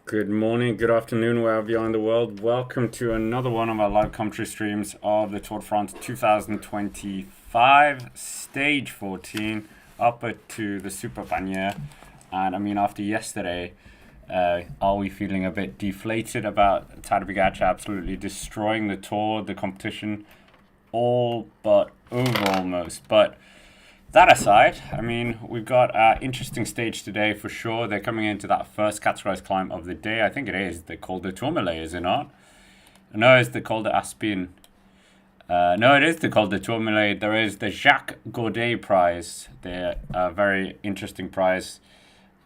Good morning, good afternoon, wherever you are in the world. Welcome to another one of our live commentary streams of the Tour de France 2025, stage 14, up to the Super Panier. And I mean, after yesterday, are we feeling a bit deflated about Tadej Pogacar absolutely destroying the Tour, the competition, all but over almost? But that aside, I mean, we've got an interesting stage today for sure. They're coming into that first categorized climb of the day. I think it is the Col de Tourmalet, is it not? No, it's the Col de Aspin. No, it is the Col de Tourmalet. There is the Jacques Godet prize. The very interesting prize.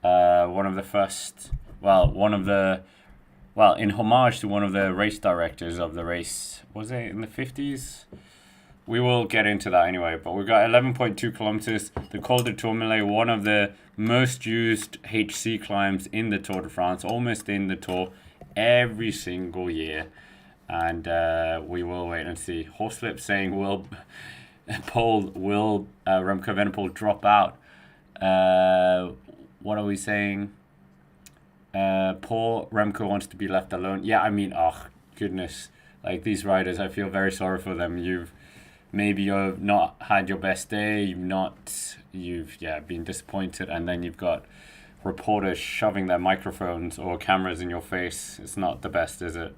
One of the first, in homage to one of the race directors of the race. Was it in the 50s? We will get into that anyway, but we've got 11.2 kilometers. The Col de Tourmalet, one of the most used HC climbs in the Tour de France, almost in the Tour every single year. And we will wait and see. Horslip saying, will Remco Evenepoel drop out? What are we saying? Poor Remco wants to be left alone. Yeah, I mean, oh, goodness. Like, these riders, I feel very sorry for them. Maybe you've not had your best day, you've been disappointed, and then you've got reporters shoving their microphones or cameras in your face. It's not the best, is it?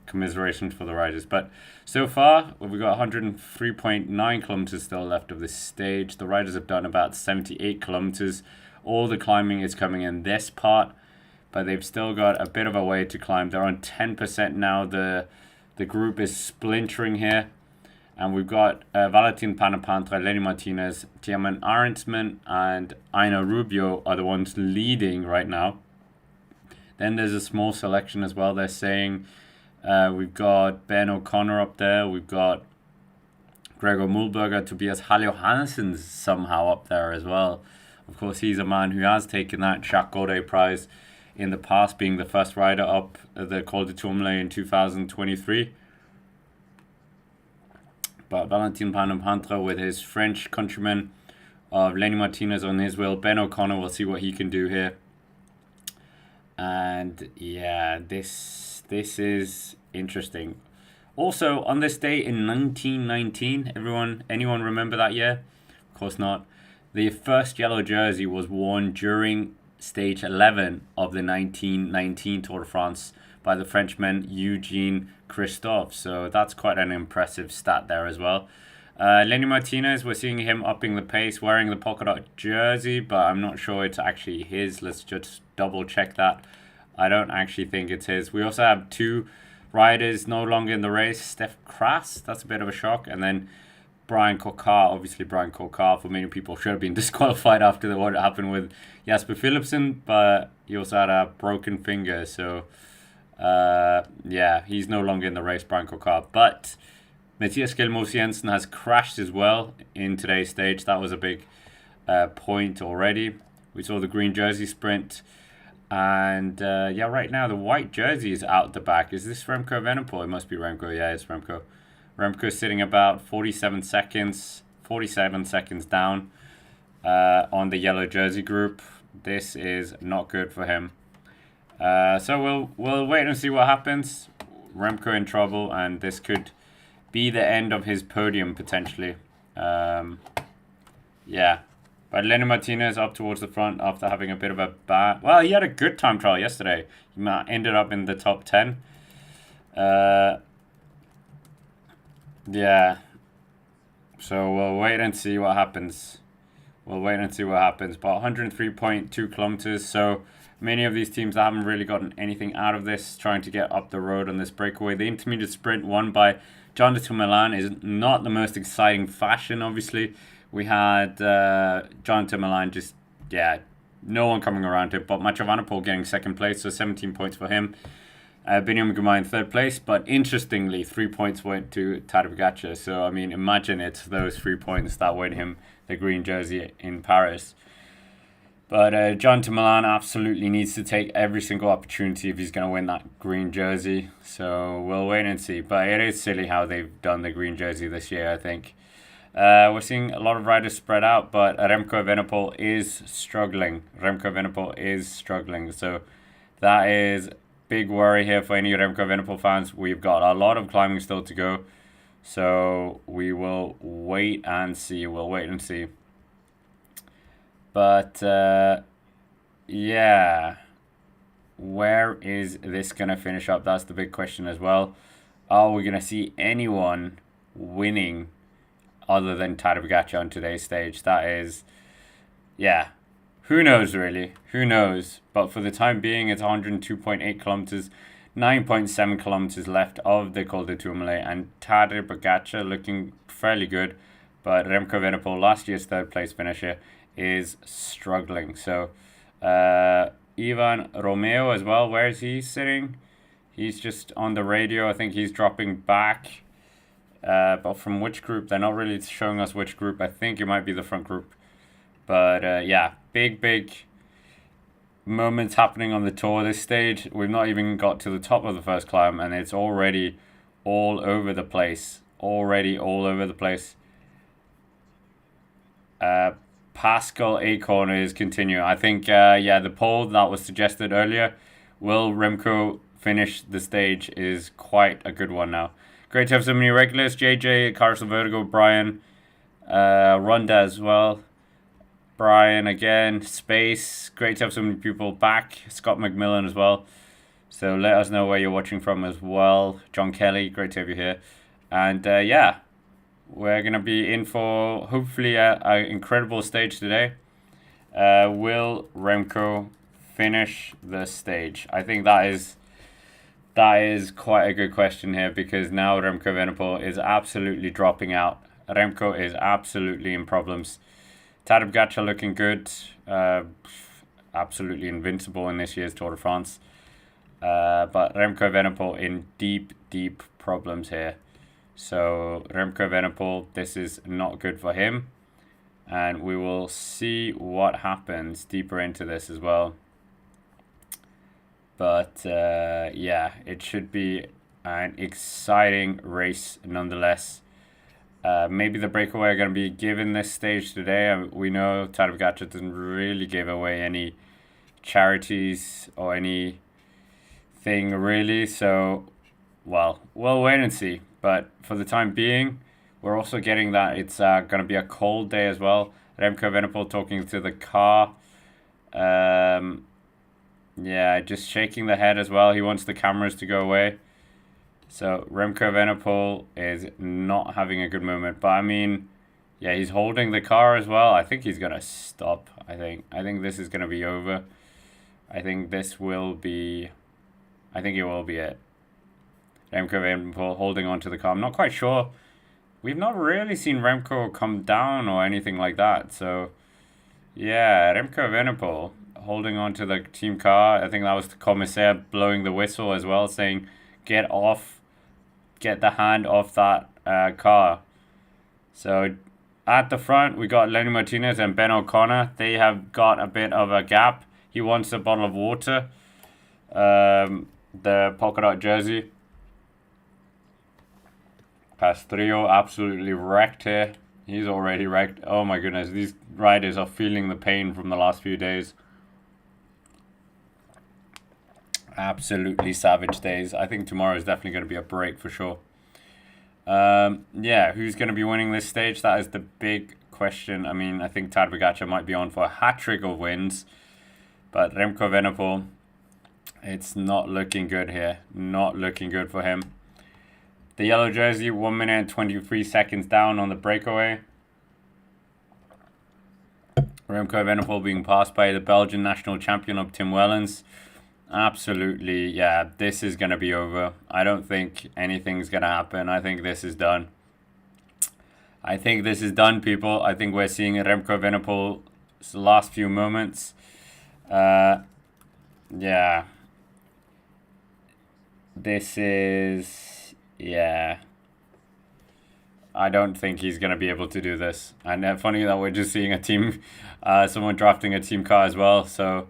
Commiserations for the riders. But so far, we've got 103.9 kilometers still left of this stage. The riders have done about 78 kilometers. All the climbing is coming in this part, but they've still got a bit of a way to climb. They're on 10% now. The group is splintering here. And we've got Valentin Panapantra, Lenny Martinez, Tierman Arendsman, and Aina Rubio are the ones leading right now. Then there's a small selection as well. They're saying we've got Ben O'Connor up there. We've got Gregor Mulberger, Tobias Haljo Hansen somehow up there as well. Of course, he's a man who has taken that Jacques Godet prize in the past, being the first rider up the Col de Tourmalet in 2023. But Valentin Panapantra with his French countryman of Lenny Martinez on his wheel. Ben O'Connor, we'll see what he can do here. And yeah, this is interesting. Also, on this day in 1919, anyone remember that year? Of course not. The first yellow jersey was worn during stage 11 of the 1919 Tour de France by the Frenchman Eugene Christophe. So that's quite an impressive stat there as well. Lenny Martinez, we're seeing him upping the pace, wearing the polka dot jersey, but I'm not sure it's actually his. Let's just double check that. I don't actually think it's his. We also have two riders no longer in the race. Steph Kras, that's a bit of a shock. And then Brian Coquard, obviously Brian Coquard, for many people, should have been disqualified after what happened with Jasper Philipsen, but he also had a broken finger, so he's no longer in the race, Brian Coquard. But Matthias Skjelmose Jensen has crashed as well in today's stage. That was a big point already. We saw the green jersey sprint. And right now the white jersey is out the back. Is this Remco Evenepoel? It must be Remco. Yeah, it's Remco. Remco sitting about 47 seconds down on the yellow jersey group. This is not good for him. So we'll wait and see what happens. Remco in trouble, and this could be the end of his podium potentially. But Lenny Martinez up towards the front after having a bit of a bad... Well, he had a good time trial yesterday. He ended up in the top 10. So we'll wait and see what happens. But 103.2 kilometers, so many of these teams haven't really gotten anything out of this, trying to get up the road on this breakaway. The intermediate sprint won by John de Tourmalet is not the most exciting fashion, obviously. We had John Tourmalet no one coming around him, but Mathieu van der Poel getting second place, so 17 points for him. Biniam Girmay in third place, but interestingly, 3 points went to Tadej Pogacar. So, I mean, imagine it's those 3 points that win him the green jersey in Paris. But John Tourmalet absolutely needs to take every single opportunity if he's going to win that green jersey. So, we'll wait and see. But it is silly how they've done the green jersey this year, I think. We're seeing a lot of riders spread out, but Remco Evenepoel is struggling. So That is big worry here for any Remco Evenepoel fans. We've got a lot of climbing still to go. So we will wait and see. We'll wait and see. But yeah, where is this going to finish up? That's the big question as well. Are we going to see anyone winning other than Tadej Pogacar on today's stage? That is, yeah, who knows really? Who knows? But for the time being, it's 102.8 kilometers, 9.7 kilometers left of the Col de Tourmalet, and Tadej Pogacar looking fairly good. But Remco Evenepoel, last year's third place finisher, is struggling. So Ivan Romeo as well, where is he sitting? He's just on the radio. I think he's dropping back. But from which group? They're not really showing us which group. I think it might be the front group. But yeah, big moments happening on the tour this stage. We've not even got to the top of the first climb, and it's already all over the place. Pascal Acorn is continuing. I think, the poll that was suggested earlier, will Remco finish the stage, is quite a good one now. Great to have so many regulars. JJ, Carlos Vertigo, Brian, Ronda as well. Brian again, Space. Great to have so many people back. Scott McMillan as well. So let us know where you're watching from as well. John Kelly, great to have you here. And we're going to be in for hopefully an incredible stage today. Will Remco finish the stage? I think that is quite a good question here, because now Remco Evenepoel is absolutely dropping out. Remco is absolutely in problems. Tadej Pogacar looking good. Absolutely invincible in this year's Tour de France. But Remco Evenepoel in deep problems here. So Remco Evenepoel, this is not good for him. And we will see what happens deeper into this as well. But it should be an exciting race nonetheless. Maybe the breakaway are going to be given this stage today. We know Tadej Pogacar doesn't really give away any charities or anything really. So, well, we'll wait and see. But for the time being, we're also getting that it's going to be a cold day as well. Remco Evenepoel talking to the car. Just shaking the head as well. He wants the cameras to go away. So Remco Evenepoel is not having a good moment. But I mean, yeah, he's holding the car as well. I think he's going to stop. I think this is going to be over. I think it will be it. Remco Evenepoel holding on to the car. I'm not quite sure. We've not really seen Remco come down or anything like that. So, yeah, Remco Evenepoel holding on to the team car. I think that was the commissaire blowing the whistle as well, saying, get the hand off that car. So, at the front, we got Lenny Martinez and Ben O'Connor. They have got a bit of a gap. He wants a bottle of water. The polka dot jersey. Pastrillo absolutely wrecked here. He's already wrecked. Oh my goodness, these riders are feeling the pain from the last few days. Absolutely savage days. I think tomorrow is definitely going to be a break for sure. Who's going to be winning this stage? That is the big question. I mean, I think Tadej Pogacar might be on for a hat-trick of wins. But Remco Evenepoel, it's not looking good here. Not looking good for him. The yellow jersey, 1 minute and 23 seconds down on the breakaway. Remco Evenepoel being passed by the Belgian national champion of Tim Wellens. Absolutely, yeah, this is going to be over. I don't think anything's going to happen. I think this is done. People. I think we're seeing Remco Evenepoel's last few moments. This is... Yeah, I don't think he's going to be able to do this. And funny that we're just seeing a team, someone drafting a team car as well. So,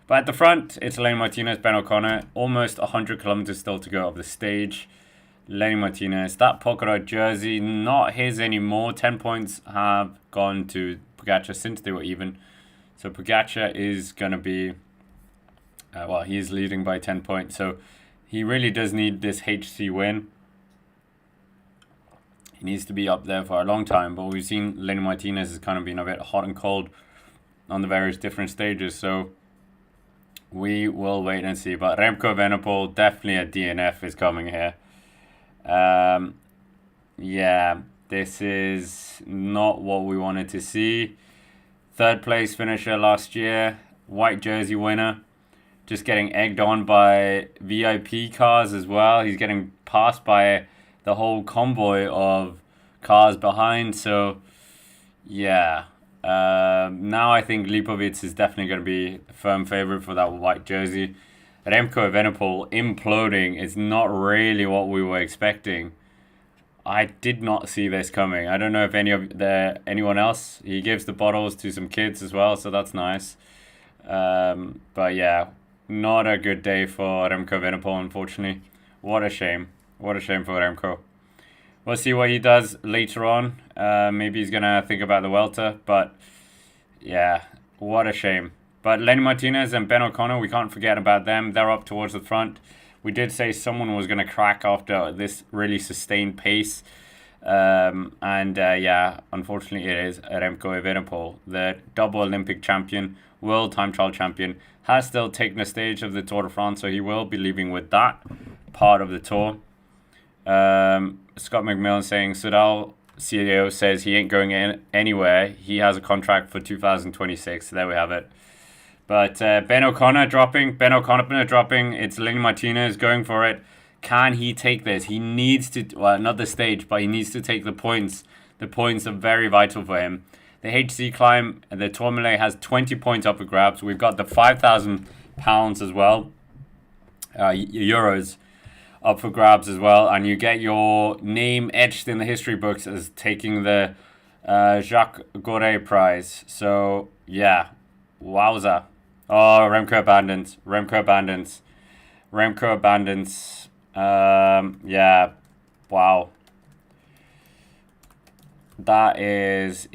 but at the front, it's Lenny Martinez, Ben O'Connor. Almost 100 kilometers still to go of the stage. Lenny Martinez, that polka dot jersey, not his anymore. 10 points have gone to Pogacar since they were even. So Pogacar is going to be Well, he's leading by 10 points, so he really does need this HC win. He needs to be up there for a long time, but we've seen Lenny Martinez has kind of been a bit hot and cold on the various different stages, so we will wait and see. But Remco Evenepoel, definitely a DNF is coming here. Yeah, this is not what we wanted to see. Third place finisher last year, white jersey winner, just getting egged on by VIP cars as well. He's getting passed by the whole convoy of cars behind. So, yeah. Now I think Lipovic is definitely going to be a firm favorite for that white jersey. Remco Evenepoel imploding is not really what we were expecting. I did not see this coming. I don't know if anyone else. He gives the bottles to some kids as well, so that's nice. But yeah, not a good day for Remco Evenepoel, unfortunately. What a shame. What a shame for Remco. We'll see what he does later on. Maybe he's going to think about the Welter, but yeah, what a shame. But Lenny Martinez and Ben O'Connor, we can't forget about them. They're up towards the front. We did say someone was going to crack after this really sustained pace. Yeah, unfortunately it is Remco Evenepoel, the double Olympic champion, world time trial champion, has still taken the stage of the Tour de France, so he will be leaving with that part of the tour. Scott McMillan saying, Sudal CEO says he ain't going anywhere. He has a contract for 2026. So there we have it. But Ben O'Connor dropping. It's Lenny Martinez going for it. Can he take this? He needs to, well, not the stage, but he needs to take the points. The points are very vital for him. The HC climb, the Tourmalet has 20 points up for grabs. We've got the £5,000 as well, euros up for grabs as well. And you get your name etched in the history books as taking the Jacques Goret prize. So, yeah, wowza. Oh, Remco abandons. Yeah, wow. That is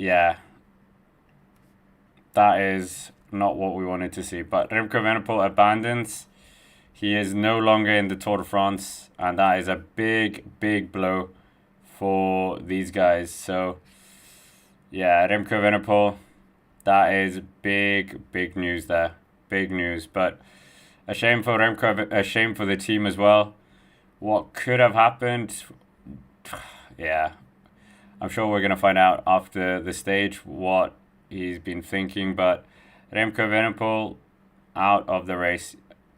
not what we wanted to see. But Remco Evenepoel abandons. He is no longer in the Tour de France, and that is a big, big blow for these guys. So, yeah, Remco Evenepoel, that is big, big news there. Big news. But a shame for Remco, a shame for the team as well. What could have happened? Yeah, I'm sure we're going to find out after the stage what he's been thinking. But Remco Evenepoel out of the race.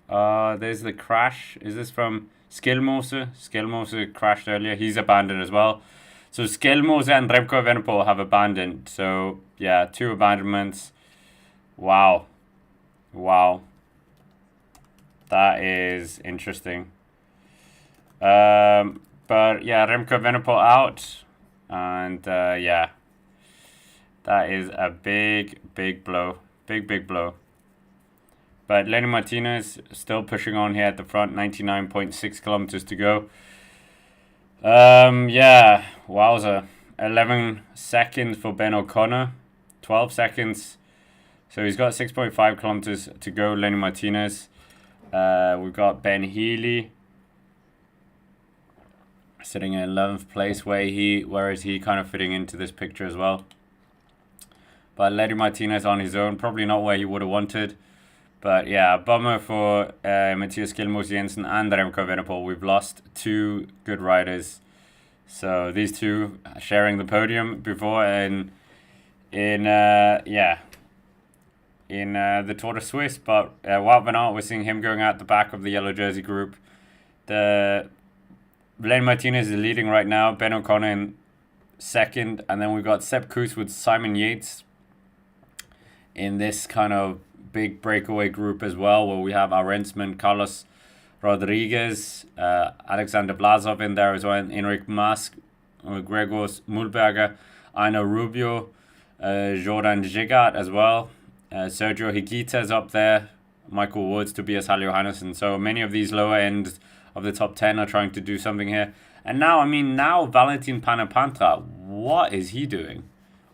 There's the crash. Is this from Skjelmose? Skjelmose crashed earlier. He's abandoned as well. So Skjelmose and Remco Evenepoel have abandoned. So, yeah, 2 abandonments. Wow. That is interesting. But, yeah, Remco Evenepoel out. And, yeah, that is a big, big blow. Big blow. But Lenny Martinez still pushing on here at the front, 99.6 kilometers to go. Yeah, wowza. 11 seconds for Ben O'Connor, 12 seconds. So he's got 6.5 kilometers to go, Lenny Martinez. We've got Ben Healy sitting in 11th place. Where is he kind of fitting into this picture as well? But Lenny Martinez on his own, probably not where he would have wanted. But yeah, bummer for Matthias Skjelmose Jensen and Remco Evenepoel. We've lost 2 good riders. So these 2 sharing the podium before in the Tour de Suisse. But Wout van Aert, we're seeing him going out the back of the yellow jersey group. The Lenny Martinez is leading right now. Ben O'Connor in second. And then we've got Sepp Kuss with Simon Yates in this kind of big breakaway group as well, where we have our Rensman, Carlos Rodriguez, Alexander Blasov in there as well, Enric Mas, Gregor Mulberger, Aino Rubio, Jordan Gigat as well, Sergio Higuita's up there, Michael Woods, Tobias Halil-Hannesson. So many of these lower ends of the top 10 are trying to do something here. And now Valentin Panapantra, what is he doing?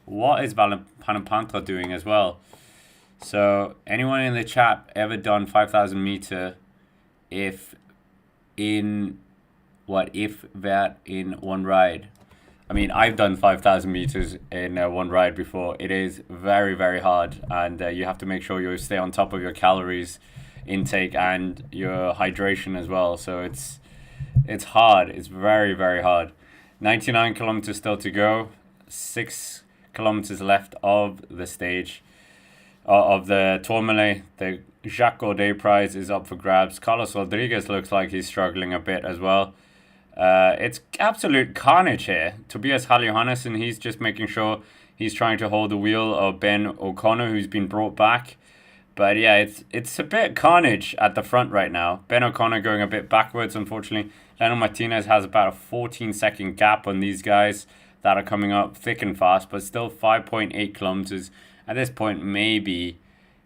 What is Panapantra doing as well? So anyone in the chat ever done 5,000 meter if in if that in one ride? I mean, I've done 5,000 meters in one ride before. It is very, very hard, and you have to make sure you stay on top of your calories intake and your hydration as well. So it's hard. It's very, very hard. 99 kilometers still to go. 6 kilometers left of the stage of the Tourmalet. The Jacques Godet prize is up for grabs. Carlos Rodriguez looks like he's struggling a bit as well. It's absolute carnage here. Tobias Haljohannesson, he's just making sure he's trying to hold the wheel of Ben O'Connor, who's been brought back. But yeah, it's a bit carnage at the front right now. Ben O'Connor going a bit backwards, unfortunately. Leno Martinez has about a 14-second gap on these guys that are coming up thick and fast, but still 5.8 kilometers. At this point, maybe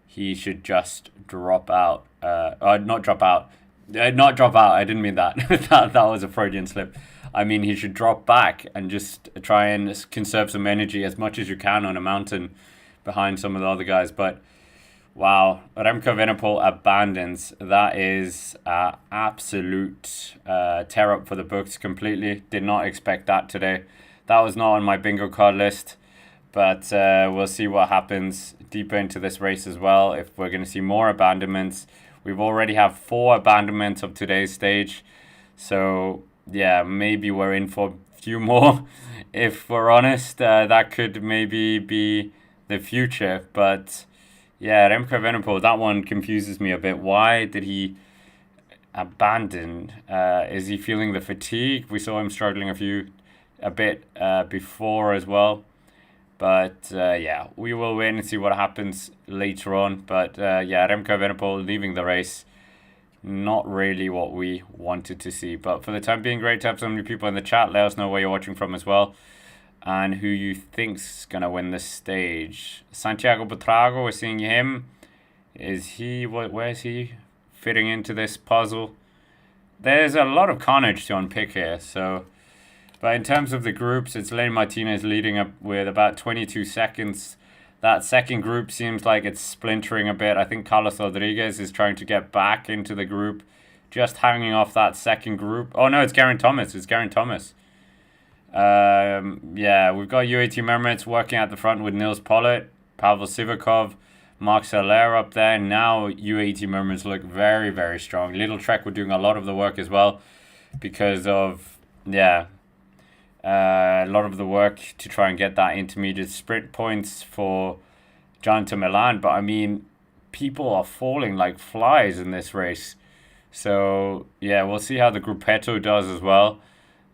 he should just drop out. Not drop out. Not drop out. I didn't mean that. that was a Freudian slip. I mean, he should drop back and just try and conserve some energy as much as you can on a mountain behind some of the other guys. But wow, Remco Evenepoel abandons. That is absolute tear up for the books completely. Did not expect that today. That was not on my bingo card list. But we'll see what happens deeper into this race as well. If we're going to see more abandonments. We've already have 4 abandonments of today's stage. So, yeah, maybe we're in for a few more. If we're honest, that could maybe be the future. But, yeah, Remco Evenepoel, that one confuses me a bit. Why did he abandon? Is he feeling the fatigue? We saw him struggling a bit before as well. But, yeah, we will wait and see what happens later on. But, yeah, Remco Evenepoel leaving the race. Not really what we wanted to see. But for the time being, great to have so many people in the chat. Let us know where you're watching from as well. And who you think's going to win this stage. Santiago Buitrago, we're seeing him. Is he, where is he fitting into this puzzle? There's a lot of carnage to unpick here, so... But in terms of the groups, it's Lenny Martinez leading up with about 22 seconds. That second group seems like it's splintering a bit. I think Carlos Rodriguez is trying to get back into the group, just hanging off that second group. Oh, no, it's Geraint Thomas. Yeah, we've got UAE Team Emirates working at the front with Nils Pollitt, Pavel Sivakov, Mark Soler up there. Now UAE Team Emirates look very, very strong. Little Trek were doing a lot of the work as well because of, yeah... a lot of the work to try and get that intermediate sprint points for Jonathan Milan. But I mean, people are falling like flies in this race. So yeah, we'll see how the Gruppetto does as well.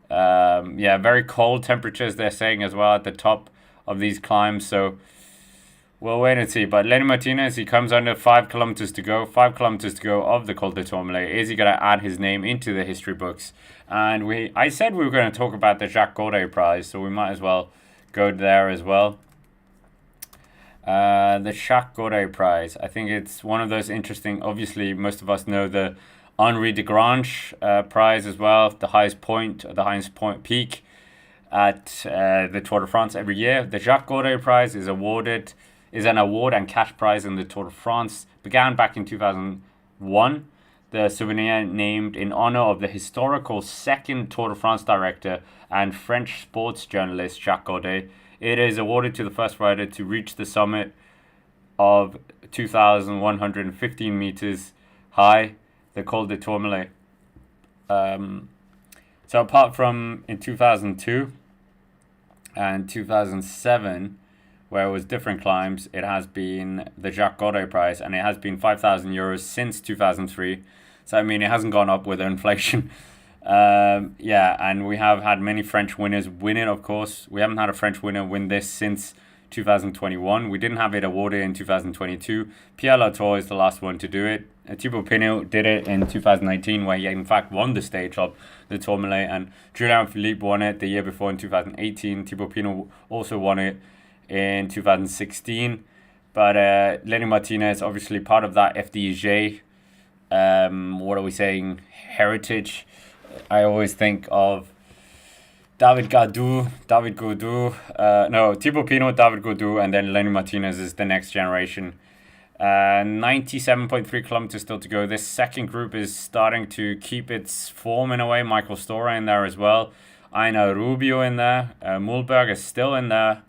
Yeah, very cold temperatures they're saying as well at the top of these climbs. So we'll wait and see. But Lenny Martinez, he comes under 5 kilometers to go. 5 kilometers to go of the Col de Tourmalet. Is he going to add his name into the history books? And I said we were going to talk about the Jacques Godet prize, so we might as well go there as well. The Jacques Godet prize. I think it's one of those interesting... Obviously, most of us know the Henri de Grange prize as well. The highest point peak at the Tour de France every year. The Jacques Godet prize is an award and cash prize in the Tour de France. Began back in 2001. The souvenir named in honor of the historical second Tour de France director and French sports journalist Jacques Godet. It is awarded to the first rider to reach the summit of 2,115 meters high, the Col de Tourmalet. So apart from in 2002 and 2007, where it was different climbs, it has been the Jacques Godet prize, and it has been €5,000 since 2003. So, I mean, it hasn't gone up with inflation. Yeah, and we have had many French winners win it, of course. We haven't had a French winner win this since 2021. We didn't have it awarded in 2022. Pierre Latour is the last one to do it. Thibaut Pinot did it in 2019, where he in fact won the stage of the Tourmalet, and Julien Philippe won it the year before in 2018. Thibaut Pinot also won it in 2016. But Lenny Martinez, obviously part of that FDJ, what are we saying, heritage. I always think of Thibaut Pinot, David Gaudu, and then Lenny Martinez is the next generation. 97.3 kilometers still to go. This second group is starting to keep its form in a way. Michael Stora in there as well. Aina Rubio in there. Mulberg is still in there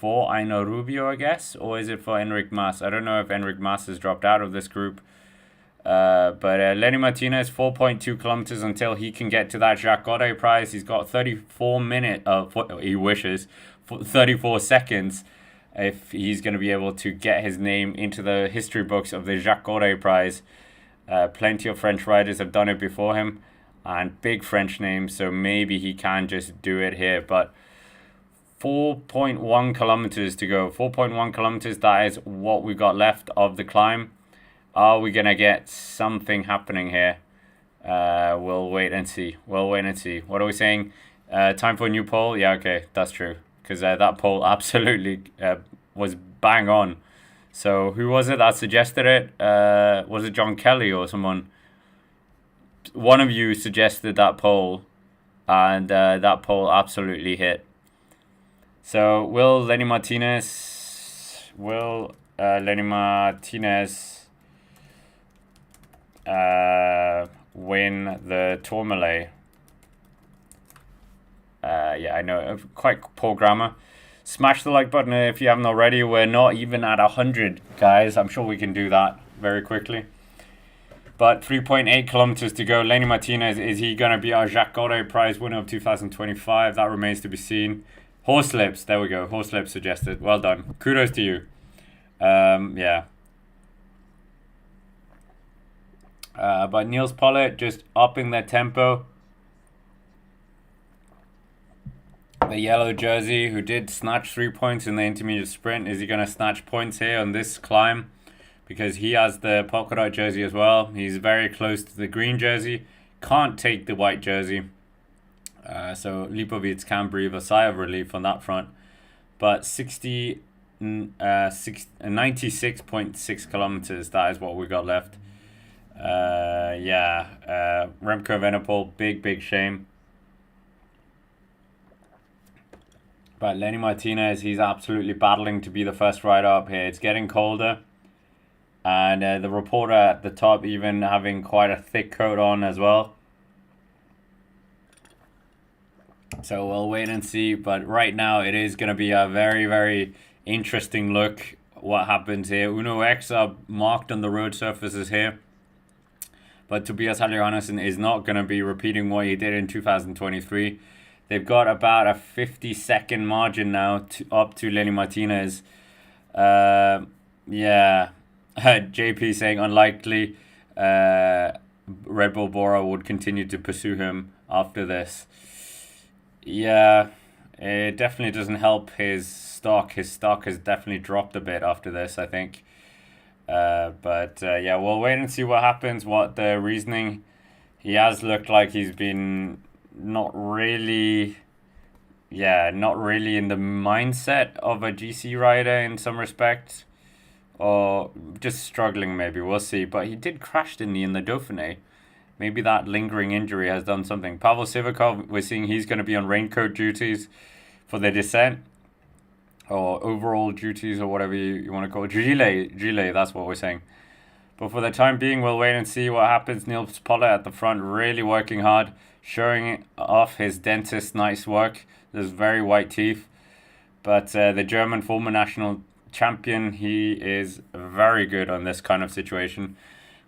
for Aina Rubio, I guess. Or is it for Enric Mas? I don't know if Enric Mas has dropped out of this group. But Lenny Martinez, 4.2 kilometers until he can get to that Jacques Godet prize. He's got 34 minutes, he wishes, 34 seconds if he's going to be able to get his name into the history books of the Jacques Godet prize. Plenty of French riders have done it before him, and big French names, so maybe he can just do it here. But 4.1 kilometers to go. 4.1 kilometers, that is what we got left of the climb. Are we going to get something happening here? We'll wait and see. We'll wait and see. What are we saying? Time for a new poll? Yeah, okay, that's true. Because that poll absolutely was bang on. So who was it that suggested it? Was it John Kelly or someone? One of you suggested that poll, and that poll absolutely hit. So will Lenny Martinez win the Tourmalet? Yeah, I know, quite poor grammar. Smash the like button if you haven't already. We're not even at 100, guys. I'm sure we can do that very quickly. But 3.8 kilometers to go. Lenny Martinez, is he going to be our Jacques Godet prize winner of 2025? That remains to be seen. Horselips, there we go. Horselips suggested. Well done. Kudos to you. Yeah. But Niels Pollitt just upping their tempo. The yellow jersey, who did snatch 3 points in the intermediate sprint. Is he going to snatch points here on this climb? Because he has the polka dot jersey as well. He's very close to the green jersey. Can't take the white jersey. So Lipovic can breathe a sigh of relief on that front. But 96.6 kilometers, that is what we got left. Yeah, Remco Evenepoel, big shame. But Lenny Martinez, he's absolutely battling to be the first rider up here. It's getting colder. And the reporter at the top even having quite a thick coat on as well. So we'll wait and see. But right now it is going to be a very interesting look what happens here. Uno X are marked on the road surfaces here. But Tobias Halil-Johannessen is not going to be repeating what he did in 2023. They've got about a 50-second margin now up to Lenny Martinez. Yeah. JP saying unlikely Red Bull Bora would continue to pursue him after this. Yeah, it definitely doesn't help his stock. His stock has definitely dropped a bit after this, I think. But yeah, we'll wait and see what happens, what the reasoning. He has looked like he's been not really in the mindset of a GC rider in some respects, or just struggling maybe, we'll see. But he did crash, didn't he, in the Dauphiné? Maybe that lingering injury has done something. Pavel Sivakov, we're seeing he's going to be on raincoat duties for the descent, or overall duties, or whatever you want to call it. Gilet, that's what we're saying. But for the time being, we'll wait and see what happens. Niels Pollitt at the front, really working hard, showing off his dentist's nice work. There's very white teeth. But the German former national champion, he is very good on this kind of situation.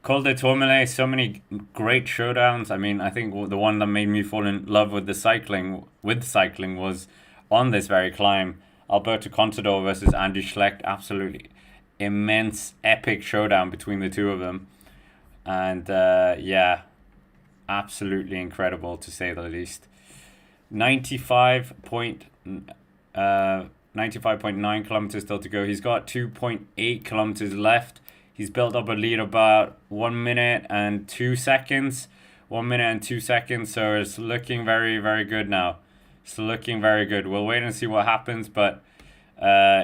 Col de Tourmalet, so many great showdowns. I mean, I think the one that made me fall in love with cycling was on this very climb. Alberto Contador versus Andy Schlecht, absolutely immense, epic showdown between the two of them. And yeah, absolutely incredible to say the least. 95.9 kilometers still to go. He's got 2.8 kilometers left. He's built up a lead about 1 minute and 2 seconds. 1 minute and 2 seconds. So it's looking very good now. It's looking very good. We'll wait and see what happens, but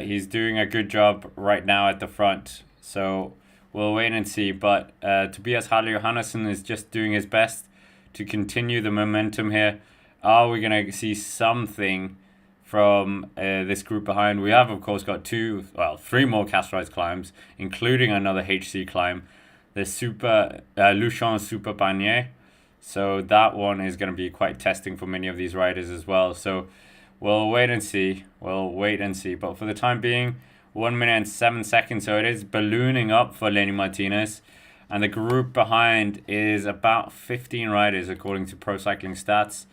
he's doing a good job right now at the front. So we'll wait and see. But Tobias Halil-Johannessen is just doing his best to continue the momentum here. Are we going to see something from this group behind. We have, of course, got three more Castrise climbs, including another HC climb, the Luchon Super Panier. So that one is going to be quite testing for many of these riders as well. So we'll wait and see. But for the time being, 1 minute and 7 seconds. So it is ballooning up for Lenny Martinez. And the group behind is about 15 riders, according to Pro Cycling Stats.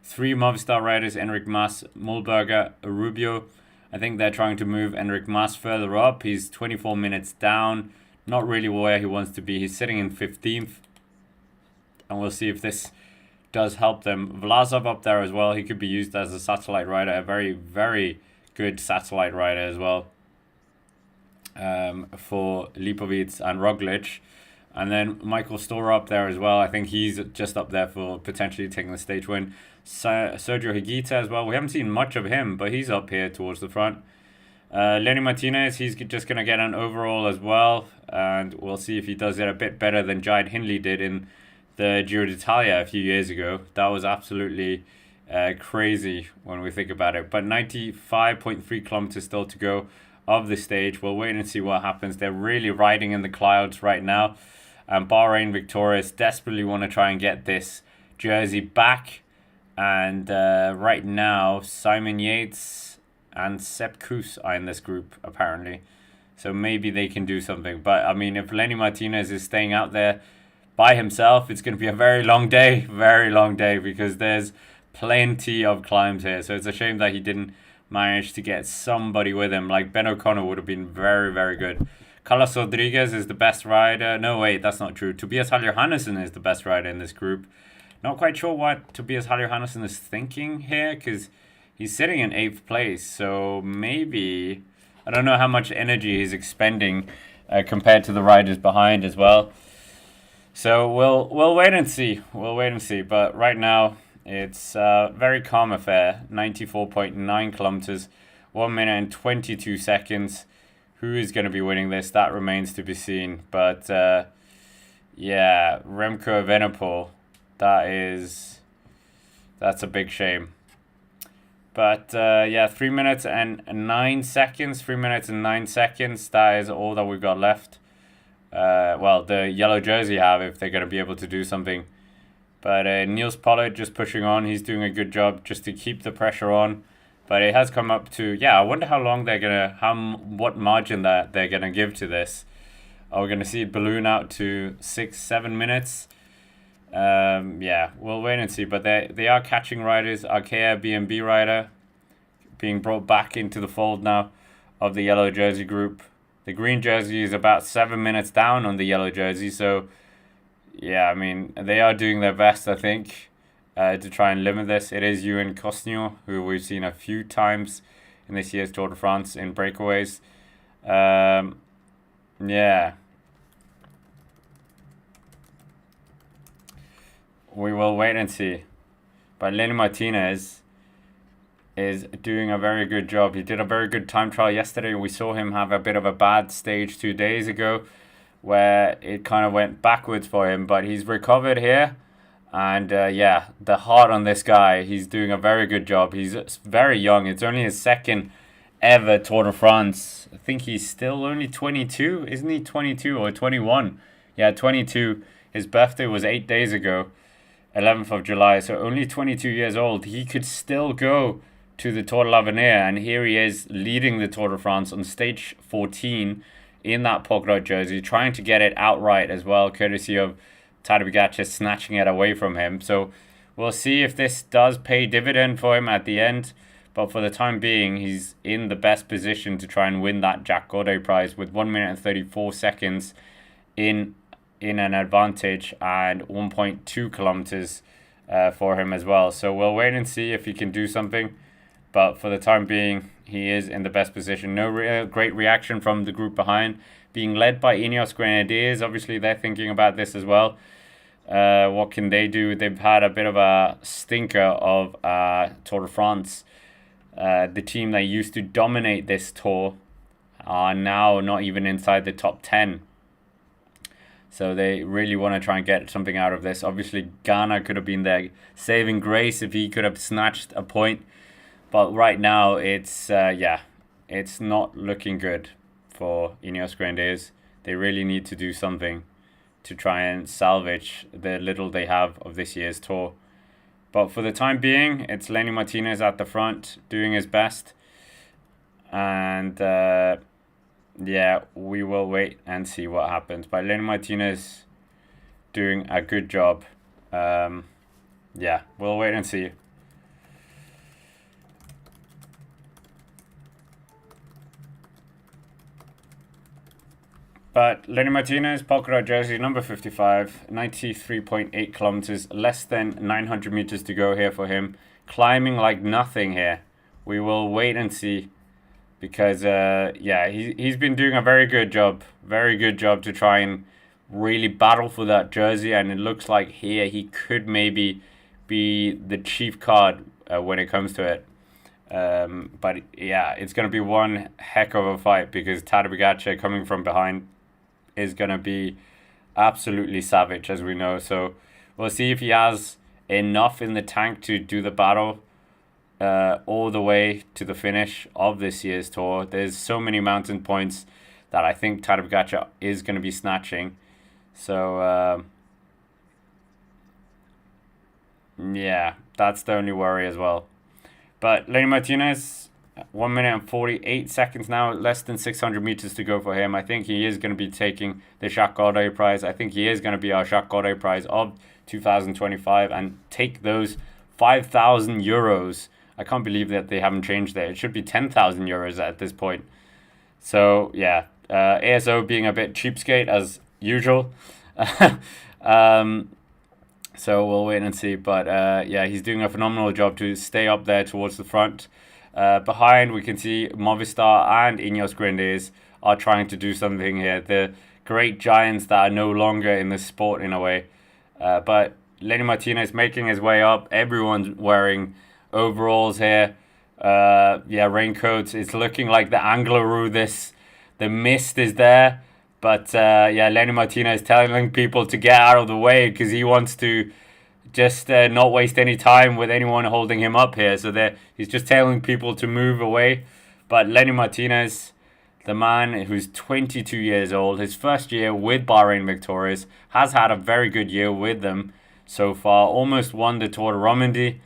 3 Movistar riders, Enric Mas, Mühlberger, Rubio. I think they're trying to move Enric Mas further up. He's 24 minutes down. Not really where he wants to be. He's sitting in 15th. And we'll see if this does help them. Vlasov up there as well. He could be used as a satellite rider. A very, very good satellite rider as well. For Lipovic and Roglic. And then Michael Storer up there as well. I think he's just up there for potentially taking the stage win. Sergio Higuita as well. We haven't seen much of him, but he's up here towards the front. Lenny Martinez, he's just going to get an overall as well. And we'll see if he does it a bit better than Jide Hindley did in the Giro d'Italia a few years ago. That was absolutely crazy when we think about it. But 95.3 kilometers still to go of the stage. We'll wait and see what happens. They're really riding in the clouds right now. And Bahrain victorious, desperately want to try and get this jersey back. And right now, Simon Yates and Sepp Kuss are in this group, apparently. So maybe they can do something. But, I mean, if Lenny Martinez is staying out there by himself, it's going to be a very long day, because there's plenty of climbs here. So it's a shame that he didn't manage to get somebody with him. Like Ben O'Connor would have been very, very good. Carlos Rodriguez is the best rider. No, wait, that's not true. Tobias Haller Hannesen is the best rider in this group. Not quite sure what Tobias Haller Hannesen is thinking here, because he's sitting in 8th place. So maybe, I don't know how much energy he's expending compared to the riders behind as well. So we'll wait and see. But right now, it's a very calm affair. 94.9 kilometers, 1 minute and 22 seconds. Who is going to be winning this? That remains to be seen. But yeah, Remco Evenepoel, that's a big shame. But yeah, 3 minutes and 9 seconds. 3 minutes and 9 seconds. That is all that we've got left. Well, the yellow jersey have, if they're going to be able to do something. But Niels Pollard just pushing on. He's doing a good job just to keep the pressure on. But it has come up to, I wonder how long what margin that they're gonna give to this. Are we gonna see it balloon out to 6-7 minutes? Yeah, we'll wait and see. But they are catching riders. Arkea B&B rider being brought back into the fold now of the yellow jersey group. The green jersey is about 7 minutes down on the yellow jersey. So yeah, I mean, they are doing their best, I think, to try and limit this. It is Ewan Cosneo, who we've seen a few times in this year's Tour de France in breakaways. Yeah. We will wait and see. But Lenny Martinez is doing a very good job. He did a very good time trial yesterday. We saw him have a bit of a bad stage 2 days ago where it kind of went backwards for him. But he's recovered here. And yeah, the heart on this guy, he's doing a very good job. He's very young. It's only his second ever Tour de France. I think he's still only 22. Isn't he 22 or 21? Yeah, 22. His birthday was 8 days ago, 11th of July. So only 22 years old. He could still go to the Tour de l'Avenir. And here he is leading the Tour de France on stage 14 in that polka dot jersey, trying to get it outright as well, courtesy of Tadej Pogacar snatching it away from him. So we'll see if this does pay dividend for him at the end. But for the time being, he's in the best position to try and win that Jacques Godet prize with 1 minute and 34 seconds in an advantage and 1.2 kilometers for him as well. So we'll wait and see if he can do something. But for the time being, he is in the best position. No real great reaction from the group behind. Being led by Ineos Grenadiers. Obviously, they're thinking about this as well. What can they do? They've had a bit of a stinker of Tour de France. The team that used to dominate this tour are now not even inside the top 10. So they really want to try and get something out of this. Obviously, Ghana could have been their saving grace if he could have snatched a point. But right now, it's not looking good for Ineos Grenadiers. They really need to do something to try and salvage the little they have of this year's tour. But for the time being, it's Lenny Martinez at the front doing his best. And we will wait and see what happens. But Lenny Martinez doing a good job. We'll wait and see. But Lenny Martinez, polka dot jersey, number 55, 93.8 kilometers, less than 900 meters to go here for him. Climbing like nothing here. We will wait and see. Because, he's been doing a very good job. Very good job to try and really battle for that jersey. And it looks like here he could maybe be the chief card when it comes to it. But yeah, it's going to be one heck of a fight because Tadej Pogacar coming from behind is going to be absolutely savage, as we know. So we'll see if he has enough in the tank to do the battle all the way to the finish of this year's tour. There's so many mountain points that I think Tadej Pogacar is going to be snatching. So, that's the only worry as well. But Lenny Martinez, 1 minute and 48 seconds now, less than 600 meters to go for him. I think he is going to be taking the Jacques Godet prize. I think he is going to be our Jacques Godet prize of 2025 and take those 5,000 euros. I can't believe that they haven't changed that. It should be 10,000 euros at this point. So, ASO being a bit cheapskate as usual. So we'll wait and see. But he's doing a phenomenal job to stay up there towards the front. Behind, we can see Movistar and Ineos Grenadiers are trying to do something here. The great giants that are no longer in the sport in a way. But Lenny Martinez making his way up. Everyone's wearing overalls here. Raincoats. It's looking like the Angleroo. The mist is there. But Lenny Martinez telling people to get out of the way because he wants to just not waste any time with anyone holding him up here. So he's just telling people to move away. But Lenny Martinez, the man who's 22 years old, his first year with Bahrain Victorious, has had a very good year with them so far. Almost won the Tour de Romandie.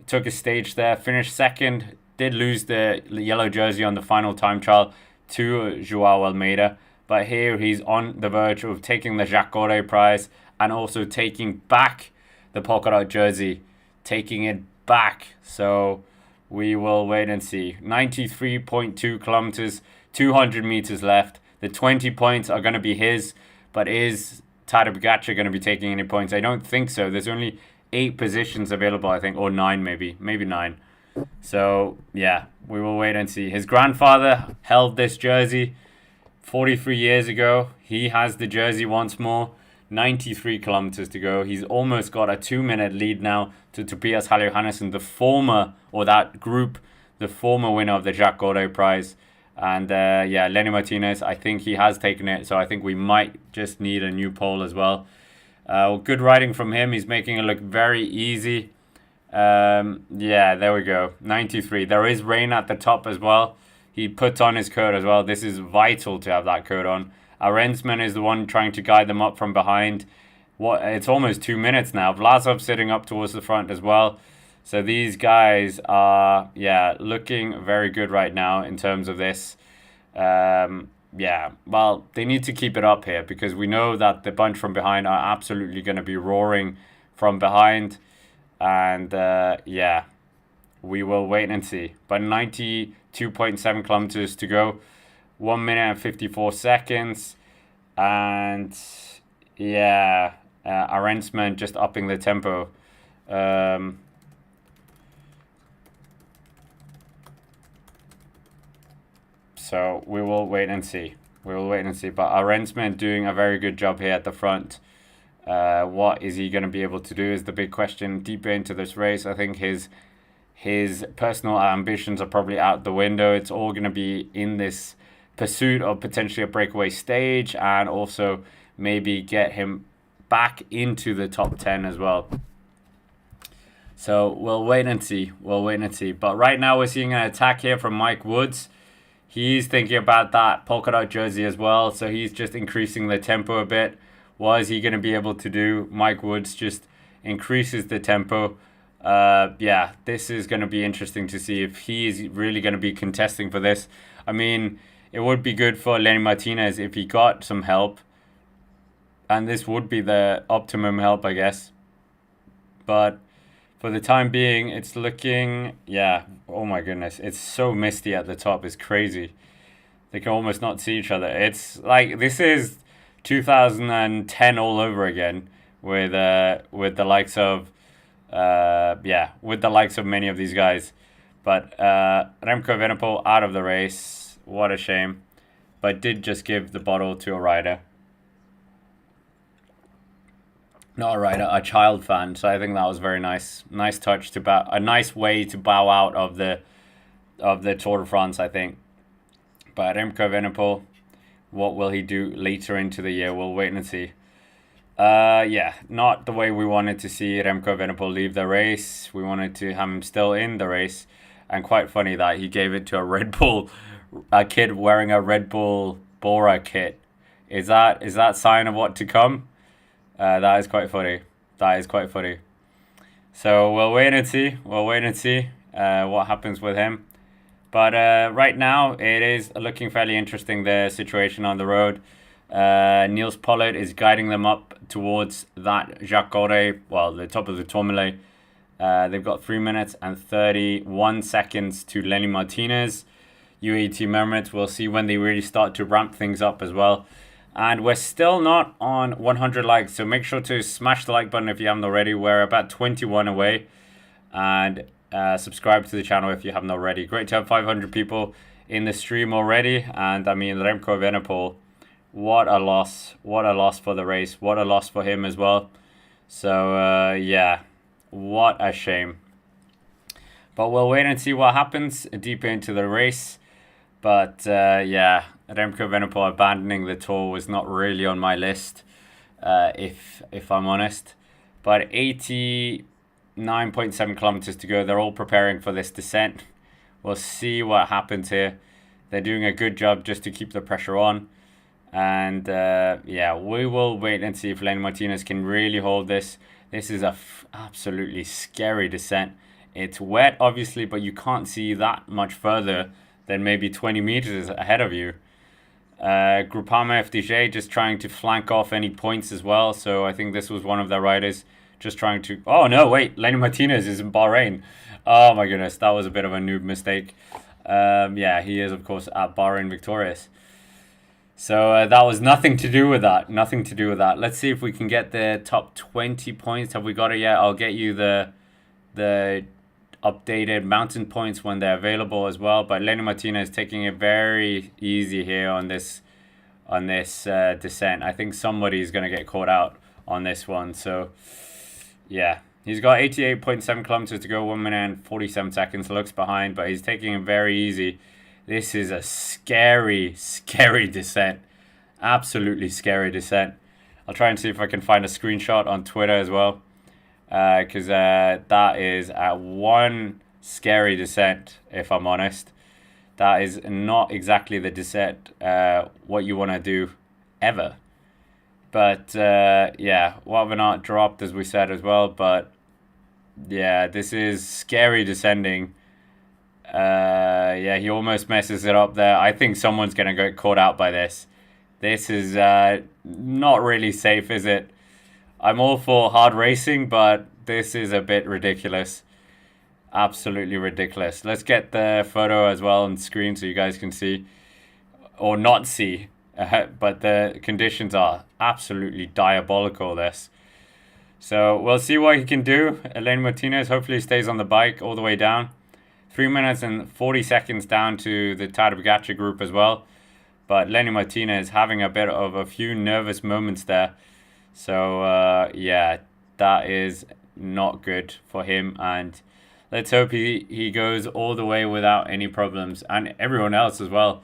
Took a stage there, finished second. Did lose the yellow jersey on the final time trial to Joao Almeida. But here he's on the verge of taking the Jacques Godet prize and also taking back the polka dot jersey, taking it back. So we will wait and see. 93.2 kilometers, 200 meters left. The 20 points are going to be his, but is Tadej Pogacar going to be taking any points? I don't think so. There's only 8 positions available, I think, or 9 maybe 9. So we will wait and see. His grandfather held this jersey 43 years ago. He has the jersey once more. 93 kilometers to go. He's almost got a 2-minute lead now to Tobias Halle Johannessen, the former winner of the Jacques Godet prize. And Lenny Martinez, I think he has taken it. So I think we might just need a new pole as well. Good riding from him. He's making it look very easy. There we go. 93. There is rain at the top as well. He puts on his coat as well. This is vital to have that coat on. Arensman is the one trying to guide them up from behind. It's almost 2 minutes now. Vlasov sitting up towards the front as well. So these guys are, looking very good right now in terms of this. They need to keep it up here because we know that the bunch from behind are absolutely going to be roaring from behind. And, we will wait and see. But 92.7 kilometers to go. 1 minute and 54 seconds. And, Arensman just upping the tempo. So we will wait and see. But Arensman doing a very good job here at the front. What is he going to be able to do is the big question deeper into this race. I think his personal ambitions are probably out the window. It's all going to be in this pursuit of potentially a breakaway stage and also maybe get him back into the top 10 as well. So we'll wait and see. We'll wait and see. But right now we're seeing an attack here from Mike Woods. He's thinking about that polka dot jersey as well. So he's just increasing the tempo a bit. What is he going to be able to do? Mike Woods just increases the tempo. Yeah, this is going to be interesting to see if he is really going to be contesting for this. I mean, it would be good for Lenny Martinez if he got some help. And this would be the optimum help, I guess. But for the time being, it's looking, yeah, oh my goodness. It's so misty at the top. It's crazy. They can almost not see each other. It's like, this is 2010 all over again with the likes of, with the likes of many of these guys. But Remco Evenepoel out of the race. What a shame. But did just give the bottle to a rider. Not a rider, a child fan. So I think that was very nice. Nice touch to bow. A nice way to bow out of the Tour de France, I think. But Remco Evenepoel, what will he do later into the year? We'll wait and see. Yeah, not the way we wanted to see Remco Evenepoel leave the race. We wanted to have him still in the race. And quite funny that he gave it to a kid wearing a Red Bull Bora kit. Is that sign of what to come? That is quite funny. That is quite funny. So we'll wait and see. We'll wait and see what happens with him. But right now, it is looking fairly interesting, the situation on the road. Niels Pollard is guiding them up towards that Jacques Corday, well, the top of the Tourmalet. They've got 3 minutes and 31 seconds to Lenny Martinez. UAE Mermaids, we'll see when they really start to ramp things up as well. And we're still not on 100 likes, so make sure to smash the like button if you haven't already. We're about 21 away. And subscribe to the channel if you haven't already. Great to have 500 people in the stream already. And I mean, Remco Evenepoel, what a loss. What a loss for the race. What a loss for him as well. So, yeah, what a shame. But we'll wait and see what happens deeper into the race. But, yeah, Remco Evenepoel abandoning the Tour was not really on my list, if I'm honest. But 89.7 kilometers to go. They're all preparing for this descent. We'll see what happens here. They're doing a good job just to keep the pressure on. And, yeah, we will wait and see if Lenny Martinez can really hold this. This is a absolutely scary descent. It's wet, obviously, but you can't see that much further than maybe 20 meters ahead of you. Groupama FDJ just trying to flank off any points as well. So I think this was one of their riders just trying to... Oh, no, wait. Lenny Martinez is in Bahrain. Oh, my goodness. That was a bit of a noob mistake. Yeah, he is, of course, at Bahrain victorious. So that was nothing to do with that. Nothing to do with that. Let's see if we can get the top 20 points. Have we got it yet? I'll get you the updated mountain points when they're available as well. But Lenny Martinez taking it very easy here on this descent. I think somebody is going to get caught out on this one. So yeah, he's got 88.7 kilometers to go, 1 minute and 47 seconds. Looks behind, but he's taking it very easy. This is a scary descent. Absolutely scary descent. I'll try and see if I can find a screenshot on Twitter as well. Because that is one scary descent, if I'm honest. That is not exactly the descent what you want to do ever. But yeah, Wavenart dropped, as we said as well. But yeah, this is scary descending. Yeah, he almost messes it up there. I think someone's going to get caught out by this. This is not really safe, is it? I'm all for hard racing, but this is a bit ridiculous. Absolutely ridiculous. Let's get the photo as well on screen so you guys can see. Or not see. But the conditions are absolutely diabolical, this. So we'll see what he can do. Lenny Martinez hopefully stays on the bike all the way down. 3 minutes and 40 seconds down to the Tadej Pogacar group as well. But Lenny Martinez having a bit of a few nervous moments there. So, yeah, that is not good for him. And let's hope he goes all the way without any problems. And everyone else as well.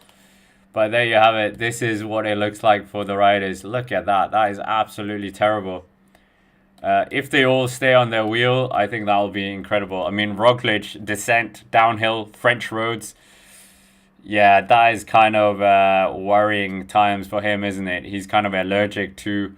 But there you have it. This is what it looks like for the riders. Look at that. That is absolutely terrible. If they all stay on their wheel, I think that'll be incredible. I mean, Roglic, descent, downhill, French roads. Yeah, that is kind of worrying times for him, isn't it? He's kind of allergic to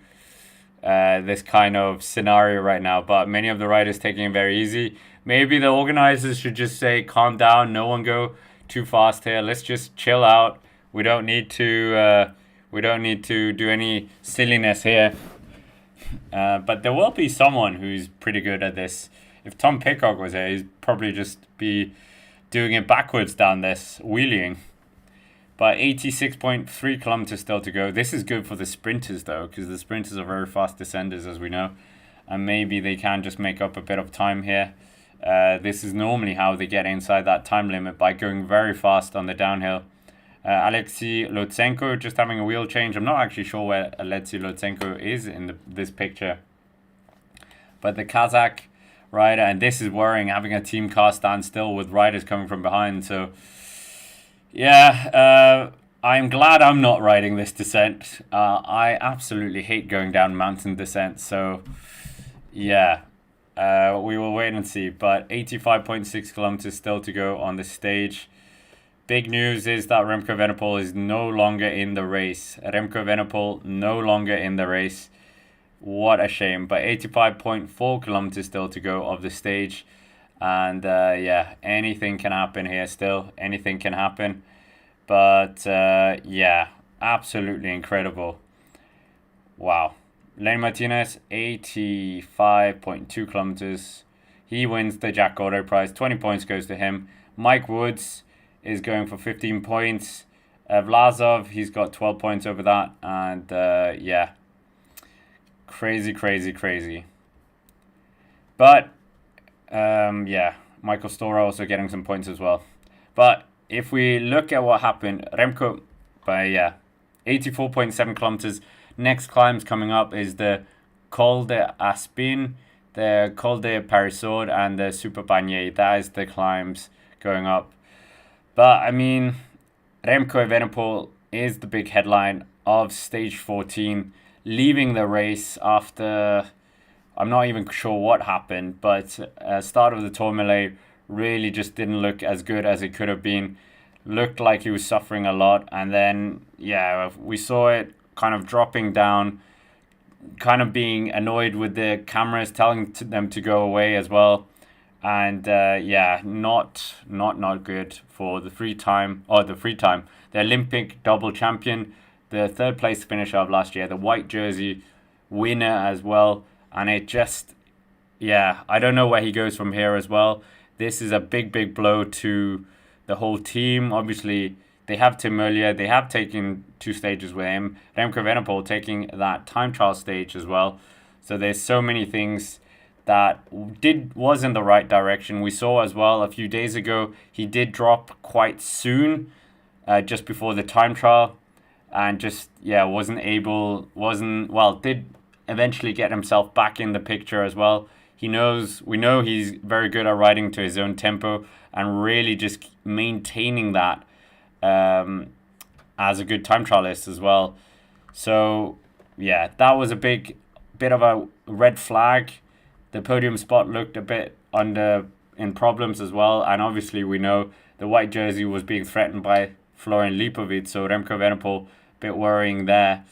this kind of scenario right now. But many of the riders taking it very easy. Maybe the organizers should just say, calm down, no one go too fast here. Let's just chill out. We don't need to. We don't need to do any silliness here. But there will be someone who's pretty good at this. If Tom Pidcock was here, he'd probably just be doing it backwards down this, wheeling. But 86.3 kilometers still to go. This is good for the sprinters, though, because the sprinters are very fast descenders, as we know. And maybe they can just make up a bit of time here. This is normally how they get inside that time limit, by going very fast on the downhill. Alexei Lutsenko just having a wheel change. I'm not actually sure where Alexei Lutsenko is in this picture. But the Kazakh rider, and this is worrying, having a team car stand still with riders coming from behind. So, yeah, I'm glad I'm not riding this descent. I absolutely hate going down mountain descents. So, yeah, we will wait and see. But 85.6 kilometers still to go on the stage. Big news is that Remco Evenepoel is no longer in the race. Remco Evenepoel no longer in the race. What a shame. But 85.4 kilometers still to go of the stage. And yeah, anything can happen here still. Anything can happen. But yeah, absolutely incredible. Wow. Lenny Martinez, 85.2 kilometers. He wins the Jack Gordo prize. 20 points goes to him. Mike Woods is going for 15 points. Vlasov, he's got 12 points over that. And yeah, crazy. But yeah, Michael Stora also getting some points as well. But if we look at what happened, Remco, by 84.7 kilometers. Next climbs coming up is the Col de Aspin, the Col de Parisord, and the Super Panier. That is the climbs going up. But, I mean, Remco Evenepoel is the big headline of stage 14, leaving the race after, I'm not even sure what happened, but start of the Tourmalet really just didn't look as good as it could have been. Looked like he was suffering a lot, and then, yeah, we saw it kind of dropping down, kind of being annoyed with the cameras, telling them to go away as well. And yeah, not good for the the Olympic double champion, the third place finisher of last year, the white jersey winner as well. And it just, yeah, I don't know where he goes from here as well. This is a big blow to the whole team. Obviously, they have Tim Merlier. They have taken 2 stages with him. Remco Evenepoel taking that time trial stage as well. So there's so many things that was in the right direction. We saw as well a few days ago, he did drop quite soon, just before the time trial, and just, yeah, did eventually get himself back in the picture as well. We know he's very good at riding to his own tempo and really just maintaining that as a good time trialist as well. So, yeah, that was a bit of a red flag. The podium spot looked a bit in problems as well. And obviously we know the white jersey was being threatened by Florian Lipovic. So Remco Evenepoel, a bit worrying there.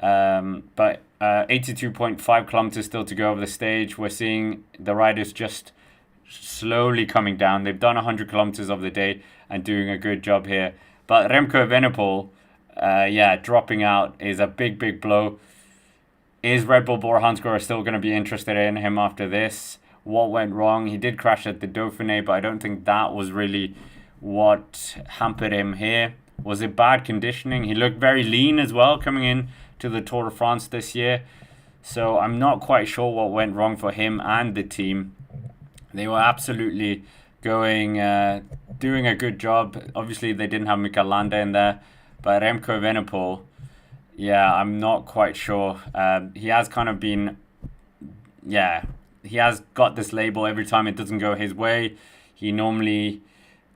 But 82.5 kilometers still to go over the stage. We're seeing the riders just slowly coming down. They've done 100 kilometers of the day and doing a good job here. But Remco Evenepoel, dropping out is a big blow. Is Red Bull Bora Hansgrohe still going to be interested in him after this? What went wrong? He did crash at the Dauphiné, but I don't think that was really what hampered him here. Was it bad conditioning? He looked very lean as well coming in to the Tour de France this year. So I'm not quite sure what went wrong for him and the team. They were absolutely doing a good job. Obviously, they didn't have Mikel Landa in there, but Remco Evenepoel, yeah, I'm not quite sure. He has kind of been, he has got this label every time it doesn't go his way. He normally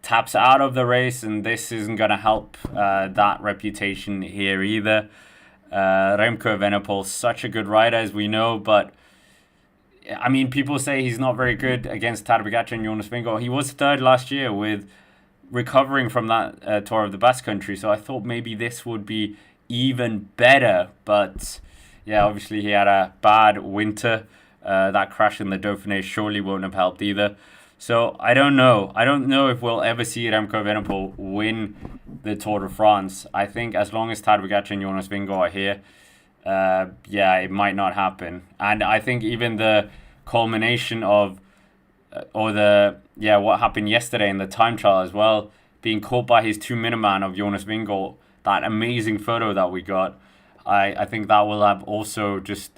taps out of the race, and this isn't going to help that reputation here either. Remco Evenepoel, such a good rider, as we know, but I mean, people say he's not very good against Tadej Pogacar and Jonas Vingegaard. He was third last year with recovering from that Tour of the Basque Country, so I thought maybe this would be even better. But yeah, obviously he had a bad winter. That crash in the Dauphiné surely won't have helped either. So I don't know. I don't know if we'll ever see Remco Evenepoel win the Tour de France. I think as long as Tadej Pogacar and Jonas Vingegaard are here, yeah, it might not happen. And I think even the culmination of, what happened yesterday in the time trial as well, being caught by his 2-minute man of Jonas Vingegaard, that amazing photo that we got, I think that will have also just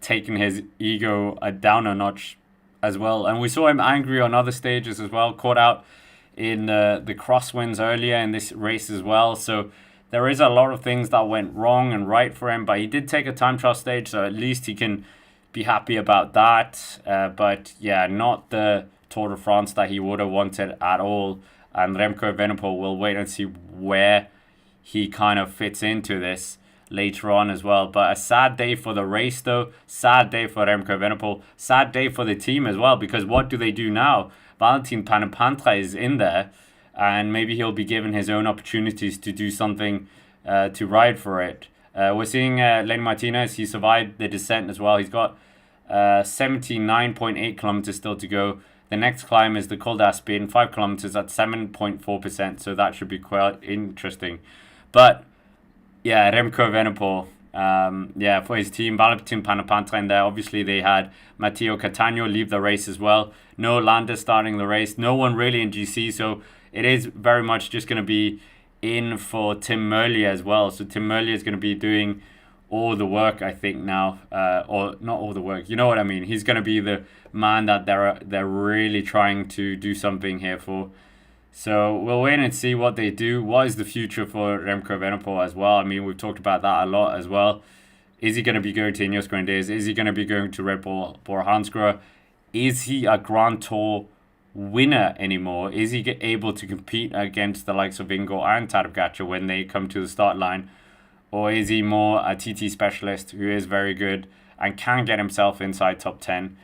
taken his ego down a notch as well. And we saw him angry on other stages as well, caught out in the crosswinds earlier in this race as well. So there is a lot of things that went wrong and right for him, but he did take a time trial stage, so at least he can be happy about that. But yeah, not the Tour de France that he would have wanted at all. And Remco Evenepoel will wait and see where he kind of fits into this later on as well. But a sad day for the race though, sad day for Remco Evenepoel, sad day for the team as well, because what do they do now? Valentin Panapantra is in there, and maybe he'll be given his own opportunities to do something to ride for it. We're seeing Lenny Martinez, he survived the descent as well. He's got 79.8 kilometers still to go. The next climb is the Col d'Aspin, 5 kilometers at 7.4%, so that should be quite interesting. But yeah, Remco Evenepoel, for his team, Valentin Panapantra in there. Obviously, they had Matteo Cattaneo leave the race as well. No Landa starting the race. No one really in GC, so it is very much just going to be in for Tim Merlier as well. So Tim Merlier is going to be doing all the work, I think, now. Or not all the work, you know what I mean. He's going to be the man that they're really trying to do something here for. So we'll wait and see what they do. What is the future for Remco Evenepoel as well? I mean, we've talked about that a lot as well. Is he going to be going to Ineos Grenadiers? Is he going to be going to Red Bull Hansgrohe? Is he a Grand Tour winner anymore? Is he able to compete against the likes of Vingegaard and Tadej Pogacar when they come to the start line? Or is he more a TT specialist who is very good and can get himself inside top 10?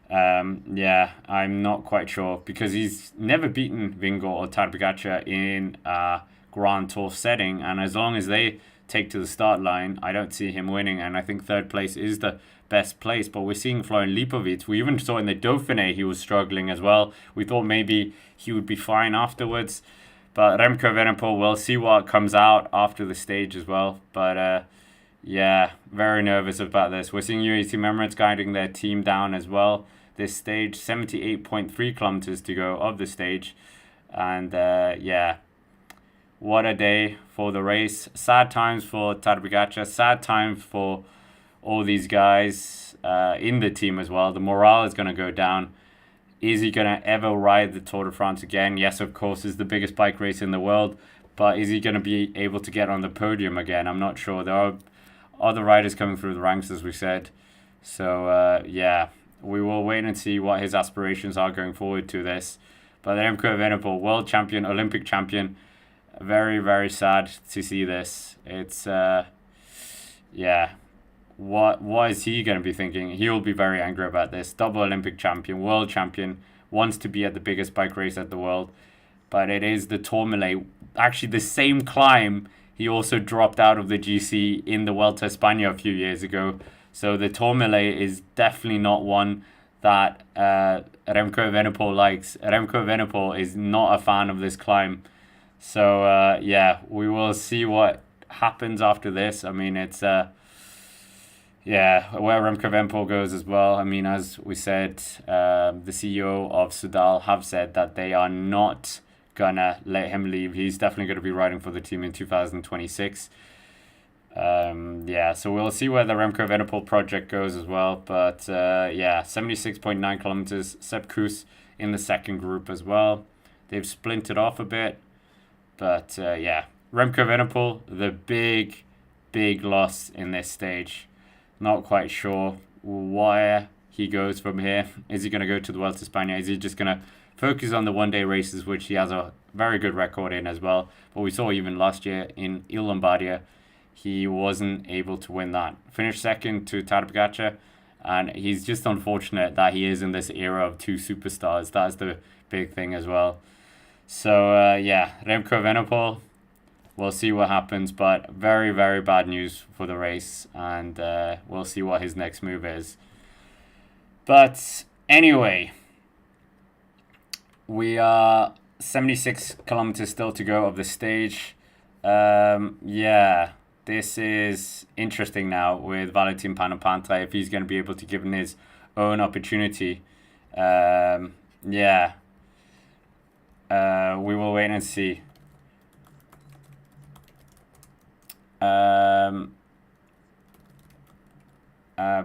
I'm not quite sure, because he's never beaten Vingegaard or Tadej Pogacar in a Grand Tour setting, and as long as they take to the start line, I don't see him winning, and I think third place is the best place. But we're seeing Florian Lipovic. We even saw in the Dauphiné he was struggling as well. We thought maybe he would be fine afterwards, but Remco Evenepoel, we'll see what comes out after the stage as well. But very nervous about this. We're seeing UAE Team Emirates guiding their team down as well. This stage, 78.3 kilometers to go of the stage. And what a day for the race. Sad times for Tadej Pogacar, sad times for all these guys in the team as well. The morale is going to go down. Is he going to ever ride the Tour de France again? Yes, of course, it's the biggest bike race in the world. But is he going to be able to get on the podium again? I'm not sure. There are other riders coming through the ranks, as we said. So, we will wait and see what his aspirations are going forward to this. But Remco Evenepoel, world champion, Olympic champion, very, very sad to see this. It's, what is he going to be thinking? He will be very angry about this. Double Olympic champion, world champion, wants to be at the biggest bike race at the world. But it is the Tourmalet. Actually, the same climb, he also dropped out of the GC in the Vuelta a España a few years ago. So the Tourmalet is definitely not one that Remco Evenepoel likes. Remco Evenepoel is not a fan of this climb. So, we will see what happens after this. I mean, it's, where Remco Evenepoel goes as well. I mean, as we said, the CEO of Soudal have said that they are not going to let him leave. He's definitely going to be riding for the team in 2026. So we'll see where the Remco Evenepoel project goes as well. But 76.9 kilometers. Sepp Kuss in the second group as well. They've splintered off a bit. But Remco Evenepoel, the big loss in this stage. Not quite sure where he goes from here. Is he going to go to the Vuelta a España? Is he just going to focus on the one-day races, which he has a very good record in as well? But we saw even last year in Il Lombardia, he wasn't able to win that. Finished second to Tadej Pogacar, And he's just unfortunate that he is in this era of two superstars. That's the big thing as well. So, yeah, Remco Evenepoel, we'll see what happens. But very, very bad news for the race. And we'll see what his next move is. But anyway, we are 76 kilometers still to go of the stage. Yeah, this is interesting now with Valentin Panapantra, if he's going to be able to give him his own opportunity. Yeah, we will wait and see.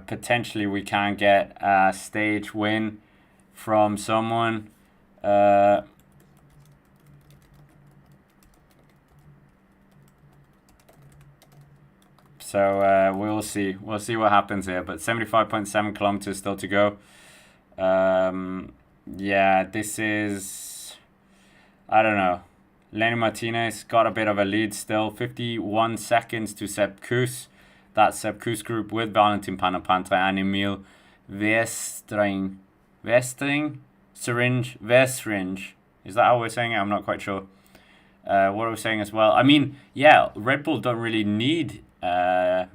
Potentially we can get a stage win from someone. So we'll see. We'll see what happens here. But 75.7 kilometers still to go. Yeah, this is... I don't know. Lenny Martinez got a bit of a lead still. 51 seconds to Sepp Kuss. That Sepp Kuss group with Valentin Panapantra and Emil Vestring. Vestring. Is that how we're saying it? I'm not quite sure. What are we saying as well? I mean, yeah, Red Bull don't really need Remco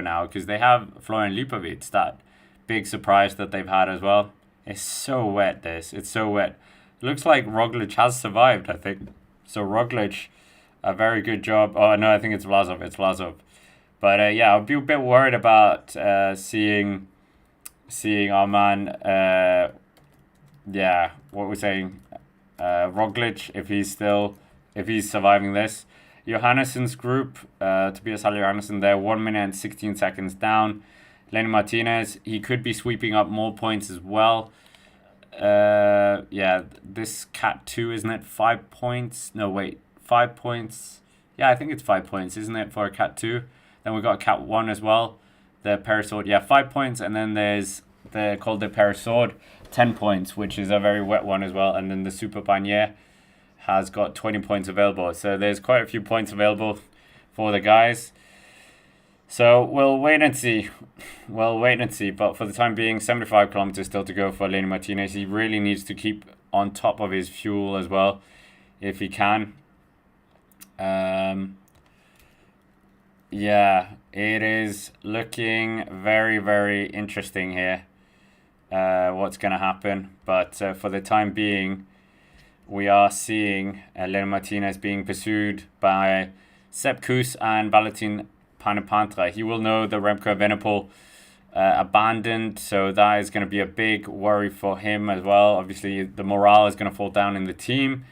now because they have Florian Lipovic, that big surprise that they've had as well. It's so wet, this. It's so wet. Looks like Roglic has survived, I think. So Roglic, a very good job. Oh, no, I think it's Vlasov. It's Vlasov. But yeah, I'll be a bit worried about seeing our man, yeah, what we're saying, Roglic, if he's surviving this. Johannessen's group, Tobias Haller Johannessen there, 1 minute and 16 seconds down. Lenny Martinez, he could be sweeping up more points as well. Yeah, this Cat 2, isn't it? 5 points? No, wait, 5 points. Yeah, I think it's 5 points, isn't it, for a Cat 2? Then we got a Cat 1 as well. The Parasword, yeah, 5 points. And then there's the Col de Parasword, 10 points, which is a very wet one as well. And then the Super Panier has got 20 points available. So there's quite a few points available for the guys. So we'll wait and see. We'll wait and see. But for the time being, 75 kilometers still to go for Lenny Martinez. He really needs to keep on top of his fuel as well, if he can. Yeah, it is looking very, very interesting here. What's going to happen. But for the time being, we are seeing Lenny Martinez being pursued by Sepp Kuss and Valentin Panapantra. He will know the Remco Evenepoel abandoned, so that is going to be a big worry for him as well. Obviously, the morale is going to fall down in the team.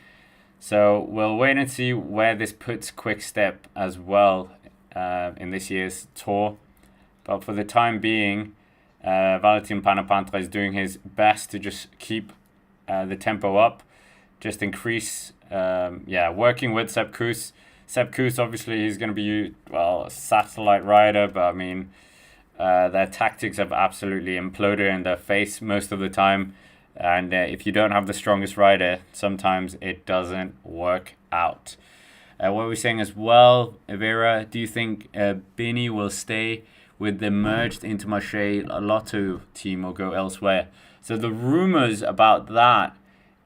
So we'll wait and see where this puts Quick Step as well in this year's Tour. But for the time being, Valentin Panapantra is doing his best to just keep the tempo up. Just increase, working with Sepp Kuss. Sepp Kuss, obviously, he's going to be, a satellite rider, but I mean, their tactics have absolutely imploded in their face most of the time. And if you don't have the strongest rider, sometimes it doesn't work out. What we're saying as well, Evera, do you think Bini will stay with the merged Intermarché Lotto team or go elsewhere? So the rumors about that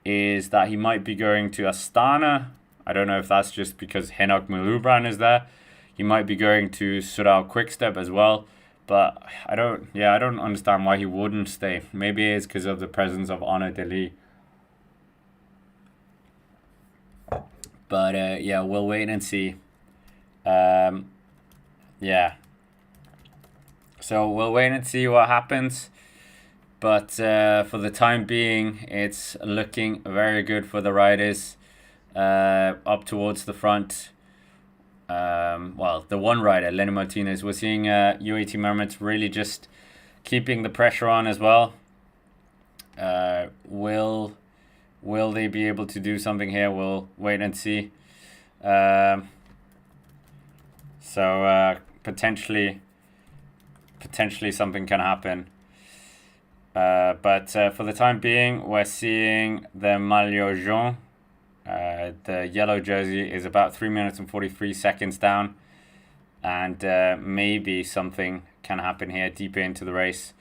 is that he might be going to Astana. I don't know if that's just because Henok Milubran is there. He might be going to Soudal Quickstep as well. But I don't understand why he wouldn't stay. Maybe it's because of the presence of Arnaud Delis. But yeah, we'll wait and see. Yeah. So we'll wait and see what happens. But for the time being, it's looking very good for the riders up towards the front. The one rider, Lenny Martinez, we're seeing UAE Team Emirates really just keeping the pressure on as well. Will they be able to do something here? We'll wait and see. Potentially something can happen. But for the time being, we're seeing the Maillot Jaune. The yellow jersey is about 3 minutes and 43 seconds down. and maybe something can happen here deeper into the race.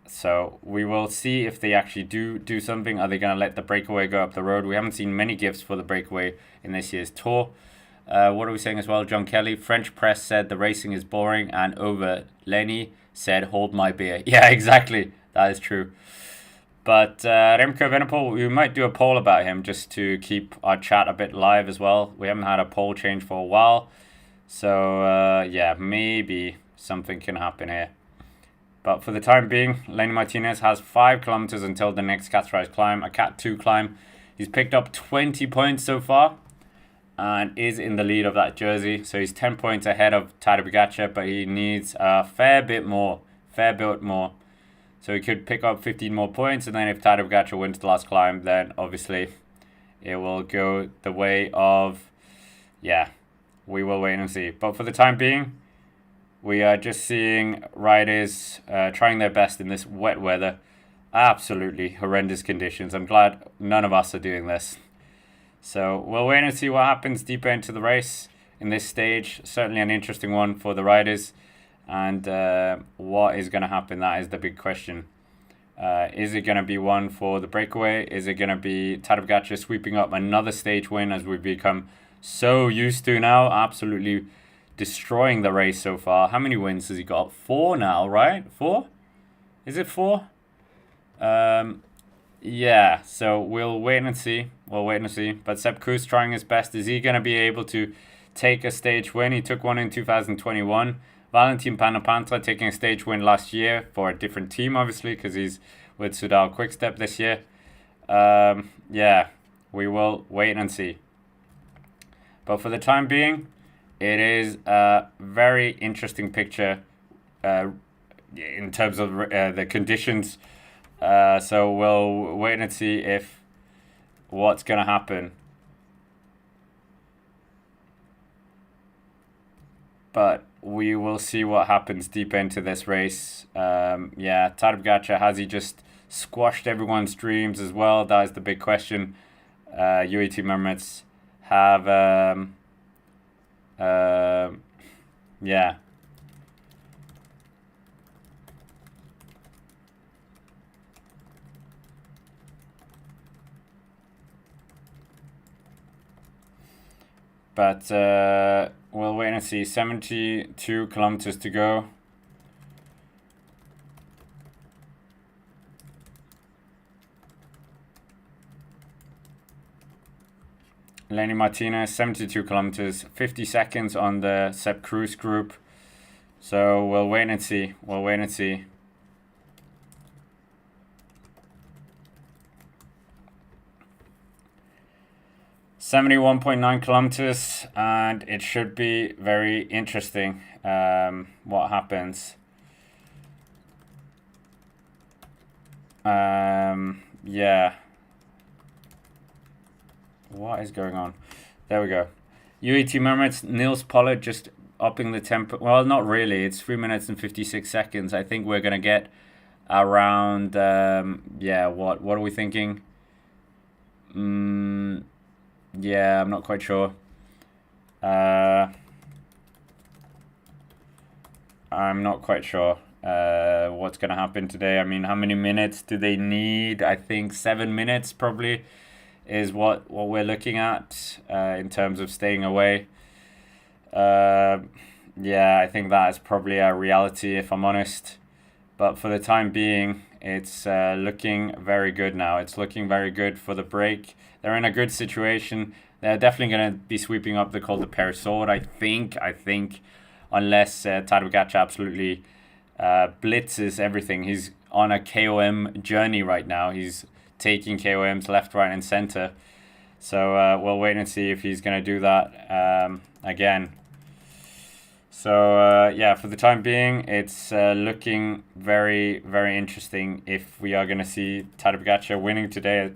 So we will see if they actually do something. Are they going to let the breakaway go up the road? We haven't seen many gifts for the breakaway in this year's Tour. What are we saying as well? John Kelly, French press said the racing is boring, and over Lenny said, hold my beer. Yeah, exactly. That is true. But Remco Evenepoel, we might do a poll about him just to keep our chat a bit live as well. We haven't had a poll change for a while. So, yeah, maybe something can happen here. But for the time being, Lenny Martinez has 5 kilometers until the next categorized climb, a Cat 2 climb. He's picked up 20 points so far and is in the lead of that jersey. So he's 10 points ahead of Tadej Pogacar, but he needs a fair bit more. So he could pick up 15 more points, and then if Tadej Pogacar wins the last climb, then obviously it will go the way of, yeah, we will wait and see. But for the time being, we are just seeing riders trying their best in this wet weather. Absolutely horrendous conditions. I'm glad none of us are doing this. So we'll wait and see what happens deeper into the race in this stage. Certainly an interesting one for the riders. And what is going to happen? That is the big question. Is it going to be one for the breakaway? Is it going to be Tadej Pogacar sweeping up another stage win, as we've become so used to now? Absolutely destroying the race so far. How many wins has he got? 4 now, right? 4? Is it 4? Yeah, so we'll wait and see. But Sepp Kuss trying his best. Is he going to be able to take a stage win? He took one in 2021. Valentin Panapantra taking a stage win last year for a different team, obviously, because he's with Soudal Quickstep this year. Yeah, we will wait and see. But for the time being, it is a very interesting picture in terms of the conditions. So we'll wait and see if what's going to happen. But we will see what happens deep into this race. Yeah, Tadej Pogacar, has he just squashed everyone's dreams as well? That is the big question. UAE Mermaids have... yeah. But we'll wait and see. 72 kilometers to go. Lenny Martinez, 72 kilometers, 50 seconds on the Sepp Kuss group. So we'll wait and see. 71.9 kilometers, and it should be very interesting what happens. Yeah. What is going on? There we go. UAE Mermaids, Niels Pollard just upping the tempo. Well, not really. It's 3 minutes and 56 seconds. I think we're going to get around, yeah, what are we thinking? Yeah, I'm not quite sure. I'm not quite sure what's going to happen today. I mean, how many minutes do they need? I think 7 minutes probably is what we're looking at in terms of staying away. Yeah, I think that is probably a reality, if I'm honest. But for the time being, it's looking very good now. It's looking very good for the break. They're in a good situation. They're definitely going to be sweeping up the Col de Peyresourde, I think, unless Tadej Pogacar absolutely blitzes everything. He's on a KOM journey right now. He's taking KOMs left, right, and center. So we'll wait and see if he's going to do that again. So yeah, for the time being, it's looking very, very interesting if we are going to see Tadej Pogacar winning today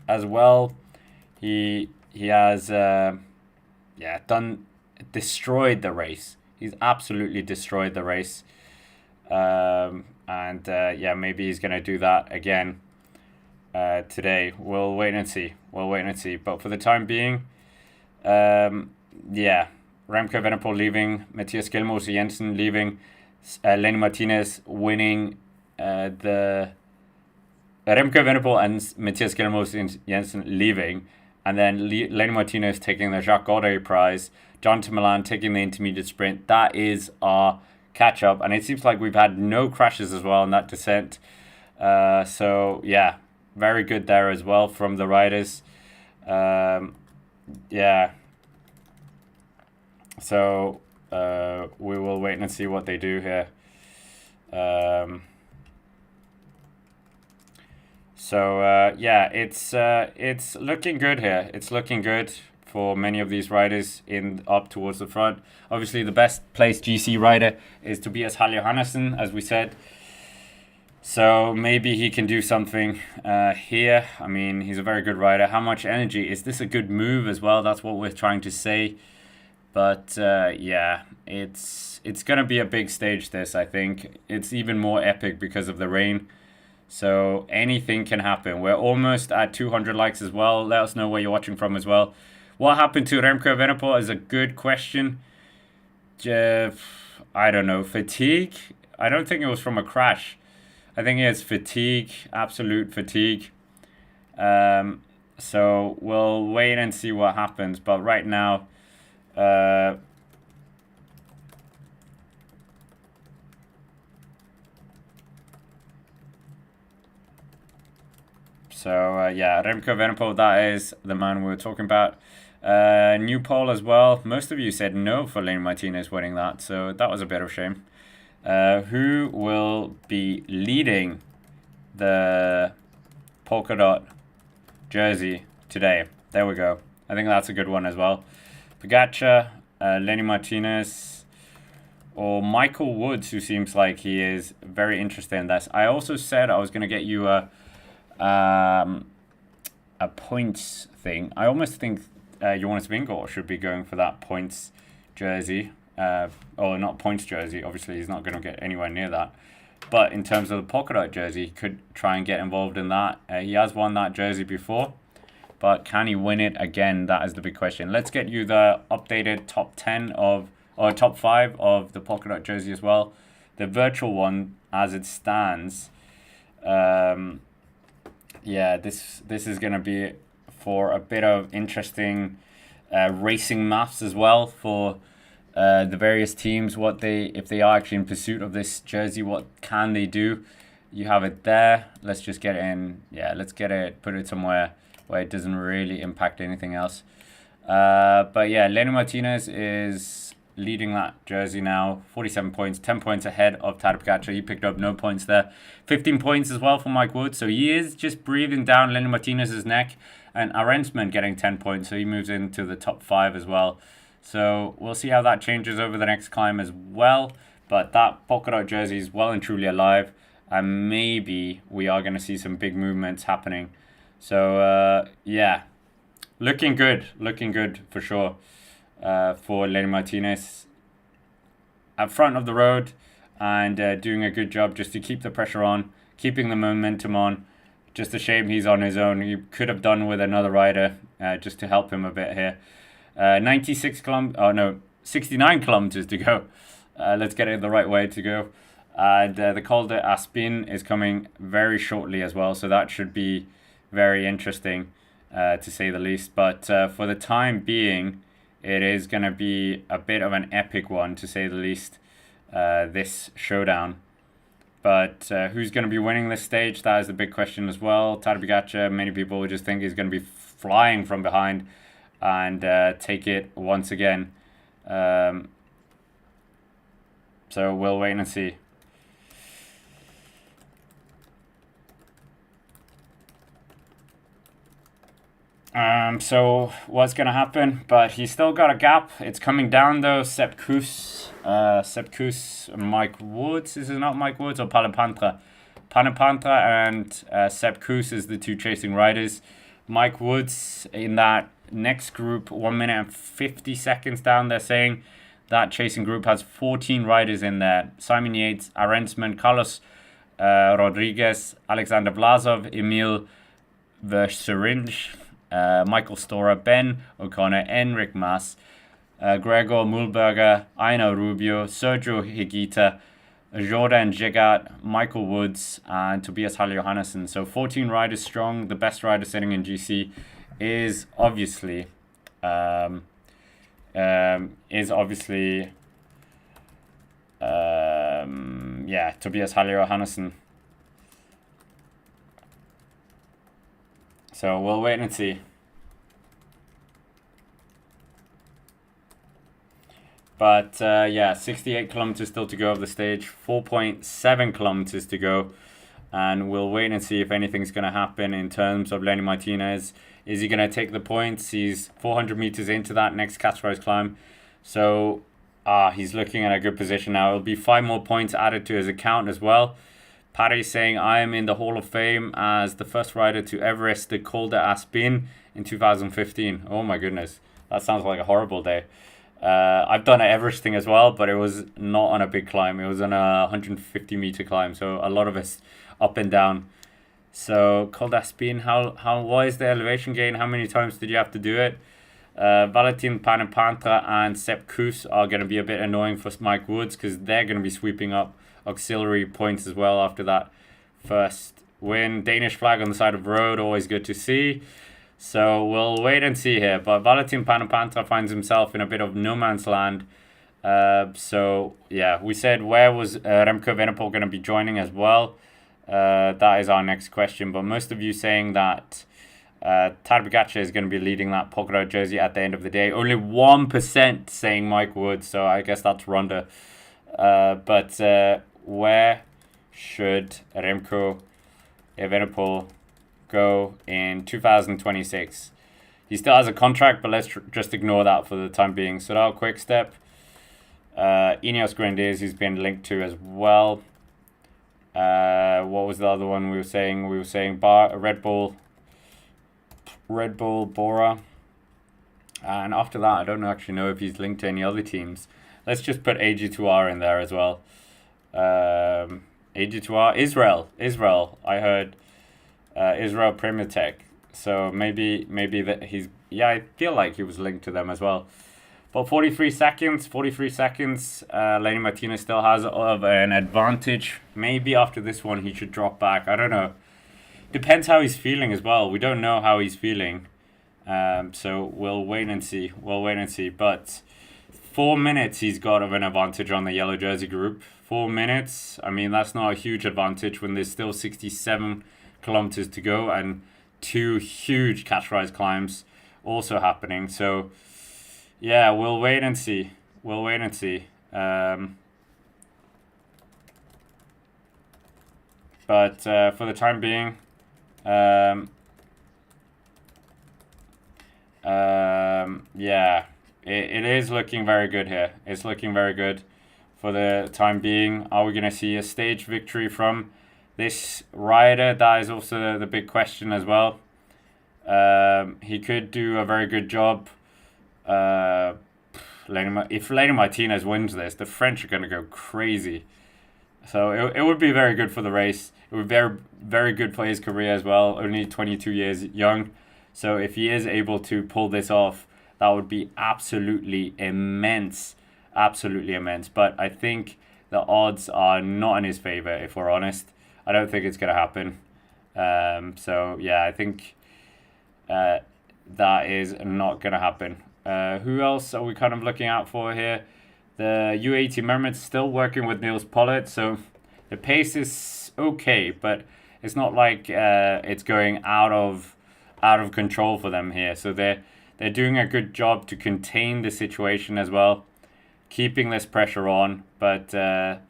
as well. He has destroyed the race. He's absolutely destroyed the race. And yeah, maybe he's going to do that again today. We'll wait and see. But for the time being, yeah, Remco Evenepoel leaving, Matthias Skjelmose Jensen leaving, Lenny Martinez winning the Remco Evenepoel and Matthias Skjelmose Jensen leaving, and then Lenny Martinez taking the Jacques Godet prize, Jonathan Milan taking the intermediate sprint. That is our catch up, and it seems like we've had no crashes as well in that descent. So yeah, very good there as well from the riders. Yeah. So we will wait and see what they do here. Yeah, it's looking good here. It's looking good for many of these riders in up towards the front. Obviously, the best placed GC rider is Tobias Halle Johannessen, as we said. So maybe he can do something here. I mean, he's a very good rider. How much energy? Is this a good move as well? That's what we're trying to say. But yeah, it's gonna be a big stage. This, I think, it's even more epic because of the rain. So anything can happen. We're almost at 200 likes as well. Let us know where you're watching from as well. What happened to Remco Evenepoel is a good question. I don't know. Fatigue? I don't think it was from a crash. I think it's fatigue, absolute fatigue. So we'll wait and see what happens. But right now, yeah, Remco Evenepoel, that is the man we were talking about. New poll as well. Most of you said no for Lenny Martinez winning that, so that was a bit of a shame. Who will be leading the polka dot jersey today? There we go. I think that's a good one as well. Pogacar, Lenny Martinez, or Michael Woods, who seems like he is very interested in this. I also said I was going to get you a points thing. I almost think Jonas Vingegaard should be going for that points jersey. Or not points jersey. Obviously, he's not going to get anywhere near that. But in terms of the polka dot jersey, he could try and get involved in that. He has won that jersey before. But can he win it again? That is the big question. Let's get you the updated top 10 or top 5 of the polka dot jersey as well. The virtual one, as it stands, yeah, this is going to be for a bit of interesting racing maths as well for the various teams. If they are actually in pursuit of this jersey, what can they do? You have it there. Let's just get it in. Yeah, let's get it, put it somewhere where it doesn't really impact anything else. But yeah, Lenny Martinez is leading that jersey now, 47 points, 10 points ahead of Tadej Pogacar. He picked up no points there. 15 points as well for Mike Wood. So he is just breathing down Lenny Martinez's neck. And Arensman getting 10 points, so he moves into the top 5 as well. So we'll see how that changes over the next climb as well. But that polka dot jersey is well and truly alive. And maybe we are going to see some big movements happening. So, yeah, looking good for sure for Lenny Martinez at front of the road and doing a good job just to keep the pressure on, keeping the momentum on. Just a shame he's on his own. He could have done with another rider just to help him a bit here. 69 kilometers to go. Let's get it the right way to go. And the Col de Aspin is coming very shortly as well, so that should be very interesting to say the least. But for the time being, it is going to be a bit of an epic one to say the least, this showdown. But who's going to be winning this stage? That is the big question as well. Tadej Pogacar, many people would just think he's going to be flying from behind and take it once again. So we'll wait and see. So what's going to happen? But he's still got a gap. It's coming down though. Sepp Kuss, Mike Woods. Is it not Mike Woods or Panapantra? Panapantra and Sepp Kuss is the two chasing riders. Mike Woods in that next group, 1 minute and 50 seconds down. They're saying that chasing group has 14 riders in there. Simon Yates, Arensman, Carlos Rodriguez, Alexander Vlasov, Emil Versyrinch, Michael Storer, Ben O'Connor, Enric Mas, Gregor Mühlberger, Aina Rubio, Sergio Higuita, Jordan Gigat, Michael Woods, and Tobias Halle-Johannessen. So 14 riders strong. The best rider sitting in GC is obviously Tobias Halle-Johannessen. So we'll wait and see. But 68 kilometers still to go of the stage, 4.7 kilometers to go. And we'll wait and see if anything's going to happen in terms of Lenny Martinez. Is he going to take the points? He's 400 meters into that next Catchrise climb. So he's looking at a good position now. It'll be 5 more points added to his account as well. Paddy saying, I am in the Hall of Fame as the first rider to Everest the Col d'Aspin in 2015. Oh my goodness. That sounds like a horrible day. I've done an Everesting as well, but it was not on a big climb. It was on a 150 meter climb, so a lot of it's up and down. So Col d'Aspin, how was the elevation gain? How many times did you have to do it? Valentin Panapantra and Sepp Kuss are going to be a bit annoying for Mike Woods because they're going to be sweeping up auxiliary points as well after that first win. Danish flag on the side of the road, always good to see. So we'll wait and see here. But Valentin Panapantra finds himself in a bit of no man's land. So yeah, we said where was Remco Evenepoel going to be joining as well. That is our next question. But most of you saying that Tadej Pogacar is going to be leading that polka dot jersey at the end of the day. Only 1% saying Mike Woods. So I guess that's Ronda. But where should Remco Evenepoel go in 2026? He still has a contract, but let's just ignore that for the time being. So now Quick Step, Ineos Grenadiers, he's been linked to as well. What was the other one we were saying? We were saying Red Bull Bora, and after that I don't actually know if he's linked to any other teams. Let's just put AG2R in there as well. AG2R, Israel. I heard Israel Premier Tech. So maybe that he's, I feel like he was linked to them as well. But 43 seconds. Lenny Martinez still has an advantage. Maybe after this one he should drop back. I don't know. Depends how he's feeling as well. We don't know how he's feeling. So we'll wait and see. But 4 minutes he's got of an advantage on the yellow jersey group. 4 minutes. I mean, that's not a huge advantage when there's still 67 kilometers to go and 2 huge Catchrise climbs also happening. So yeah, we'll wait and see. But for the time being, it is looking very good here. It's looking very good for the time being. Are we going to see a stage victory from this rider? That is also the big question as well. He could do a very good job. If Lenny Martinez wins this, the French are going to go crazy. So it would be very good for the race. It would be very, very good for his career as well. Only 22 years young. So if he is able to pull this off, that would be absolutely immense. But I think the odds are not in his favor, if we're honest. I don't think it's going to happen. So yeah, I think that is not going to happen. Who else are we kind of looking out for here? The U80 Mermaids still working with Niels Pollard, so the pace is okay, but it's not like it's going out of control for them here. So they're doing a good job to contain the situation as well, keeping this pressure on. But I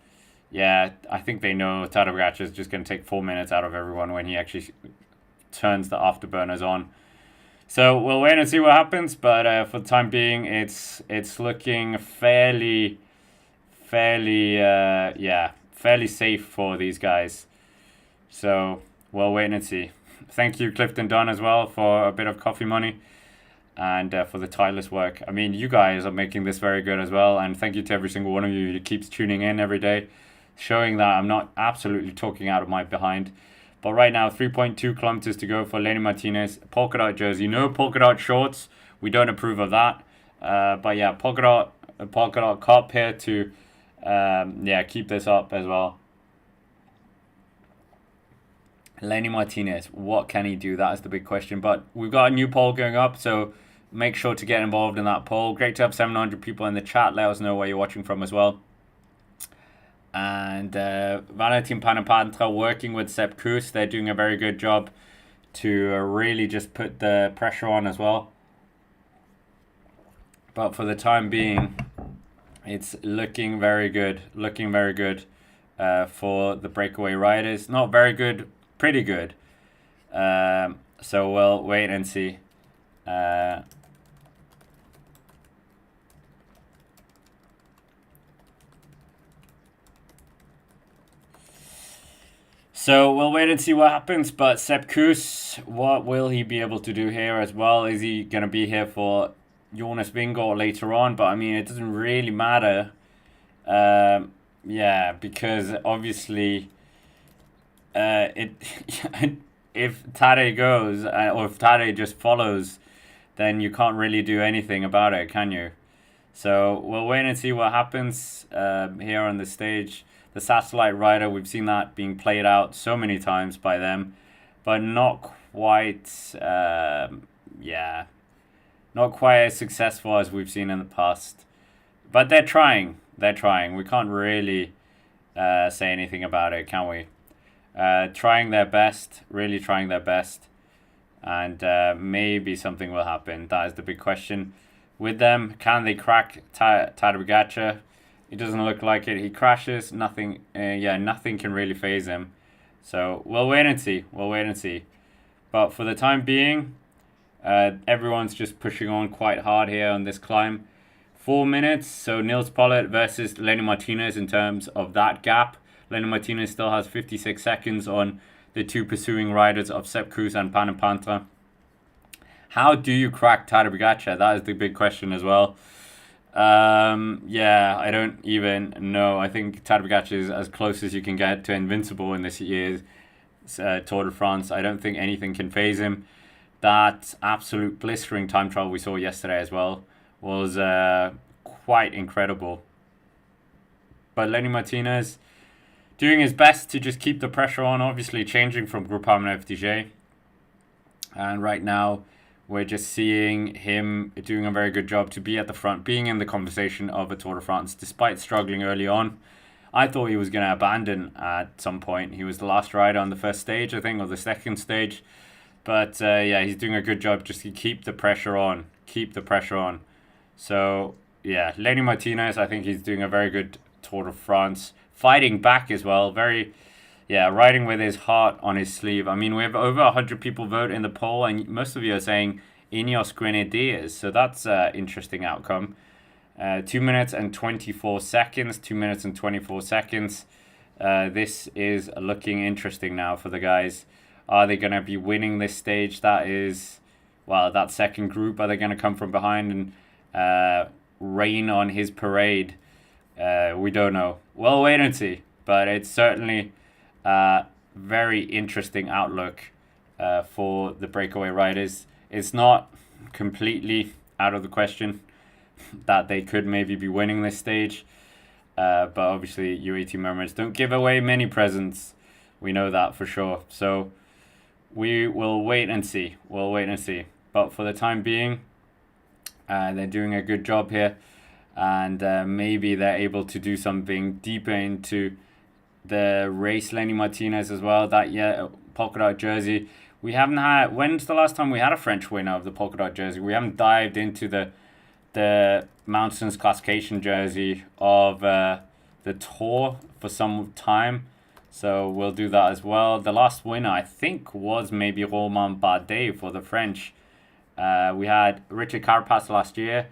think they know Tadej Pogacar is just going to take 4 minutes out of everyone when he actually turns the afterburners on. So we'll wait and see what happens, but for the time being, it's looking fairly safe for these guys. So we'll wait and see. Thank you, Clifton Dunn, as well, for a bit of coffee money and for the tireless work. I mean, you guys are making this very good as well, and thank you to every single one of you who keeps tuning in every day, showing that I'm not absolutely talking out of my behind. But right now, 3.2 kilometers to go for Lenny Martinez. Polka dot jersey. No polka dot shorts. We don't approve of that. But yeah, Polkadot Cup here to keep this up as well. Lenny Martinez, what can he do? That is the big question. But we've got a new poll going up, so make sure to get involved in that poll. Great to have 700 people in the chat. Let us know where you're watching from as well. And Valentin Panapantra working with Sepp Kuss. They're doing a very good job to really just put the pressure on as well. But for the time being, it's looking very good. Looking very good for the breakaway riders. Not very good, pretty good. So we'll wait and see. So we'll wait and see what happens. But Sepp Kuss, what will he be able to do here as well? Is he going to be here for Jonas Vingegaard later on? But I mean, it doesn't really matter. Yeah, because obviously, if Tadej goes or if Tadej just follows, then you can't really do anything about it, can you? So we'll wait and see what happens here on the stage. The satellite rider, we've seen that being played out so many times by them, but not quite, not quite as successful as we've seen in the past. But they're trying. They're trying. We can't really say anything about it, can we? Trying their best, really trying their best, and maybe something will happen. That is the big question with them. Can they crack Tadej Pogacar? It doesn't look like it. He crashes. Nothing. Nothing can really phase him. So we'll wait and see. We'll wait and see. But for the time being, everyone's just pushing on quite hard here on this climb. 4 minutes. So Nils Pollard versus Lenny Martinez in terms of that gap. Lenny Martinez still has 56 seconds on the two pursuing riders of Sepp Kuss and Panapantra. How do you crack Tadej Pogacar? That is the big question as well. I don't even know. I think Tadej Pogacar is as close as you can get to invincible in this year's Tour de France. I don't think anything can phase him. That absolute blistering time trial we saw yesterday as well was quite incredible. But Lenny Martinez doing his best to just keep the pressure on, obviously changing from Groupama FDJ. And right now, we're just seeing him doing a very good job to be at the front, being in the conversation of a Tour de France, despite struggling early on. I thought he was going to abandon at some point. He was the last rider on the first stage, I think, or the second stage. But he's doing a good job just to keep the pressure on. Keep the pressure on. So, yeah, Lenny Martinez, I think he's doing a very good Tour de France. Fighting back as well. Riding with his heart on his sleeve. I mean, we have over 100 people vote in the poll, and most of you are saying Ineos Grenadiers. So that's an interesting outcome. 2 minutes and 24 seconds. 2 minutes and 24 seconds. This is looking interesting now for the guys. Are they going to be winning this stage? That second group. Are they going to come from behind and rain on his parade? We don't know. We'll wait and see. But it's certainly very interesting outlook for the breakaway riders. It's not completely out of the question that they could maybe be winning this stage. But obviously, UAE Mermaids don't give away many presents. We know that for sure. So we will wait and see. We'll wait and see. But for the time being, they're doing a good job here. And maybe they're able to do something deeper into the race. Lenny Martinez as well. That polka dot jersey. We haven't had. When's the last time we had a French winner of the polka dot jersey? We haven't dived into the Mountains classification jersey of the Tour for some time. So we'll do that as well. The last winner, I think, was maybe Romain Bardet for the French. We had Richard Carapaz last year.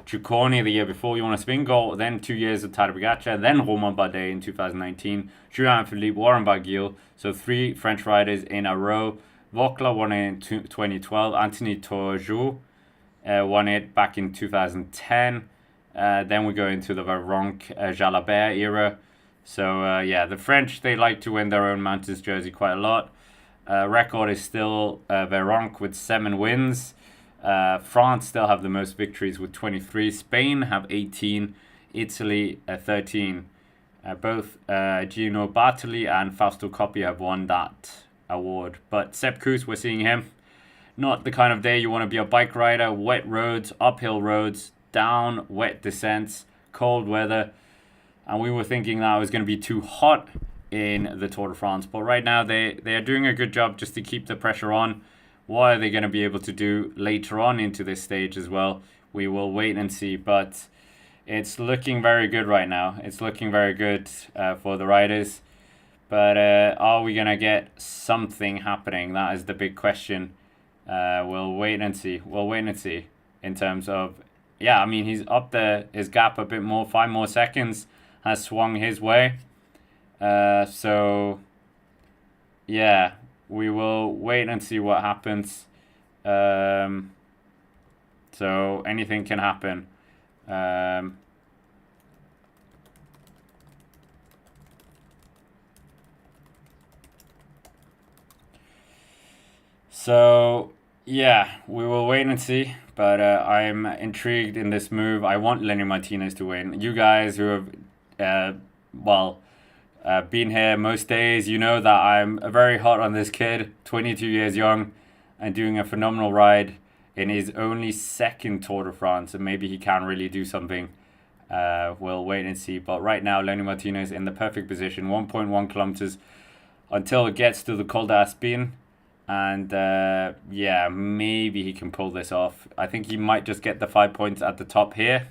Ciccone the year before, Jonas Vingegaard, then 2 years of Tadej Pogacar, then Romain Bardet in 2019, Julian-Philippe, Warren Barguil, so 3 French riders in a row. Vokla won it in 2012, Anthony Torjou won it back in 2010, then we go into the Jalabert era. So the French, they like to win their own Mountains jersey quite a lot. Record is still Veronk with 7 wins. France still have the most victories with 23. Spain have 18. Italy 13. Both Gino Bartoli and Fausto Coppi have won that award. But Sepp Kuss, we're seeing him. Not the kind of day you want to be a bike rider. Wet roads, uphill roads, down, wet descents, cold weather. And we were thinking that it was going to be too hot in the Tour de France. But right now they are doing a good job just to keep the pressure on. What are they going to be able to do later on into this stage as well? We will wait and see. But it's looking very good right now. It's looking very good for the riders. But are we going to get something happening? That is the big question. We'll wait and see. We'll wait and see in terms of... Yeah, I mean, he's up there. His gap a bit more. 5 more seconds has swung his way. So, yeah, we will wait and see what happens. So, anything can happen. So, yeah, we will wait and see. But I'm intrigued in this move. I want Lenny Martinez to win. You guys who have, been here most days, you know that I'm very hot on this kid, 22 years young, and doing a phenomenal ride in his only second Tour de France, and maybe he can really do something. We'll wait and see. But right now, Lenny Martinez in the perfect position, 1.1 kilometers until it gets to the Col d'Aspin. And yeah, maybe he can pull this off. I think he might just get the 5 points at the top here.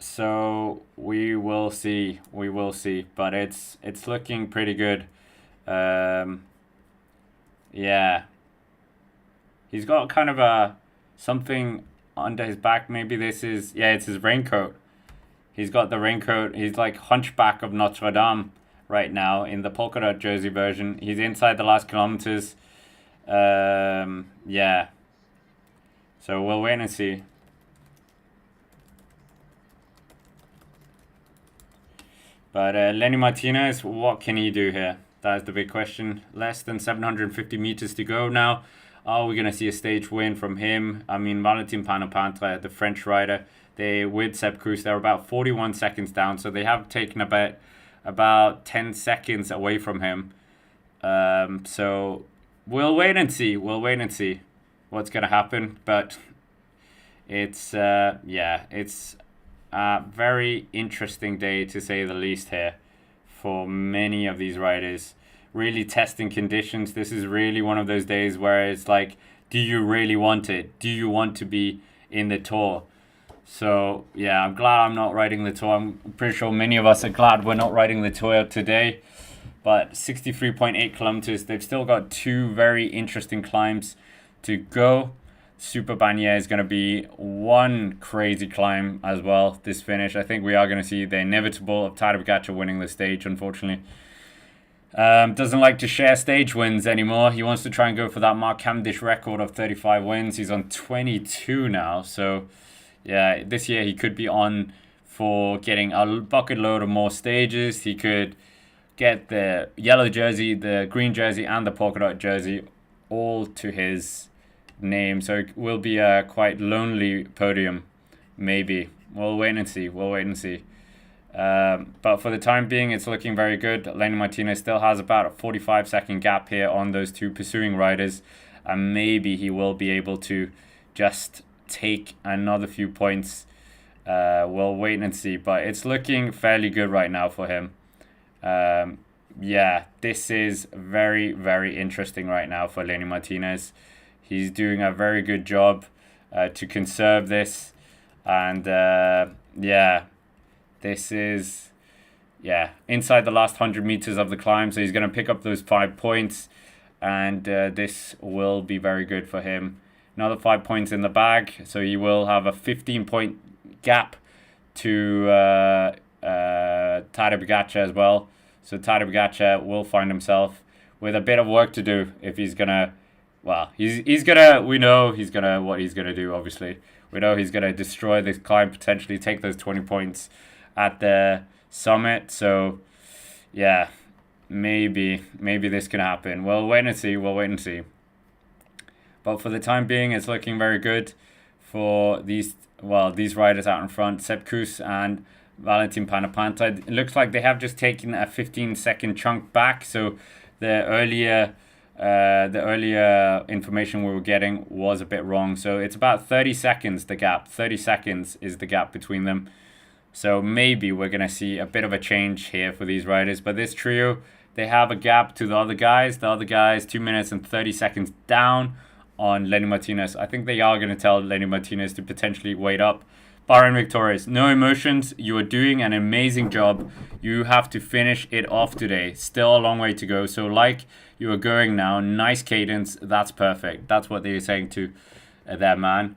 So we will see. We will see. But it's looking pretty good. Yeah. He's got kind of a something under his back. Maybe this is... Yeah, it's his raincoat. He's got the raincoat. He's like Hunchback of Notre Dame right now in the polka dot jersey version. He's inside the last kilometers. Yeah. So we'll wait and see. But Lenny Martinez, what can he do here? That is the big question. Less than 750 meters to go now. Are we going to see a stage win from him? I mean, Valentin Panapantra, the French rider, they with Sepp Kuss, they're about 41 seconds down. So they have taken about 10 seconds away from him. So we'll wait and see. We'll wait and see what's going to happen. But it's, yeah, it's a very interesting day to say the least here for many of these riders. Really testing conditions. This is really one of those days where it's like, do you really want it? Do you want to be in the Tour? So, yeah, I'm glad I'm not riding the Tour. I'm pretty sure many of us are glad we're not riding the Tour today. But 63.8 kilometers. They've still got 2 very interesting climbs to go. Super Bagnier is going to be one crazy climb as well, this finish. I think we are going to see the inevitable of Tadej Pogacar winning the stage, unfortunately. Doesn't like to share stage wins anymore. He wants to try and go for that Mark Cavendish record of 35 wins. He's on 22 now. So, yeah, this year he could be on for getting a bucket load of more stages. He could get the yellow jersey, the green jersey, and the polka dot jersey all to his name. So it will be a quite lonely podium, maybe. We'll wait and see. We'll wait and see. But for the time being, it's looking very good. Lenny Martinez still has about a 45-second gap here on those 2 pursuing riders. And maybe he will be able to just take another few points. We'll wait and see. But it's looking fairly good right now for him. Yeah, this is very, very interesting right now for Lenny Martinez. He's doing a very good job to conserve this. And yeah, this is, yeah, inside the last 100 meters of the climb. So he's going to pick up those 5 points. And this will be very good for him. Another 5 points in the bag. So he will have a 15-point gap to Tadej Pogacar as well. So Tadej Pogacar will find himself with a bit of work to do if he's going to, well, he's going to, we know he's going to, what he's going to do, obviously. We know he's going to destroy this climb, potentially take those 20 points at the summit. So, yeah, maybe this can happen. We'll wait and see. We'll wait and see. But But for the time being, it's looking very good for these riders out in front, Sepp Kuss and Valentin Panapanta. It looks like they have just taken a 15-second chunk back. So the earlier information we were getting was a bit wrong. So it's about 30 seconds, the gap. 30 seconds is the gap between them. So maybe we're going to see a bit of a change here for these riders. But this trio, they have a gap to the other guys. The other guys, 2 minutes and 30 seconds down on Lenny Martinez. I think they are going to tell Lenny Martinez to potentially wait up. Bahrain victorious. No emotions. You are doing an amazing job. You have to finish it off today. Still a long way to go. So like you are going now, nice cadence. That's perfect. That's what they're saying to their man.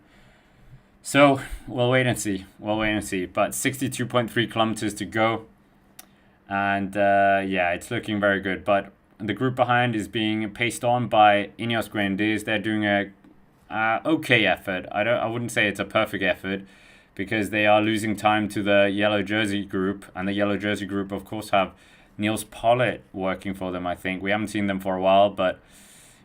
So we'll wait and see. But 62.3 kilometers to go. And it's looking very good. But the group behind is being paced on by Ineos Grenadiers. They're doing a okay effort. I wouldn't say it's a perfect effort because they are losing time to the yellow jersey group. And the yellow jersey group, of course, have Niels Pollitt working for them, I think. We haven't seen them for a while. But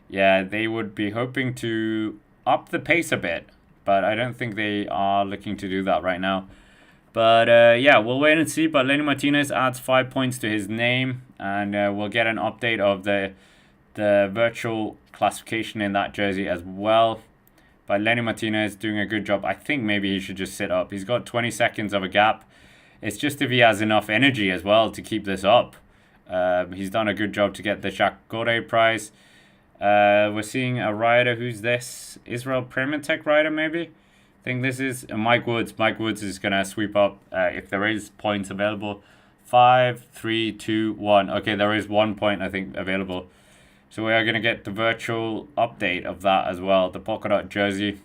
yeah, they would be hoping to up the pace a bit. But I don't think they are looking to do that right now. But we'll wait and see. But Lenny Martinez adds 5 points to his name. And we'll get an update of the virtual classification in that jersey as well. But Lenny Martinez doing a good job. I think maybe he should just sit up. He's got 20 seconds of a gap. It's just if he has enough energy as well to keep this up. He's done a good job to get the Jacques Godet prize. We're seeing a rider. Who's this? Israel Premier Tech rider, maybe? I think this is Mike Woods. Mike Woods is going to sweep up if there is points available. 5, 3, 2, 1. Okay, there is 1 point, I think, available. So we are going to get the virtual update of that as well. The polka dot jersey.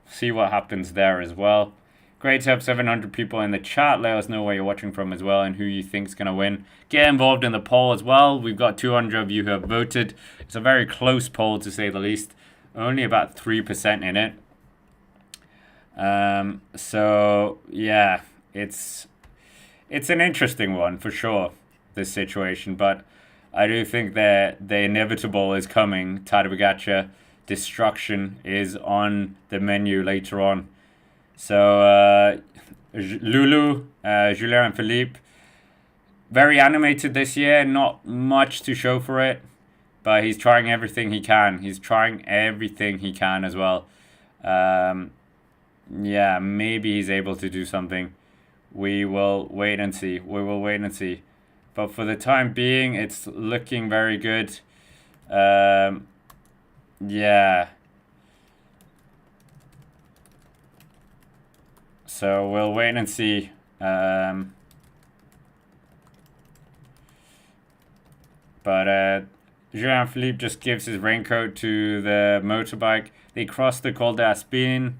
See what happens there as well. Great to have 700 people in the chat. Let us know where you're watching from as well and who you think is going to win. Get involved in the poll as well. We've got 200 of you who have voted. It's a very close poll to say the least. Only about 3% in it. So yeah, it's an interesting one for sure, this situation. But I do think that the inevitable is coming. Tadej Pogacar destruction is on the menu later on. So Lulu, Julien and Philippe, very animated this year. Not much to show for it, but he's trying everything he can. He's trying everything he can as well. Maybe he's able to do something. We will wait and see. But for the time being, it's looking very good. So we'll wait and see. But Jean Philippe just gives his raincoat to the motorbike. They cross the Col d'Aspin,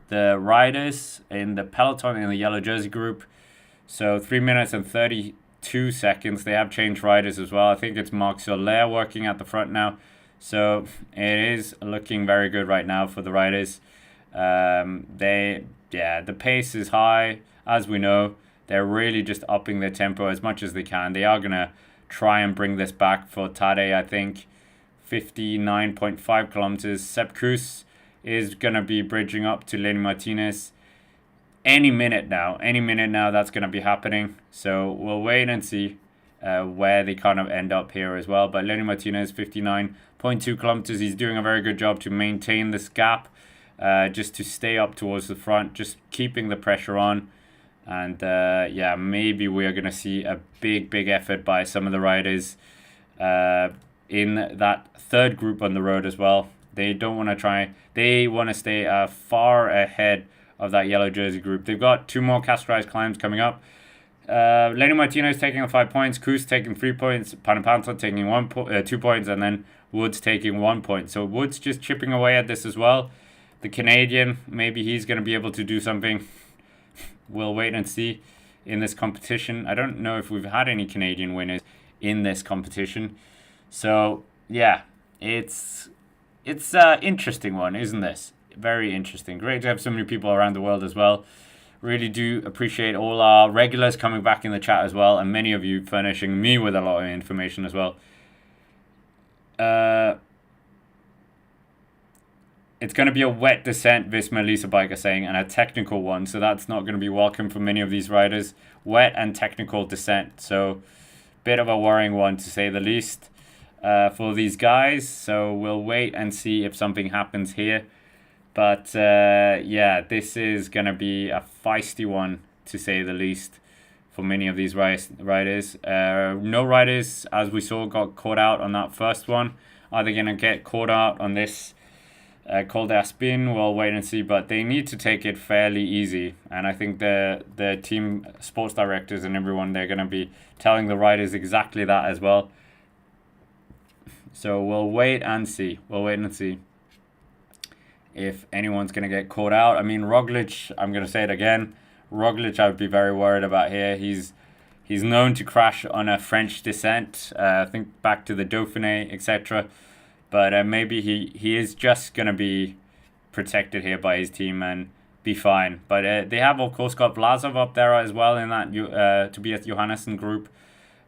the riders in the peloton in the yellow jersey group. So 3 minutes and 32 seconds. They have changed riders as well. I think it's Marc Soler working at the front now. So it is looking very good right now for the riders. The pace is high, as we know. They're really just upping their tempo as much as they can. They are going to try and bring this back for Tadej, I think. 59.5 kilometers. Sepp Kuss is going to be bridging up to Lenny Martinez any minute now that's going to be happening. So we'll wait and see where they kind of end up here as well. But Lenny Martinez, 59.2 kilometers. He's doing a very good job to maintain this gap, just to stay up towards the front, just keeping the pressure on. And maybe we are going to see a big effort by some of the riders in that third group on the road as well. They don't want to try. They want to stay far ahead of that yellow jersey group. They've got 2 more castorized climbs coming up. Lenny Martinez taking 5 points, Kuss taking 3 points, Panapanta taking 2 points, and then Woods taking 1 point. So Woods just chipping away at this as well. The Canadian, maybe he's going to be able to do something. We'll wait and see in this competition. I don't know if we've had any Canadian winners in this competition. So yeah, it's an interesting one, isn't this? Very interesting. Great to have so many people around the world as well. Really do appreciate all our regulars coming back in the chat as well, and many of you furnishing me with a lot of information as well. it's going to be a wet descent, Visma Lisa Bike are saying, and a technical one. So that's not going to be welcome for many of these riders. Wet and technical descent. So bit of a worrying one, to say the least, for these guys. So we'll wait and see if something happens here. But yeah, this is going to be a feisty one, to say the least, for many of these riders. No riders, as we saw, got caught out on that first one. Are they going to get caught out on this Col d'Aspin? We'll wait and see, but they need to take it fairly easy. And I think the team sports directors and everyone, they're going to be telling the riders exactly that as well. So we'll wait and see. We'll wait and see if anyone's going to get caught out. I mean, Roglic, I'm going to say it again. Roglic, I would be very worried about here. He's known to crash on a French descent. I think back to the Dauphiné, etc. But maybe he is just going to be protected here by his team and be fine. But they have, of course, got Vlasov up there as well in that Tobias Johannesson group.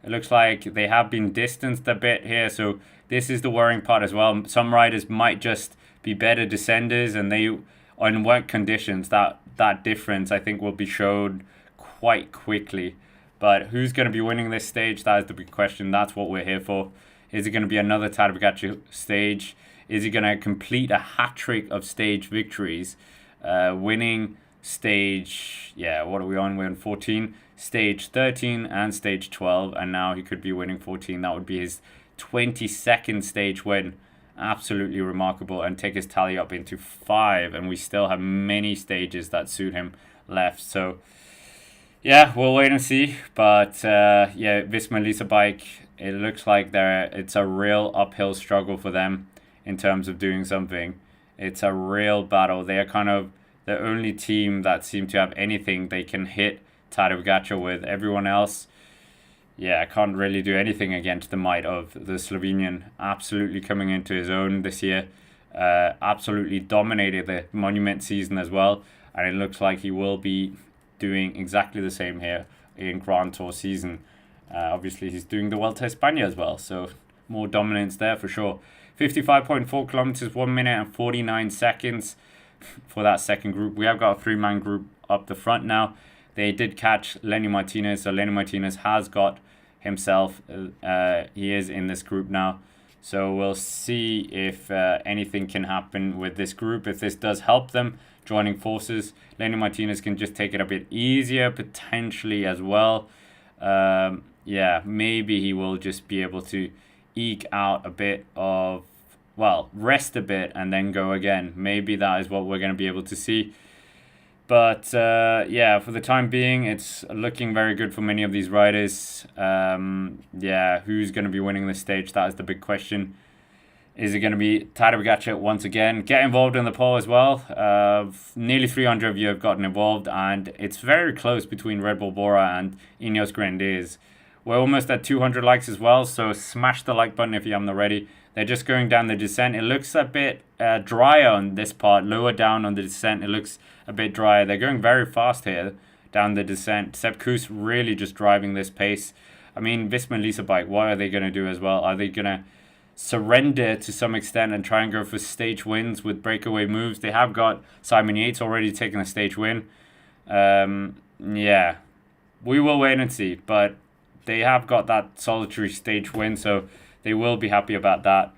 It looks like they have been distanced a bit here. So this is the worrying part as well. Some riders might just be better descenders, and they, on wet conditions, that difference, I think, will be showed quite quickly. But who's going to be winning this stage? That is the big question. That's what we're here for. Is it going to be another Tadej Pogacar stage? Is he going to complete a hat-trick of stage victories? Winning stage, what are we on? We're on 14. Stage 13 and stage 12. And now he could be winning 14. That would be his 22nd stage win. Absolutely remarkable. And take his tally up into 5. And we still have many stages that suit him left. So, yeah, we'll wait and see. But, Visma Lisa Bike, it looks like it's a real uphill struggle for them in terms of doing something. It's a real battle. They are kind of the only team that seem to have anything they can hit Tadej Pogacar with. Everyone else, can't really do anything against the might of the Slovenian. Absolutely coming into his own this year. Absolutely dominated the Monument season as well. And it looks like he will be doing exactly the same here in Grand Tour season. Obviously, he's doing the Vuelta a España as well, so more dominance there for sure. 55.4 kilometers, 1 minute and 49 seconds for that second group. We have got a 3-man group up the front now. They did catch Lenny Martinez, so Lenny Martinez has got himself. He is in this group now. So we'll see if anything can happen with this group. If this does help them joining forces, Lenny Martinez can just take it a bit easier potentially as well. Maybe he will just be able to eke out a bit of, rest a bit and then go again. Maybe that is what we're going to be able to see. But, for the time being, it's looking very good for many of these riders. Who's going to be winning this stage? That is the big question. Is it going to be Tadej Pogacar once again? Get involved in the poll as well. Nearly 300 of you have gotten involved, and it's very close between Red Bull Bora and Ineos Grenadiers. We're almost at 200 likes as well, so smash the like button if you haven't already. They're just going down the descent. It looks a bit drier on this part. Lower down on the descent, it looks a bit drier. They're going very fast here down the descent. Sepp Kuss really just driving this pace. I mean, Visma Lisa Bike, what are they going to do as well? Are they going to surrender to some extent and try and go for stage wins with breakaway moves? They have got Simon Yates already taking a stage win. We will wait and see, but they have got that solitary stage win, so they will be happy about that.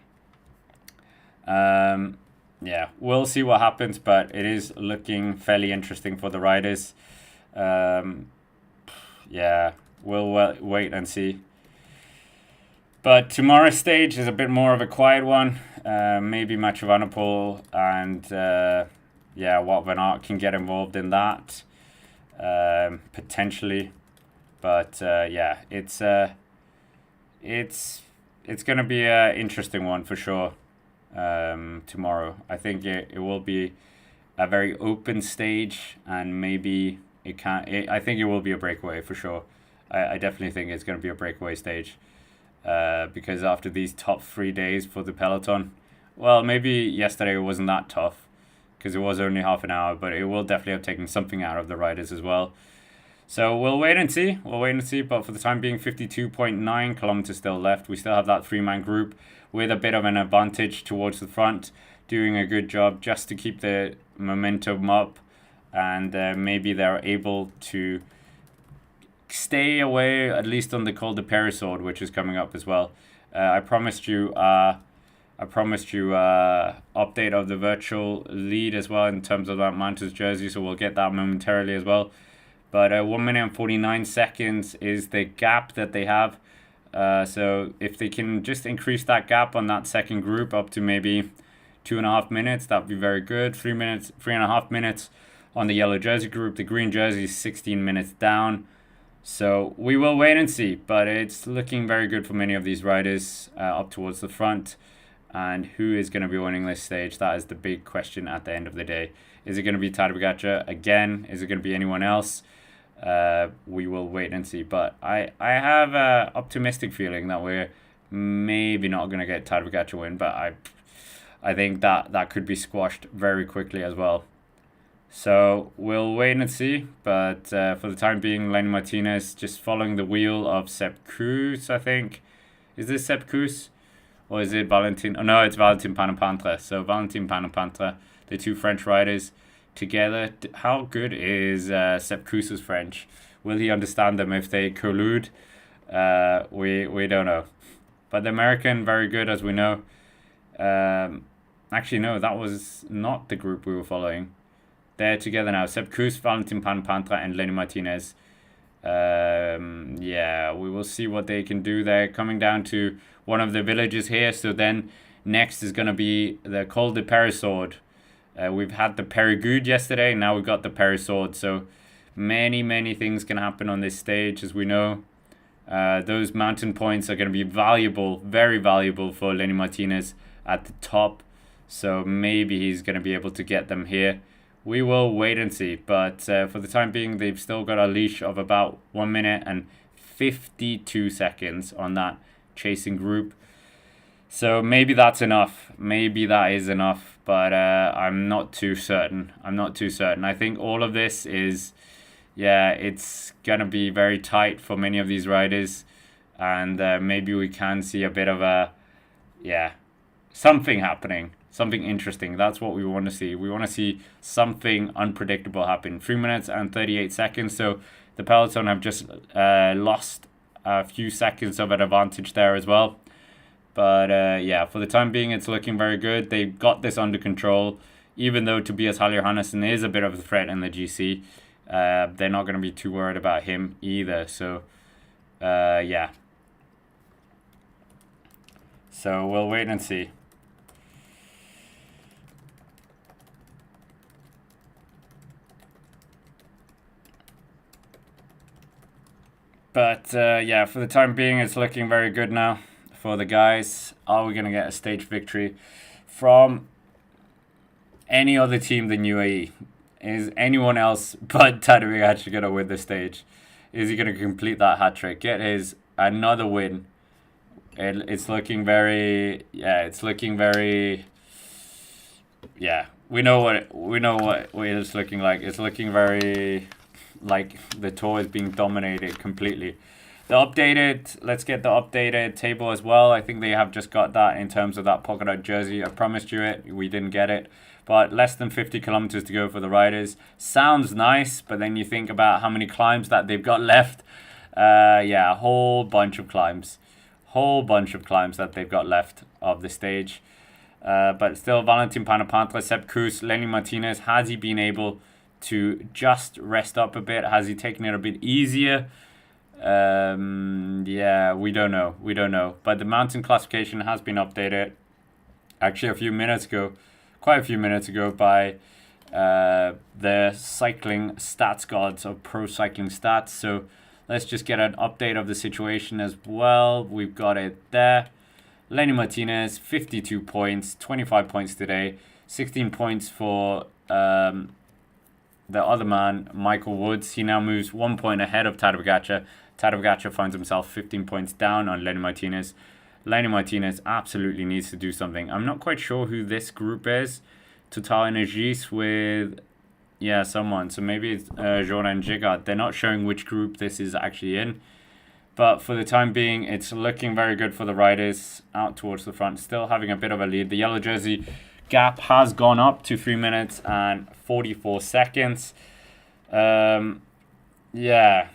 We'll see what happens, but it is looking fairly interesting for the riders. We'll wait and see. But tomorrow's stage is a bit more of a quiet one. Maybe Mathieu Van der Poel and Wout van Aert can get involved in that potentially. But it's going to be an interesting one for sure tomorrow. I think it will be a very open stage, and maybe I think it will be a breakaway for sure. I definitely think it's going to be a breakaway stage. Because after these top 3 days for the peloton, maybe yesterday wasn't that tough because it was only half an hour, but it will definitely have taken something out of the riders as well. So we'll wait and see. But for the time being, 52.9 kilometers still left. We still have that 3-man group with a bit of an advantage towards the front. doing a good job just to keep the momentum up, and maybe they're able to stay away at least on the Col de Perisord, which is coming up as well. I promised you update of the virtual lead as well in terms of that Mantos jersey, so we'll get that momentarily as well. But 1 minute and 49 seconds is the gap that they have. So if they can just increase that gap on that second group up to maybe 2.5 minutes, that'd be very good. 3.5 minutes on the yellow jersey group. The green jersey is 16 minutes down. So we will wait and see, but it's looking very good for many of these riders up towards the front. And who is going to be winning this stage? That is the big question at the end of the day. Is it going to be Tadej Pogacar again? Is it going to be anyone else? We will wait and see. But I have an optimistic feeling that we're maybe not going to get Tadej Pogacar win, but I think that could be squashed very quickly as well. So we'll wait and see. But for the time being, Lenny Martinez just following the wheel of Sepp Kuss, I think. Is this Sepp Kuss? Or is it Valentin? Oh, no, it's Valentin Panapantra. So Valentin Panapantra, the two French riders together. How good is Sepp Kuss's French? Will he understand them if they collude? We don't know. But the American, very good, as we know. Actually, no, that was not the group we were following. They're together now. Sepp Kuss, Valentin Panapantra, and Lenny Martinez. Yeah, we will see what they can do. They're coming down to one of the villages here. So then next is going to be the Col de Perisord. We've had the Périgueux yesterday. Now we've got the Perisord. So many things can happen on this stage, as we know. Those mountain points are going to be valuable, very valuable for Lenny Martinez at the top. So maybe he's going to be able to get them here. We will wait and see. But for the time being, they've still got a leash of about 1 minute and 52 seconds on that chasing group. So maybe that's enough. Maybe that is enough. But I'm not too certain. I think all of this is, yeah, it's going to be very tight for many of these riders. And maybe we can see a bit of a, yeah, something happening. Something interesting. That's what we want to see. We want to see something unpredictable happen. 3 minutes and 38 seconds. So the peloton have just lost a few seconds of an advantage there as well. But yeah, for the time being, it's looking very good. They've got this under control. Even though Tobias Haller-Hannesson is a bit of a threat in the GC, they're not going to be too worried about him either. So yeah. So we'll wait and see. But yeah, for the time being, it's looking very good now for the guys. Are we going to get a stage victory from any other team than UAE? Is anyone else but Tadej Pogacar going to win the stage? Is he going to complete that hat trick? Get his another win. It's looking very, yeah, it's looking very, yeah. We know what it's looking like. It's looking very like the tour is being dominated completely. Let's get the updated table as well. I think they have just got that in terms of that polka dot jersey. I promised you it. We didn't get it. But less than 50 kilometers to go for the riders. Sounds nice, but then you think about how many climbs that they've got left. Yeah, a whole bunch of climbs. That they've got left of the stage. But still, Valentin Panapantra, Sepp Kuss, Lenny Martinez, has he been able to just rest up a bit? Has he taken it a bit easier? Yeah, we don't know. But the mountain classification has been updated actually quite a few minutes ago by the cycling stats gods of Pro Cycling Stats. So let's just get an update of the situation as well. We've got it there. Lenny Martinez, 52 points, 25 points today, 16 points for the other man, Michael Woods. He now moves 1 point ahead of Tadej Pogacar. Tadej Pogacar finds himself 15 points down on Lenny Martinez. Lenny Martinez absolutely needs to do something. I'm not quite sure who this group is. Total Energies with, yeah, someone. So maybe it's Jordan Gigard. They're not showing which group this is actually in. But for the time being, it's looking very good for the riders out towards the front. Still having a bit of a lead. The yellow jersey gap has gone up to 3 minutes and 44 seconds. Yeah.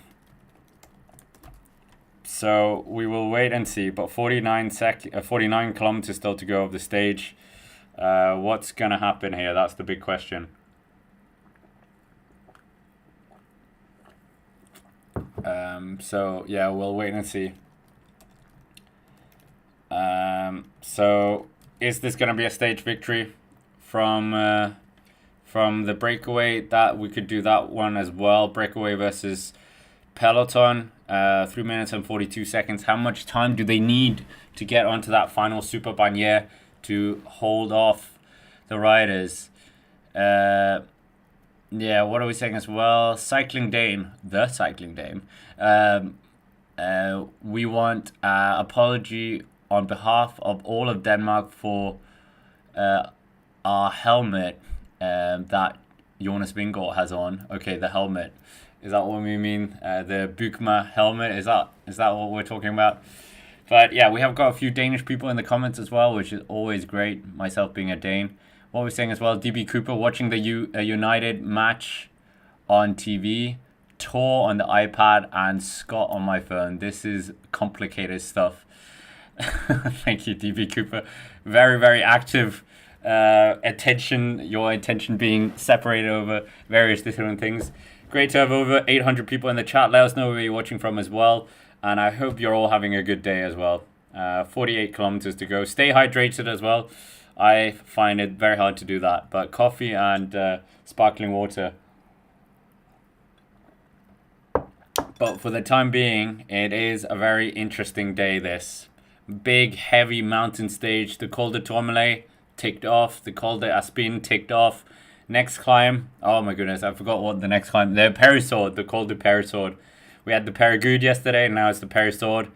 So we will wait and see. But 49 kilometers still to go of the stage. What's going to happen here? That's the big question. So yeah, we'll wait and see. So is this going to be a stage victory from the breakaway? That we could do that one as well. Breakaway versus peloton. 3 minutes and 42 seconds. How much time do they need to get onto that final Super Bagnier to hold off the riders? Yeah, what are we saying as well? Cycling Dane, the Cycling Dane. We want apology on behalf of all of Denmark for our helmet that Jonas Vingegaard has on. Okay, the helmet. Is that what we mean? The Bukma helmet? Is that what we're talking about? But yeah, we have got a few Danish people in the comments as well, which is always great, myself being a Dane. What we're saying as well, DB Cooper watching the United match on TV, Tour on the iPad, and Scott on my phone. This is complicated stuff. Thank you, DB Cooper. Very, very active attention, your attention being separated over various different things. Great to have over 800 people in the chat. Let us know where you're watching from as well. And I hope you're all having a good day as well. 48 kilometers to go. Stay hydrated as well. I find it very hard to do that. But coffee and sparkling water. But for the time being, it is a very interesting day, this. Big, heavy mountain stage. The Col de Tourmalet ticked off. The Col de Aspin ticked off. Next climb. Oh my goodness, I forgot what the next climb. The Perisord, the Col de Perisord. We had the Périgord yesterday, and now it's the Perisord.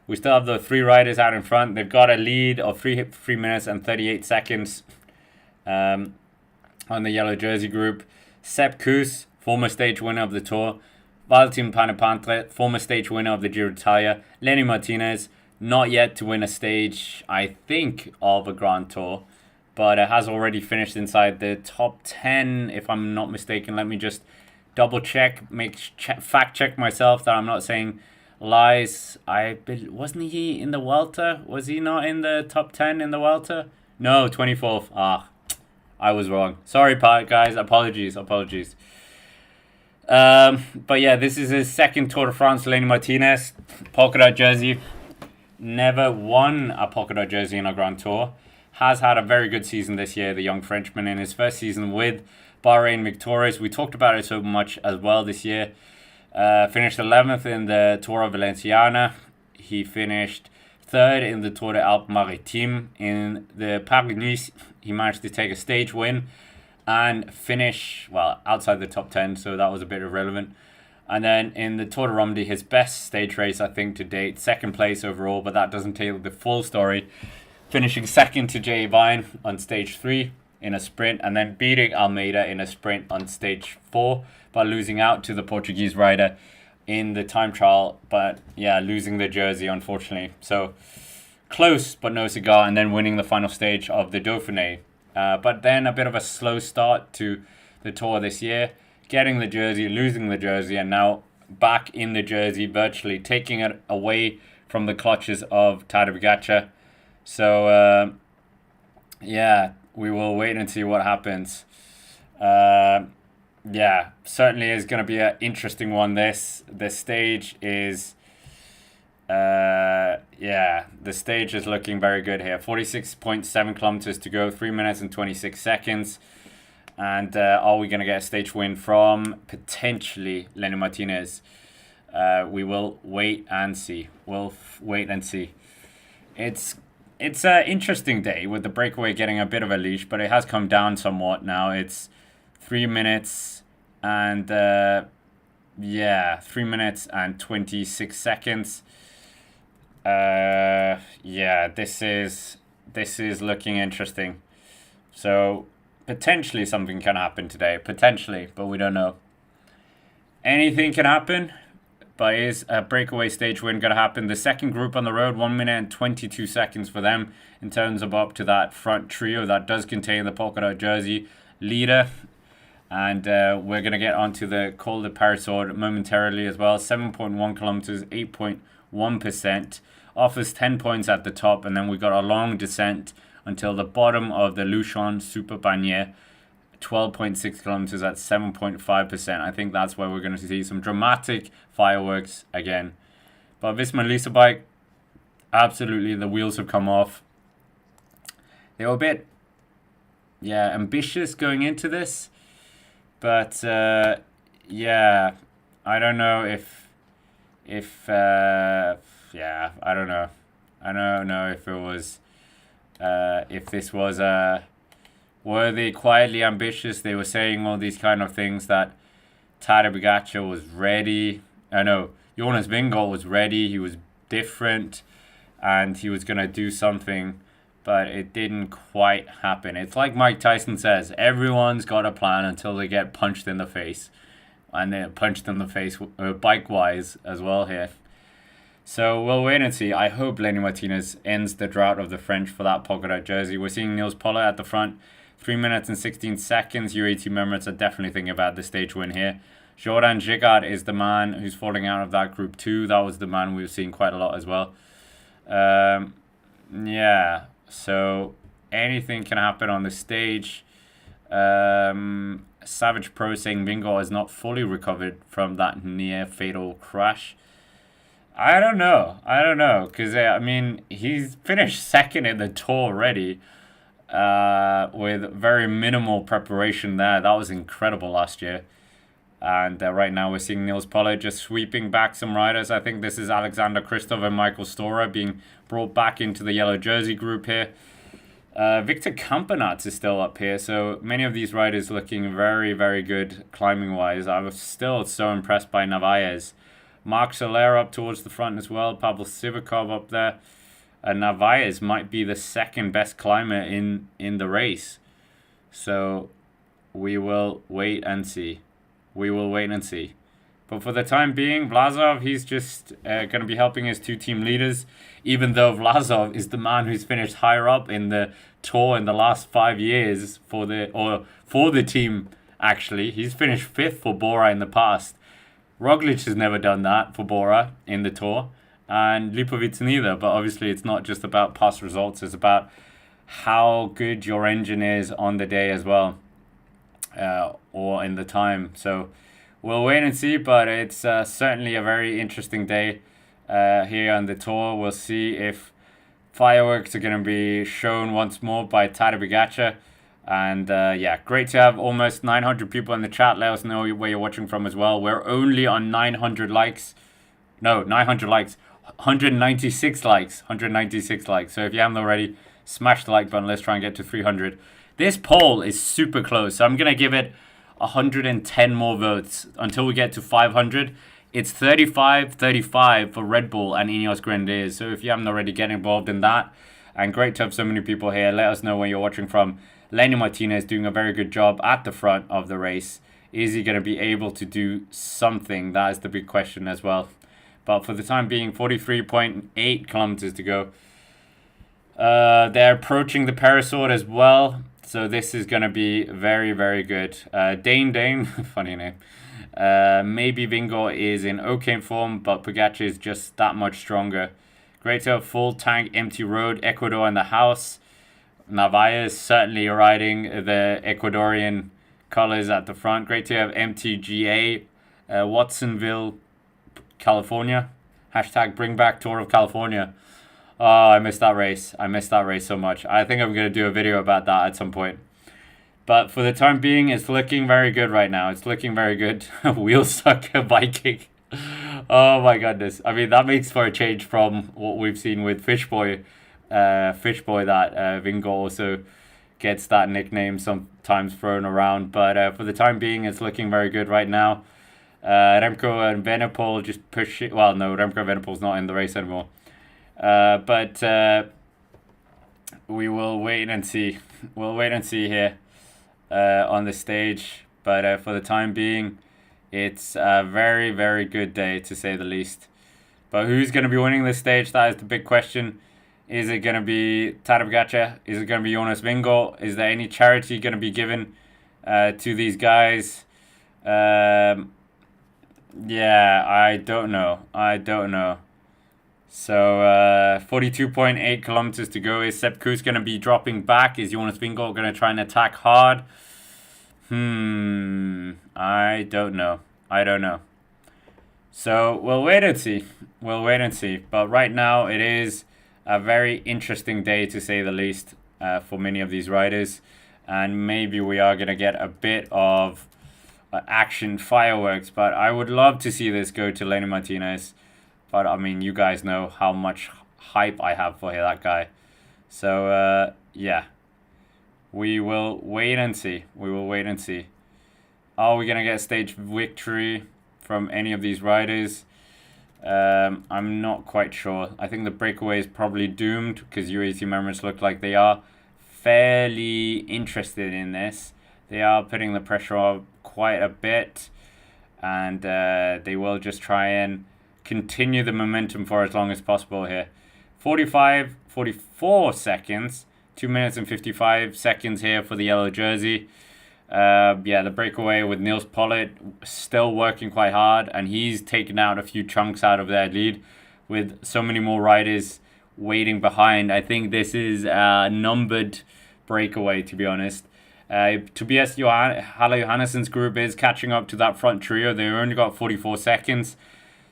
We still have the 3 riders out in front. They've got a lead of 3 minutes and 38 seconds on the yellow jersey group. Sepp Kuss, former stage winner of the Tour. Valentin Panepantre, former stage winner of the Giro d'Italia. Lenny Martinez, not yet to win a stage, I think, of a Grand Tour, but it has already finished inside the top 10, if I'm not mistaken. Let me just double check, fact check myself that I'm not saying lies. Wasn't he in the Vuelta? Was he not in the top 10 in the Vuelta? No, 24th. I was wrong. Sorry, guys. Apologies. But yeah, this is his second Tour de France. Lenny Martinez, polka dot jersey. Never won a polka dot jersey in a Grand Tour. Has had a very good season this year, the young Frenchman, in his first season with Bahrain victorious. We talked about it so much as well this year. Finished 11th in the Tour of Valenciana. He finished 3rd in the Tour de Alpes-Maritimes. In the Paris-Nice, he managed to take a stage win and finish, well, outside the top 10, so that was a bit irrelevant. And then in the Tour de Romandie, his best stage race, I think, to date. 2nd place overall, but that doesn't tell the full story. Finishing 2nd to Jay Vine on stage 3 in a sprint, and then beating Almeida in a sprint on stage 4, but losing out to the Portuguese rider in the time trial. But yeah, losing the jersey, unfortunately. So close, but no cigar, and then winning the final stage of the Dauphiné. But then a bit of a slow start to the Tour this year. Getting the jersey, losing the jersey, and now back in the jersey, virtually taking it away from the clutches of Tadej Pogacar. So, yeah, we will wait and see what happens. Yeah, certainly is going to be an interesting one, this. The stage is... yeah, the stage is looking very good here. 46.7 kilometers to go, 3 minutes and 26 seconds. And are we going to get a stage win from potentially Lenny Martinez? We will wait and see. Wait and see. It's an interesting day with the breakaway getting a bit of a leash, but it has come down somewhat now. It's 3 minutes and 3 minutes and 26 seconds. Yeah, this is looking interesting. So potentially something can happen today. Potentially, but we don't know. Anything can happen. but is a breakaway stage win going to happen? The second group on the road, 1 minute and 22 seconds for them in terms of up to that front trio that does contain the polka dot jersey leader. And we're going to get onto the Col de Parisord momentarily as well. 7.1 kilometers, 8.1%. Offers 10 points at the top, and then we got a long descent until the bottom of the Luchon Super Panier. 12.6 kilometers at 7.5%. I think that's where we're going to see some dramatic fireworks again. But Visma Lease bike, absolutely, the wheels have come off. They were a bit, ambitious going into this. But, I don't know if I don't know. I don't know if it was, if this was were they quietly ambitious? They were saying all these kind of things that Tadej Pogacar was ready. I know Jonas Vingegaard was ready. He was different, and he was gonna do something, but it didn't quite happen. It's like Mike Tyson says: everyone's got a plan until they get punched in the face, and they're punched in the face bike-wise as well here. So we'll wait and see. I hope Lenny Martinez ends the drought of the French for that polka dot jersey. We're seeing Nils Pollard at the front. 3 minutes and 16 seconds. UAE members are definitely thinking about the stage win here. Jordan Gigard is the man who's falling out of that group 2. That was the man we were seeing quite a lot as well. So anything can happen on the stage. Savage Pro saying Vingegaard is not fully recovered from that near fatal crash. I don't know, because he's finished second in the Tour already, with very minimal preparation there. That was incredible last year. And right now we're seeing Nils Pollard just sweeping back some riders. I think this is Alexander Kristoff and Michael Storer being brought back into the yellow jersey group here. Victor Campenaerts is still up here, so many of these riders looking very, very good climbing-wise. I was still so impressed by Narvaez. Marc Soler up towards the front as well. Pavel Sivakov up there. Narvaez might be the second best climber in the race. So we will wait and see. But for the time being, Vlasov, he's just going to be helping his two team leaders, even though Vlasov is the man who's finished higher up in the Tour in the last 5 years for the team, actually. He's finished 5th for Bora in the past. Roglic has never done that for Bora in the Tour, and Lipovic neither. But obviously it's not just about past results, it's about how good your engine is on the day as well, or in the time. So we'll wait and see, but it's certainly a very interesting day here on the Tour. We'll see if fireworks are going to be shown once more by Tadej Pogacar. And great to have almost 900 people in the chat. Let us know where you're watching from as well. We're only on 900 likes. No, 900 likes. 196 likes. 196 likes. So if you haven't already, smash the like button. Let's try and get to 300. This poll is super close. So I'm going to give it 110 more votes until we get to 500. It's 35-35 for Red Bull and Ineos Grenadiers. So if you haven't already, get involved in that. And great to have so many people here. Let us know where you're watching from. Lenny Martinez doing a very good job at the front of the race. Is he going to be able to do something? That is the big question as well. But for the time being, 43.8 kilometers to go. They're approaching the Parisord as well. So this is going to be very, very good. Dane, funny name. Maybe Vingegaard is in okay form, but Pogacar is just that much stronger. Great to have full tank, empty road, Ecuador in the house. Narvaez certainly riding the Ecuadorian colors at the front. Great to have MTGA, Watsonville, California. Hashtag bring back Tour of California. Oh, I missed that race. So much. I think I'm going to do a video about that at some point. But for the time being, it's looking very good right now. It's looking very good. Wheel sucker Viking. Oh my goodness. I mean, that makes for a change from what we've seen with Fishboy. That Vingegaard also gets that nickname sometimes thrown around. But for the time being, it's looking very good right now. Remco and Evenepoel just push it. Well, no, Remco and Evenepoel's not in the race anymore. But we will wait and see. We'll wait and see here on the stage. But for the time being, It's a very, very good day, to say the least. But who's going to be winning this stage? That is the big question. Is it going to be Tadej Pogacar? Is it going to be Jonas Vingegaard? Is there any charity going to be given to these guys? Yeah, I don't know. I don't know. So 42.8 kilometers to go. Is Sepp Kuss going to be dropping back? Is Jonas Vingegaard going to try and attack hard? I don't know. I don't know. So we'll wait and see. We'll wait and see. But right now it is a very interesting day, to say the least, for many of these riders. And maybe we are going to get a bit of action fireworks. But I would love to see this go to Lenny Martinez. But I mean, you guys know how much hype I have for that guy. So yeah, we will wait and see. We will wait and see. Are we going to get a stage victory from any of these riders? I'm not quite sure. I think the breakaway is probably doomed because UAE members look like they are fairly interested in this. They are putting the pressure on quite a bit, and they will just try and continue the momentum for as long as possible here. 44 seconds, 2 minutes and 55 seconds here for the yellow jersey. Yeah, the breakaway with Niels Pollitt still working quite hard, and he's taken out a few chunks out of their lead with so many more riders waiting behind. I think this is a numbered breakaway, to be honest. Tobias Halle Johannessen's group is catching up to that front trio. They only got 44 seconds.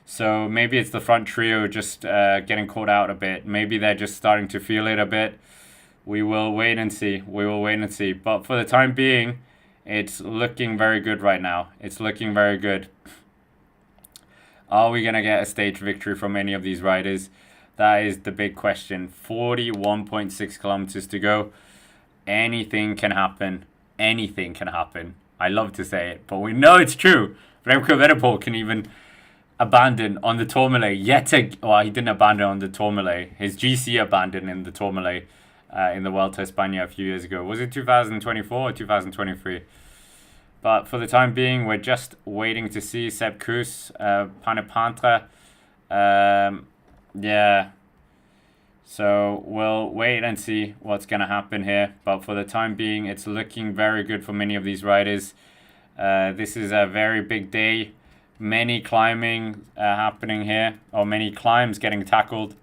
So maybe it's the front trio just getting caught out a bit. Maybe they're just starting to feel it a bit. We will wait and see. We will wait and see. But for the time being, it's looking very good right now. It's looking very good. Are we going to get a stage victory from any of these riders? That is the big question. 41.6 kilometers to go. Anything can happen. Anything can happen. I love to say it, but we know it's true. Remco Evenepoel can even abandon on the Tourmalet. Well, he didn't abandon on the Tourmalet. His GC abandoned in the Tourmalet in the Vuelta a España a few years ago. Was it 2024 or 2023? But for the time being, we're just waiting to see Sepp Kuss, Panepantra. Yeah. So we'll wait and see what's going to happen here. But for the time being, it's looking very good for many of these riders. This is a very big day. Many climbing happening here, or many climbs getting tackled.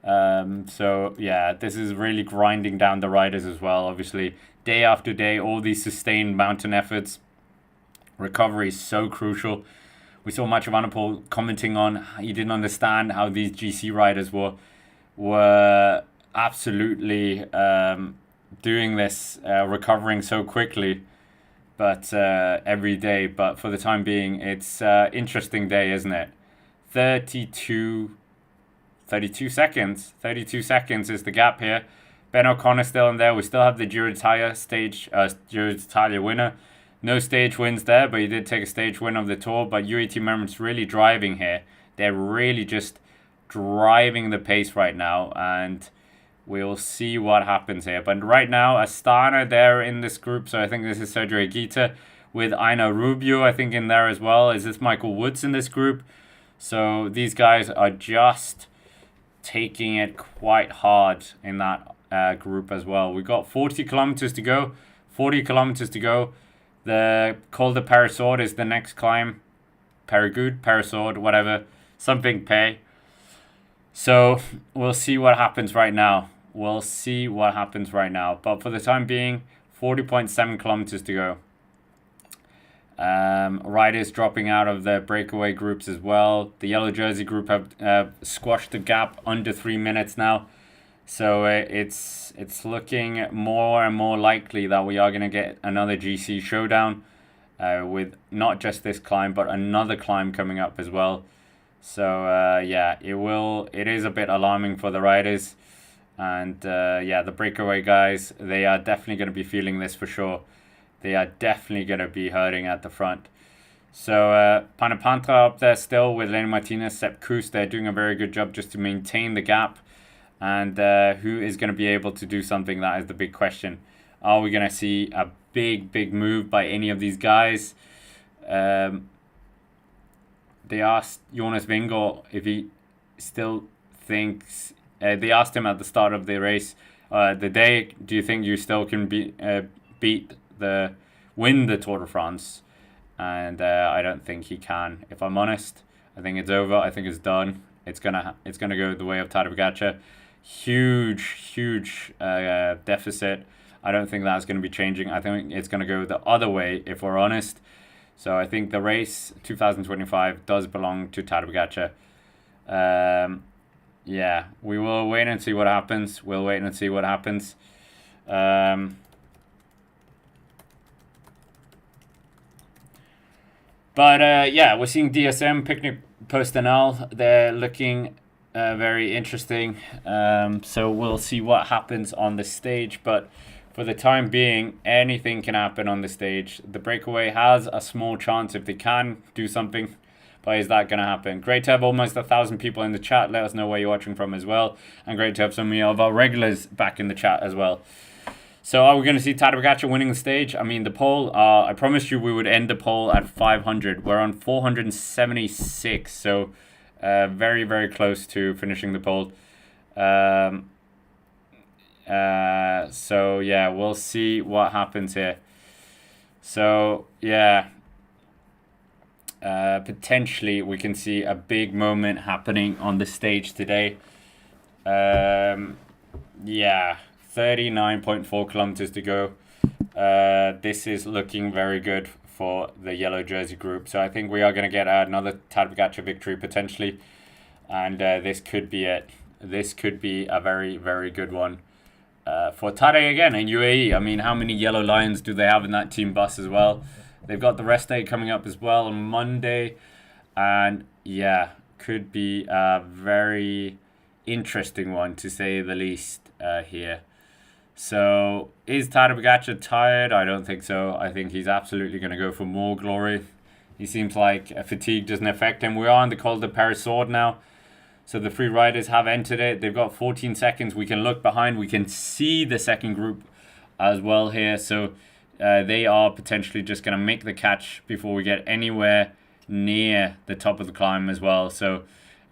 So yeah, this is really grinding down the riders as well. Obviously, day after day, all these sustained mountain efforts. Recovery is so crucial. We saw Mathieu van der Poel commenting on he didn't understand how these GC riders were absolutely doing this, recovering so quickly, but every day. But for the time being, it's an interesting day, isn't it? 32 seconds. 32 seconds is the gap here. Ben O'Connor still in there. We still have the Giro d'Italia Giro d'Italia winner. No stage wins there, but he did take a stage win of the Tour. But UAE members really driving here. They're really just driving the pace right now, and we'll see what happens here. But right now, Astana there in this group. So I think this is Sergio Higuita with Aina Rubio, I think, in there as well. Is this Michael Woods in this group? So these guys are just taking it quite hard in that group as well. We got 40 kilometers to go. 40 kilometers to go. The Col de Peyrasourde is the next climb. Peyrasourde, Peyrasourde, whatever. Something pay. So we'll see what happens right now. We'll see what happens right now. But for the time being, 40.7 kilometers to go. Riders dropping out of the breakaway groups as well. The yellow jersey group have squashed the gap under 3 minutes now. So it's looking more and more likely that we are going to get another GC showdown with not just this climb, but another climb coming up as well. So yeah, it is a bit alarming for the riders. And yeah, the breakaway guys, they are definitely going to be feeling this for sure. They are definitely going to be hurting at the front. So Panepantra up there still with Lenny Martinez, Sepp Kuss. They're doing a very good job just to maintain the gap. And who is going to be able to do something? That is the big question. Are we going to see a big move by any of these guys? Um, they asked Jonas Vingegaard if he still thinks. They asked him at the start of the race, the day, do you think you still can win the Tour de France? And I don't think he can. If I'm honest, I think it's over. I think it's done. It's gonna go the way of Tadej Pogacar. Huge deficit. I don't think that's going to be changing. I think it's going to go the other way, if we're honest. So I think the race 2025 does belong to Tadej Pogacar. Yeah, we will wait and see what happens. But yeah, we're seeing DSM, Picnic Post-Anal. They're looking very interesting. So we'll see what happens on the stage. But for the time being, anything can happen on the stage. The breakaway has a small chance if they can do something. But is that going to happen? Great to have almost 1,000 people in the chat. Let us know where you're watching from as well. And great to have some of our regulars back in the chat as well. So are we going to see Tadej Pogacar winning the stage? I mean, the poll, I promised you we would end the poll at 500. We're on 476. So very, very close to finishing the poll. So yeah, we'll see what happens here. So yeah, potentially we can see a big moment happening on the stage today. Yeah, 39.4 kilometers to go. This is looking very good for the yellow jersey group. So I think we are going to get another Tadej Pogacar victory potentially. And this could be it. This could be a very, very good one. For Tadej again in UAE. I mean, how many yellow lions do they have in that team bus as well? They've got the rest day coming up as well on Monday. And yeah, could be a very interesting one to say the least here. So is Tadej Pogacar tired? I don't think so. I think he's absolutely going to go for more glory. He seems like fatigue doesn't affect him. We are on the Col de Paris-Sourde now. So the three riders have entered it. They've got 14 seconds. We can look behind. We can see the second group as well here. So they are potentially just going to make the catch before we get anywhere near the top of the climb as well. So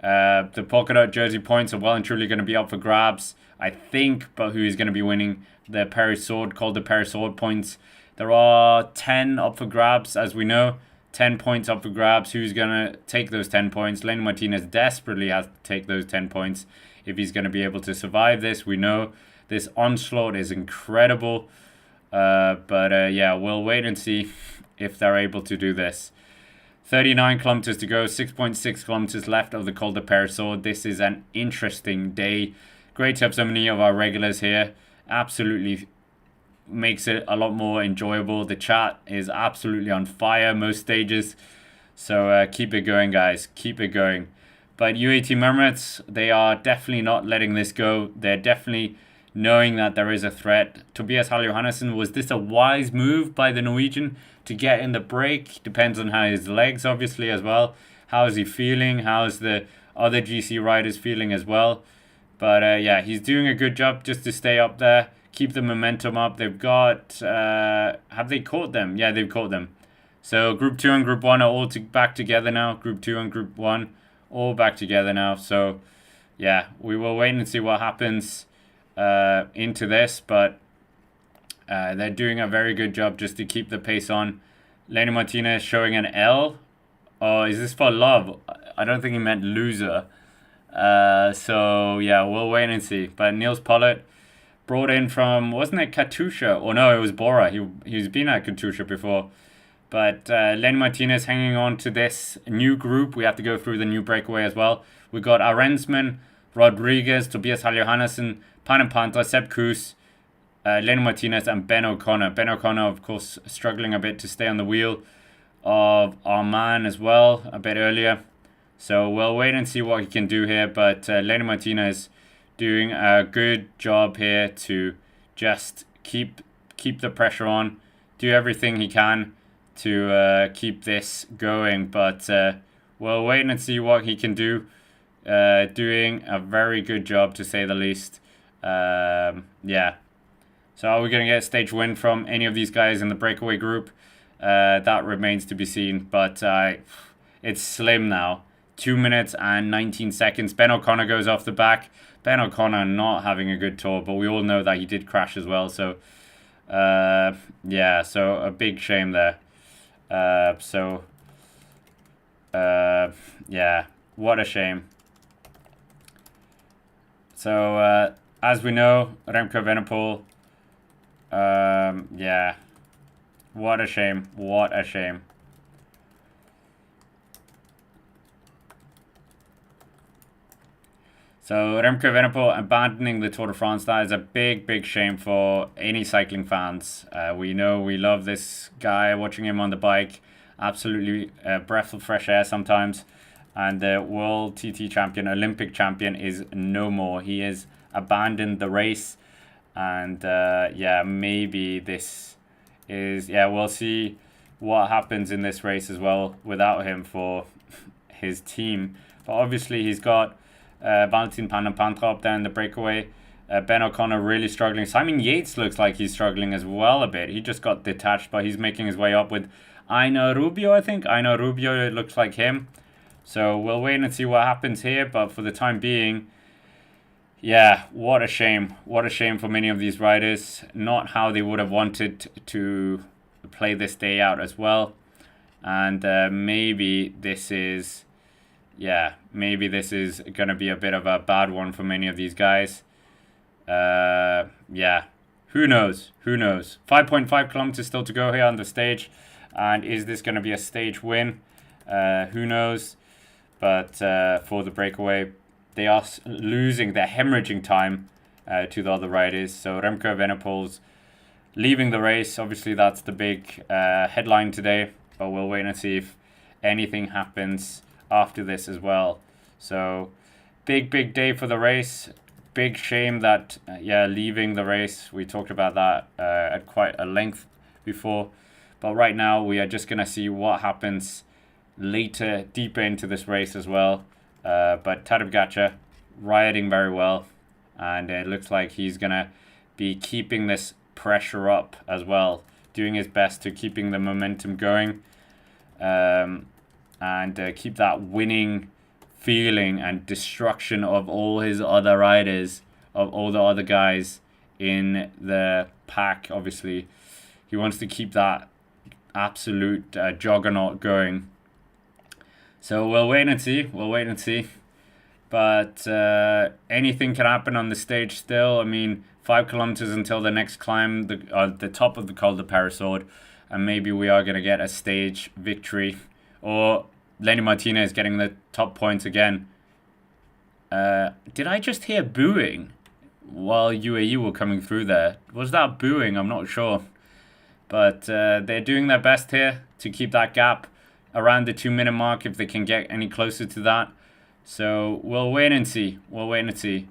the polka dot jersey points are well and truly going to be up for grabs, I think. But who is going to be winning the Paris-Sourde, Col de Paris-Sourde points? There are 10 up for grabs, as we know. 10 points up for grabs. Who's going to take those 10 points? Lenny Martinez desperately has to take those 10 points if he's going to be able to survive this. We know this onslaught is incredible. But yeah, we'll wait and see if they're able to do this. 39 kilometers to go. 6.6 kilometers left of the Col de Paris-Sourde. This is an interesting day. Great to have so many of our regulars here. Absolutely makes it a lot more enjoyable. The chat is absolutely on fire most stages. So keep it going, guys. Keep it going. But UAE Team Emirates, they are definitely not letting this go. They're definitely knowing that there is a threat. Tobias Haljohannesson, was this a wise move by the Norwegian to get in the break? Depends on how his legs, obviously, as well. How is he feeling? How's the other GC riders feeling as well? But yeah, he's doing a good job just to stay up there. Keep the momentum up. They've got... have they caught them? Yeah, they've caught them. So Group 2 and Group 1 are all back together now. Group 2 and Group 1 all back together now. So yeah, we will wait and see what happens into this. But they're doing a very good job just to keep the pace on. Lenny Martinez showing an L. Oh, is this for love? I don't think he meant loser. So yeah, we'll wait and see. But Niels Pollitt, brought in from, wasn't it Katusha? Or no, it was Bora. He's been at Katusha before. But Lenny Martinez hanging on to this new group. We have to go through the new breakaway as well. We got Arensman, Rodriguez, Tobias Haljohannesson, Panther, Sepp Kuss, Lenny Martinez, and Ben O'Connor. Ben O'Connor, of course, struggling a bit to stay on the wheel of our man as well a bit earlier. So we'll wait and see what he can do here. But Lenny Martinez doing a good job here to just keep the pressure on, do everything he can to keep this going. But we'll wait and see what he can do. Doing a very good job, to say the least. Yeah. So are we going to get a stage win from any of these guys in the breakaway group? That remains to be seen, but it's slim now. 2 minutes and 19 seconds. Ben O'Connor goes off the back. Ben O'Connor not having a good tour, but we all know that he did crash as well. So, yeah, so a big shame there. Yeah, what a shame. So, as we know, Remco Evenepoel, yeah, what a shame, what a shame. So Remco Evenepoel abandoning the Tour de France, that is a big, big shame for any cycling fans. We know we love this guy, watching him on the bike, absolutely a breath of fresh air sometimes. And the world TT champion, Olympic champion is no more. He has abandoned the race. And yeah, maybe this is, yeah, we'll see what happens in this race as well without him for his team. But obviously he's got Valentin Pantra up there in the breakaway. Ben O'Connor really struggling. Simon Yates looks like he's struggling as well a bit. He just got detached, but he's making his way up with Aina Rubio, I think. Aina Rubio, it looks like him. So we'll wait and see what happens here. But for the time being, yeah, what a shame. What a shame for many of these riders. Not how they would have wanted to play this day out as well. And maybe this is... yeah, maybe this is going to be a bit of a bad one for many of these guys. Yeah, who knows? Who knows? 5.5 kilometers still to go here on the stage. And is this going to be a stage win? Who knows? But for the breakaway, they are losing, they're hemorrhaging time to the other riders. So Remco Evenepoel's leaving the race. Obviously, that's the big headline today. But we'll wait and see if anything happens after this as well. So big day for the race. Big shame that yeah, leaving the race. We talked about that at quite a length before, but right now we are just gonna see what happens later, deeper into this race as well. But Tadej Pogacar riding very well, and it looks like he's gonna be keeping this pressure up as well, doing his best to keeping the momentum going. And keep that winning feeling and destruction of all his other riders, of all the other guys in the pack. Obviously, he wants to keep that absolute juggernaut going. So we'll wait and see. We'll wait and see. But anything can happen on the stage still. I mean, 5 kilometers until the next climb, the top of the Col de Peyresourde, and maybe we are going to get a stage victory. Or Lenny Martinez getting the top points again. Did I just hear booing while UAE were coming through there? Was that booing? I'm not sure. But they're doing their best here to keep that gap around the 2-minute mark if they can get any closer to that. So we'll wait and see. We'll wait and see.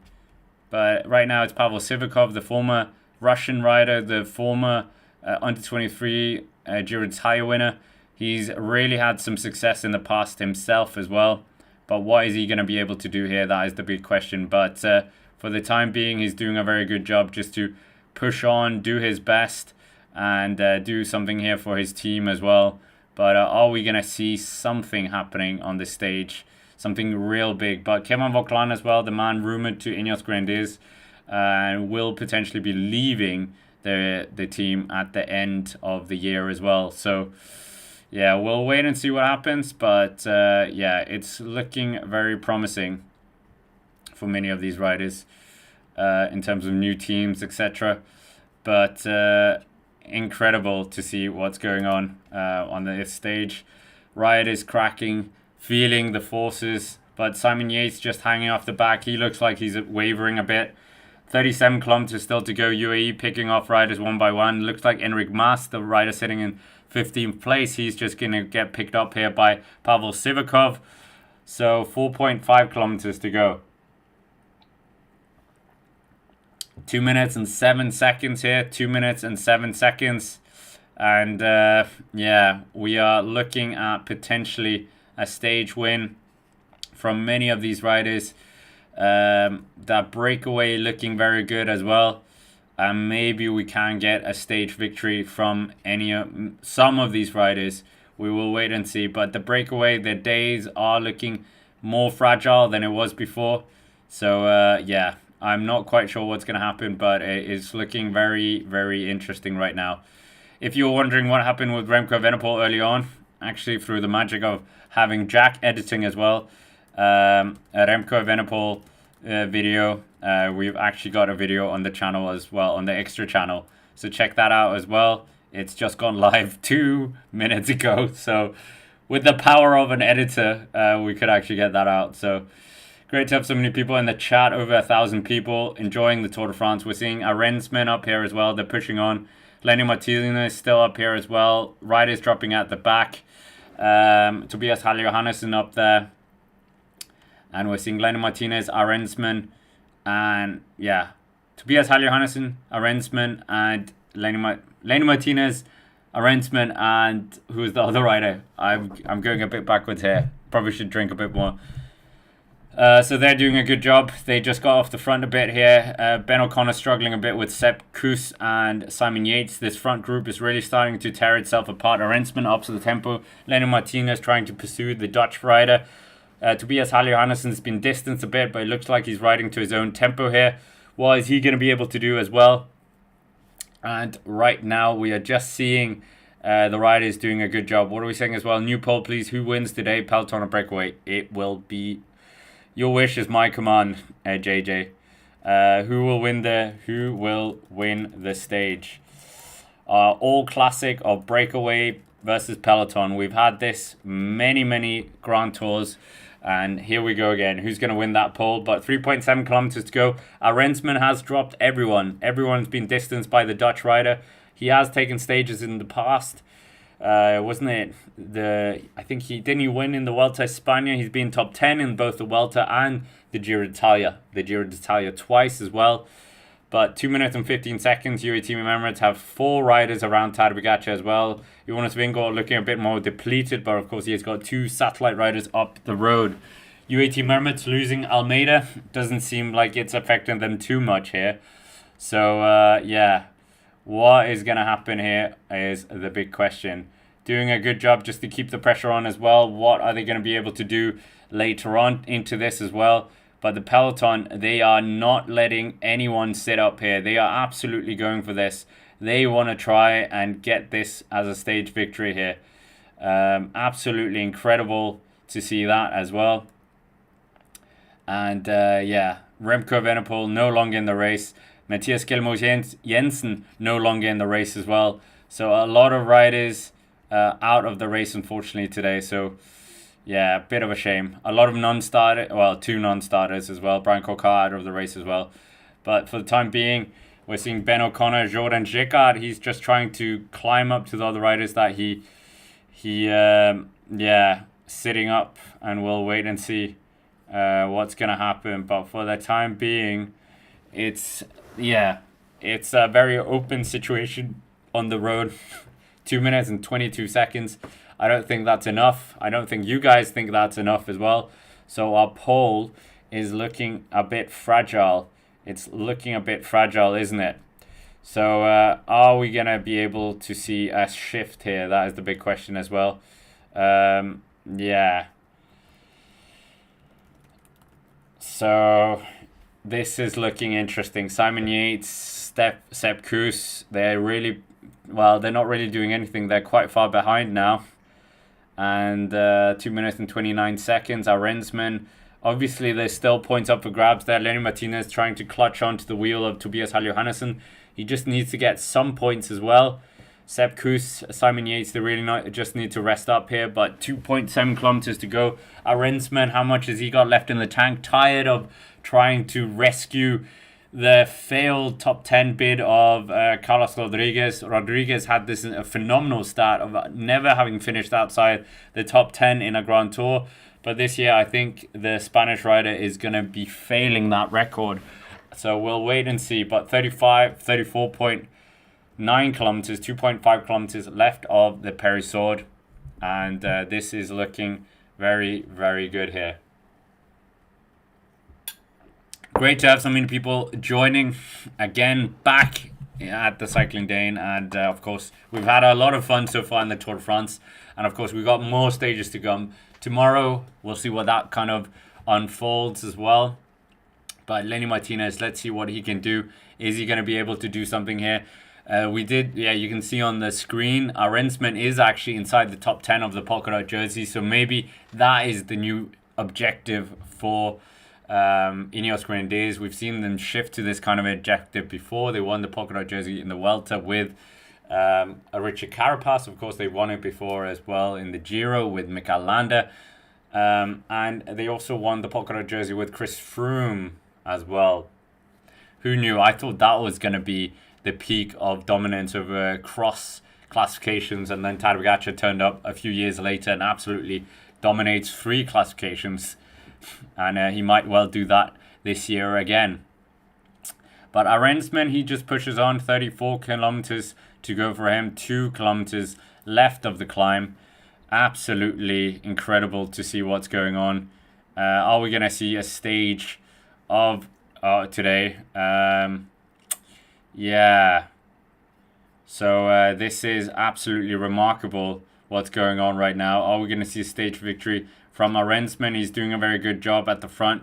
But right now it's Pavel Sivakov, the former Russian rider, the former under-23 Giro d'Italia winner. He's really had some success in the past himself as well. But what is he going to be able to do here? That is the big question. But for the time being, he's doing a very good job just to push on, do his best, and do something here for his team as well. But are we going to see something happening on the stage? Something real big. But Kevin Vauquelin as well, the man rumored to Ineos Grenadiers, will potentially be leaving the team at the end of the year as well. So yeah, we'll wait and see what happens, but yeah, it's looking very promising for many of these riders in terms of new teams, etc. But incredible to see what's going on this stage. Riot is cracking, feeling the forces, but Simon Yates just hanging off the back. He looks like he's wavering a bit. 37 kilometers still to go. UAE picking off riders one by one. Looks like Enric Mas, the rider sitting in 15th place, he's just going to get picked up here by Pavel Sivakov. So 4.5 kilometers to go. 2 minutes and 7 seconds here. 2 minutes and 7 seconds. And yeah, we are looking at potentially a stage win from many of these riders. That breakaway looking very good as well. and maybe we can get a stage victory from some of these riders. We will wait and see. But the breakaway, the days are looking more fragile than it was before. So yeah, I'm not quite sure what's going to happen, but it is looking very, very interesting right now. If you're wondering what happened with Remco Evenepoel early on, actually through the magic of having Jack editing as well, a Remco Evenepoel video, we've actually got a video on the channel as well, on the extra channel. So check that out as well. It's just gone live 2 minutes ago. So with the power of an editor, we could actually get that out. So great to have so many people in the chat, over 1,000 people enjoying the Tour de France. We're seeing our Rensmen up here as well. They're pushing on. Lenny Martinez is still up here as well. Riders dropping at the back. Tobias Halle-Johannessen up there. And we're seeing Lenny Martinez, Arensman, and yeah, Tobias Halle-Johannessen, Arensman, and Lenny Martinez, Arensman, and who's the other rider? I'm going a bit backwards here. Probably should drink a bit more. So they're doing a good job. They just got off the front a bit here. Ben O'Connor struggling a bit with Sepp Kuss and Simon Yates. This front group is really starting to tear itself apart. Arensman ups the tempo. Lenny Martinez trying to pursue the Dutch rider. Tobias Halle-Johannessen's been distanced a bit, but it looks like he's riding to his own tempo here. What is he going to be able to do as well? And right now we are just seeing the riders doing a good job. What are we saying as well? New poll, please. Who wins today? Peloton or breakaway? It will be... Your wish is my command, JJ. Who will win the stage? All classic or breakaway versus Peloton. We've had this many Grand Tours. And here we go again. Who's going to win that poll? But 3.7 kilometers to go. Our Rensman has dropped everyone. Everyone's been distanced by the Dutch rider. He has taken stages in the past. Wasn't it I think he win in the Vuelta a España. He's been top 10 in both the Vuelta and the Giro d'Italia twice as well. But 2 minutes and 15 seconds. UAE Team Emirates have 4 riders around Tadej Pogacar as well. Jonas Vingegaard looking a bit more depleted, but of course he has got 2 satellite riders up the road. UAE Team Emirates losing Almeida. Doesn't seem like it's affecting them too much here. So yeah, what is going to happen here is the big question. Doing a good job just to keep the pressure on as well. What are they going to be able to do later on into this as well? But the Peloton, they are not letting anyone sit up here. They are absolutely going for this. They want to try and get this as a stage victory here. Absolutely incredible to see that as well. And yeah, Remco Evenepoel no longer in the race. Matthias Kjellmo Jensen no longer in the race as well. So a lot of riders out of the race, unfortunately, today. So yeah, a bit of a shame. A lot of non-starters, well, 2 non-starters as well. Brian Coquard out of the race as well. But for the time being, we're seeing Ben O'Connor, Jordan Gicard. He's just trying to climb up to the other riders that he sitting up, and we'll wait and see what's going to happen. But for the time being, it's a very open situation on the road. 2 minutes and 22 seconds. I don't think that's enough. I don't think you guys think that's enough as well. So our poll is looking a bit fragile. It's looking a bit fragile, isn't it? So are we going to be able to see a shift here? That is the big question as well. Yeah. So this is looking interesting. Simon Yates, Sepp Kuss, they're not really doing anything. They're quite far behind now. And 2 minutes and 29 seconds. Our Rensman, obviously there's still points up for grabs there. Lenny Martinez trying to clutch onto the wheel of Tobias Halle-Johannessen. He just needs to get some points as well. Sepp Kuss, Simon Yates, they really just need to rest up here. But 2.7 kilometers to go. Our Rensman, how much has he got left in the tank? Tired of trying to rescue the failed top 10 bid of Carlos Rodriguez. Rodriguez had this phenomenal start of never having finished outside the top 10 in a Grand Tour. But this year, I think the Spanish rider is going to be failing that record. So we'll wait and see. But 34.9 kilometers, 2.5 kilometers left of the Périsord. And this is looking very, very good here. Great to have so many people joining again back at the Cycling Dane, and of course we've had a lot of fun so far in the Tour de France, and of course we've got more stages to come. Tomorrow we'll see what that kind of unfolds as well. But Lenny Martinez, let's see what he can do. Is he going to be able to do something here? You can see on the screen, Arensman is actually inside the top 10 of the polka dot jersey, so maybe that is the new objective for Ineos Grenadiers. We've seen them shift to this kind of objective before. They won the polka dot jersey in the Vuelta with a Richard Carapaz. Of course, they won it before as well in the Giro with Mikel Landa. And they also won the polka dot jersey with Chris Froome as well. Who knew? I thought that was going to be the peak of dominance over cross classifications, and then Tadej Pogacar turned up a few years later and absolutely dominates 3 classifications, and he might well do that this year again. But Arensman, he just pushes on. 34 kilometers to go for him, 2 kilometers left of the climb. Absolutely incredible to see what's going on. Are we going to see a stage of today? Yeah. So this is absolutely remarkable what's going on right now. Are we going to see a stage victory from Arensman? He's doing a very good job at the front,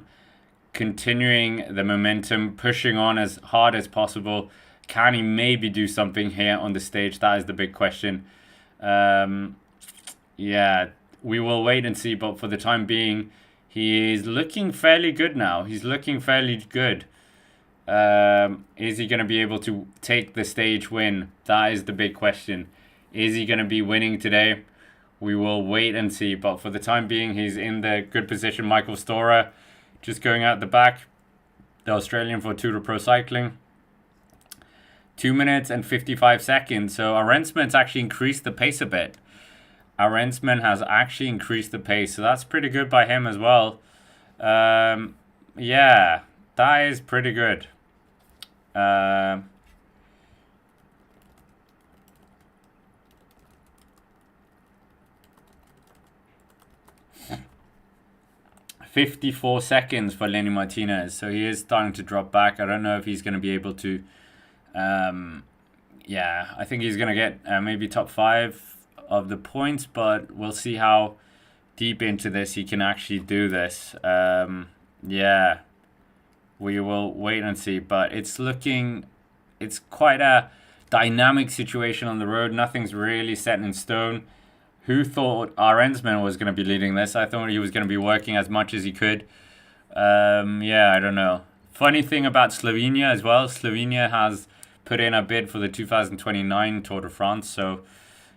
continuing the momentum, pushing on as hard as possible. Can he maybe do something here on the stage? That is the big question. Yeah, we will wait and see, but for the time being, he is looking fairly good now. He's looking fairly good. Is he going to be able to take the stage win? That is the big question. Is he going to be winning today? We will wait and see. But for the time being, he's in the good position. Michael Storer just going out the back. The Australian for Tour de Pro Cycling. 2 minutes and 55 seconds. So Arensman's actually increased the pace a bit. Arensman has actually increased the pace. So that's pretty good by him as well. Yeah, that is pretty good. 54 seconds for Lenny Martinez. So he is starting to drop back. I don't know if he's going to be able to... yeah, I think he's going to get maybe top 5 of the points, but we'll see how deep into this he can actually do this. Yeah, we will wait and see, but it's quite a dynamic situation on the road. Nothing's really set in stone. Who thought Arensman was going to be leading this? I thought he was going to be working as much as he could. Yeah, I don't know. Funny thing about Slovenia as well, Slovenia has put in a bid for the 2029 Tour de France, so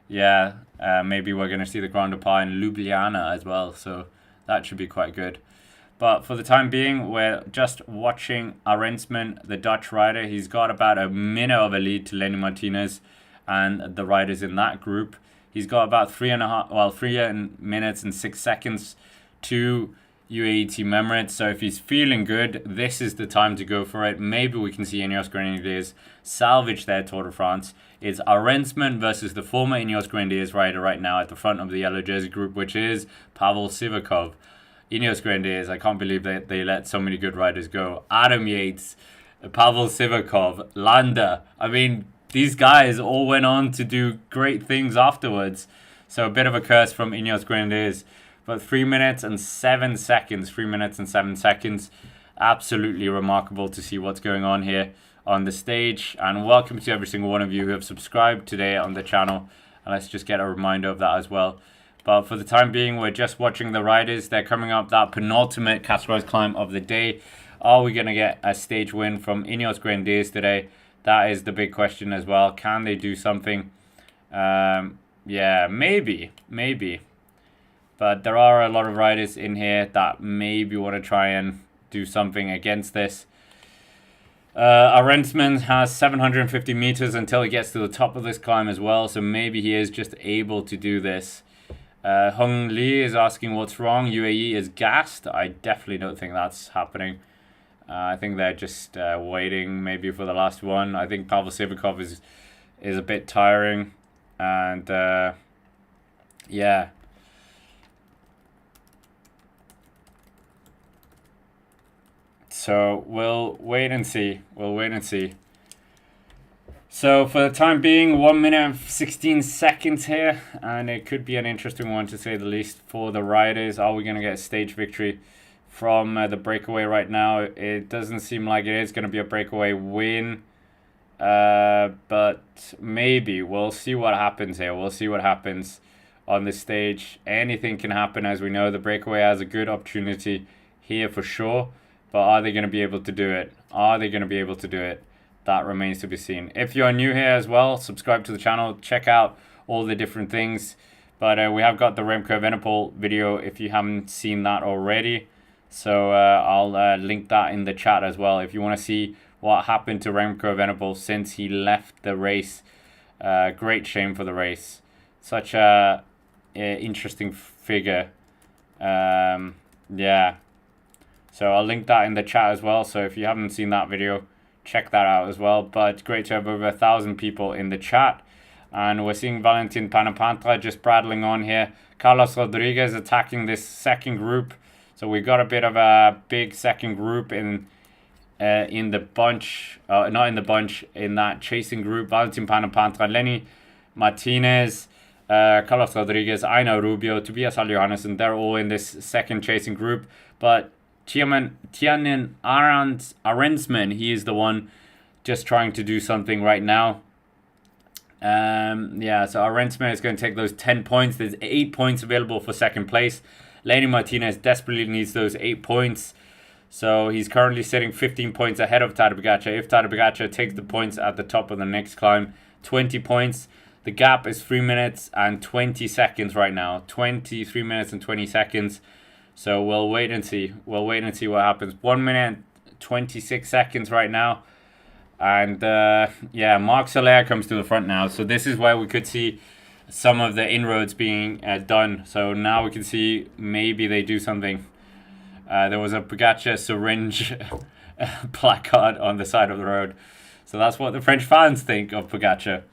yeah, maybe we're going to see the Grand Depart in Ljubljana as well, so that should be quite good. But for the time being, we're just watching Arensman, the Dutch rider. He's got about a minute of a lead to Lenny Martinez and the riders in that group. He's got about 3 minutes and 6 seconds to UAE Team Emirates. So if he's feeling good, this is the time to go for it. Maybe we can see Ineos Grenadiers salvage their Tour de France. It's Arensman versus the former Ineos Grenadiers rider right now at the front of the yellow jersey group, which is Pavel Sivakov. Ineos Grenadiers, I can't believe that they let so many good riders go. Adam Yates, Pavel Sivakov, Landa. I mean, these guys all went on to do great things afterwards. So a bit of a curse from Ineos Grenadiers. But 3 minutes and 7 seconds. 3 minutes and 7 seconds. Absolutely remarkable to see what's going on here on the stage. And welcome to every single one of you who have subscribed today on the channel. And let's just get a reminder of that as well. But for the time being, we're just watching the riders. They're coming up that penultimate Casperaz climb of the day. Are we going to get a stage win from Ineos Grenadiers today? That is the big question as well. Can they do something? Yeah, maybe. But there are a lot of riders in here that maybe want to try and do something against this. Arensman has 750 meters until he gets to the top of this climb as well. So maybe he is just able to do this. Hung Lee is asking what's wrong. UAE is gassed. I definitely don't think that's happening. I think they're just waiting maybe for the last one. I think Pavel Sivakov is a bit tiring. And yeah. So we'll wait and see. So for the time being, 1 minute and 16 seconds here, and it could be an interesting one to say the least for the riders. Are we going to get a stage victory from the breakaway right now? It doesn't seem like it is going to be a breakaway win, but maybe. We'll see what happens here. We'll see what happens on this stage. Anything can happen, as we know. The breakaway has a good opportunity here for sure, but are they going to be able to do it? Are they going to be able to do it? That remains to be seen. If you're new here as well, subscribe to the channel, check out all the different things. But we have got the REMCO Evenepoel video if you haven't seen that already. So I'll link that in the chat as well if you want to see what happened to Remco Evenepoel since he left the race. Great shame for the race. Such a interesting figure. Yeah. So I'll link that in the chat as well. So if you haven't seen that video, check that out as well. But great to have over 1,000 people in the chat. And we're seeing Valentin Panapantra just prattling on here. Carlos Rodriguez attacking this second group. So we got a bit of a big second group in the bunch. Not in the bunch, in that chasing group. Valentin Panapantra, Lenny Martinez, Carlos Rodriguez, Aina Rubio, Tobias Johannesson. They're all in this second chasing group. But Tianen Arensman, he is the one just trying to do something right now. Yeah, so Arensman is going to take those 10 points. There's 8 points available for second place. Lenny Martinez desperately needs those 8 points. So he's currently sitting 15 points ahead of Tadej Pogacar. If Tadej Pogacar takes the points at the top of the next climb, 20 points. The gap is 3 minutes and 20 seconds right now. 23 minutes and 20 seconds. So we'll wait and see. We'll wait and see what happens. 1 minute and 26 seconds right now. And yeah, Marc Soler comes to the front now. So this is where we could see some of the inroads being done. So now we can see maybe they do something. There was a Pogacar syringe placard on the side of the road. So that's what the French fans think of Pogacar.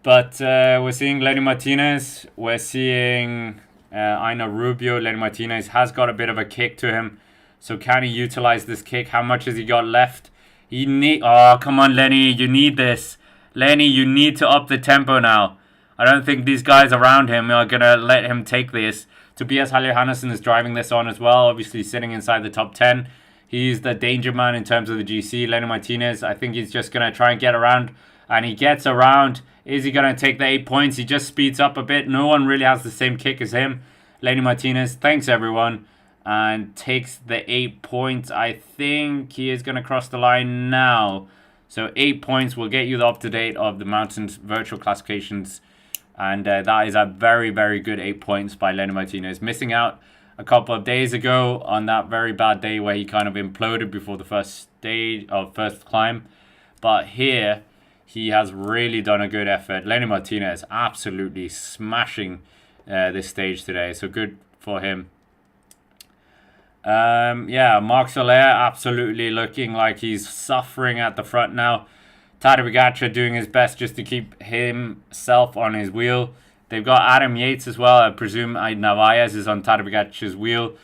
But we're seeing Lenny Martinez. We're seeing Aina Rubio. Lenny Martinez has got a bit of a kick to him. So can he utilize this kick? How much has he got left? Oh, come on, Lenny. You need this. Lenny, you need to up the tempo now. I don't think these guys around him are going to let him take this. Tobias Johannesson is driving this on as well. Obviously sitting inside the top 10. He's the danger man in terms of the GC. Lenny Martinez, I think he's just going to try and get around. And he gets around. Is he going to take the 8 points? He just speeds up a bit. No one really has the same kick as him. Lenny Martinez, thanks everyone. And takes the 8 points. I think he is going to cross the line now. So 8 points will get you the up-to-date of the Mountains virtual classifications. And that is a very, very good 8 points by Lenny Martinez. Missing out a couple of days ago on that very bad day where he kind of imploded before the first climb. But here, he has really done a good effort. Lenny Martinez absolutely smashing this stage today. So good for him. Yeah, Marc Soler absolutely looking like he's suffering at the front now. Tadej Pogacar doing his best just to keep himself on his wheel. They've got Adam Yates as well. I presume Narvaez is on Tadej Pogacar's wheel.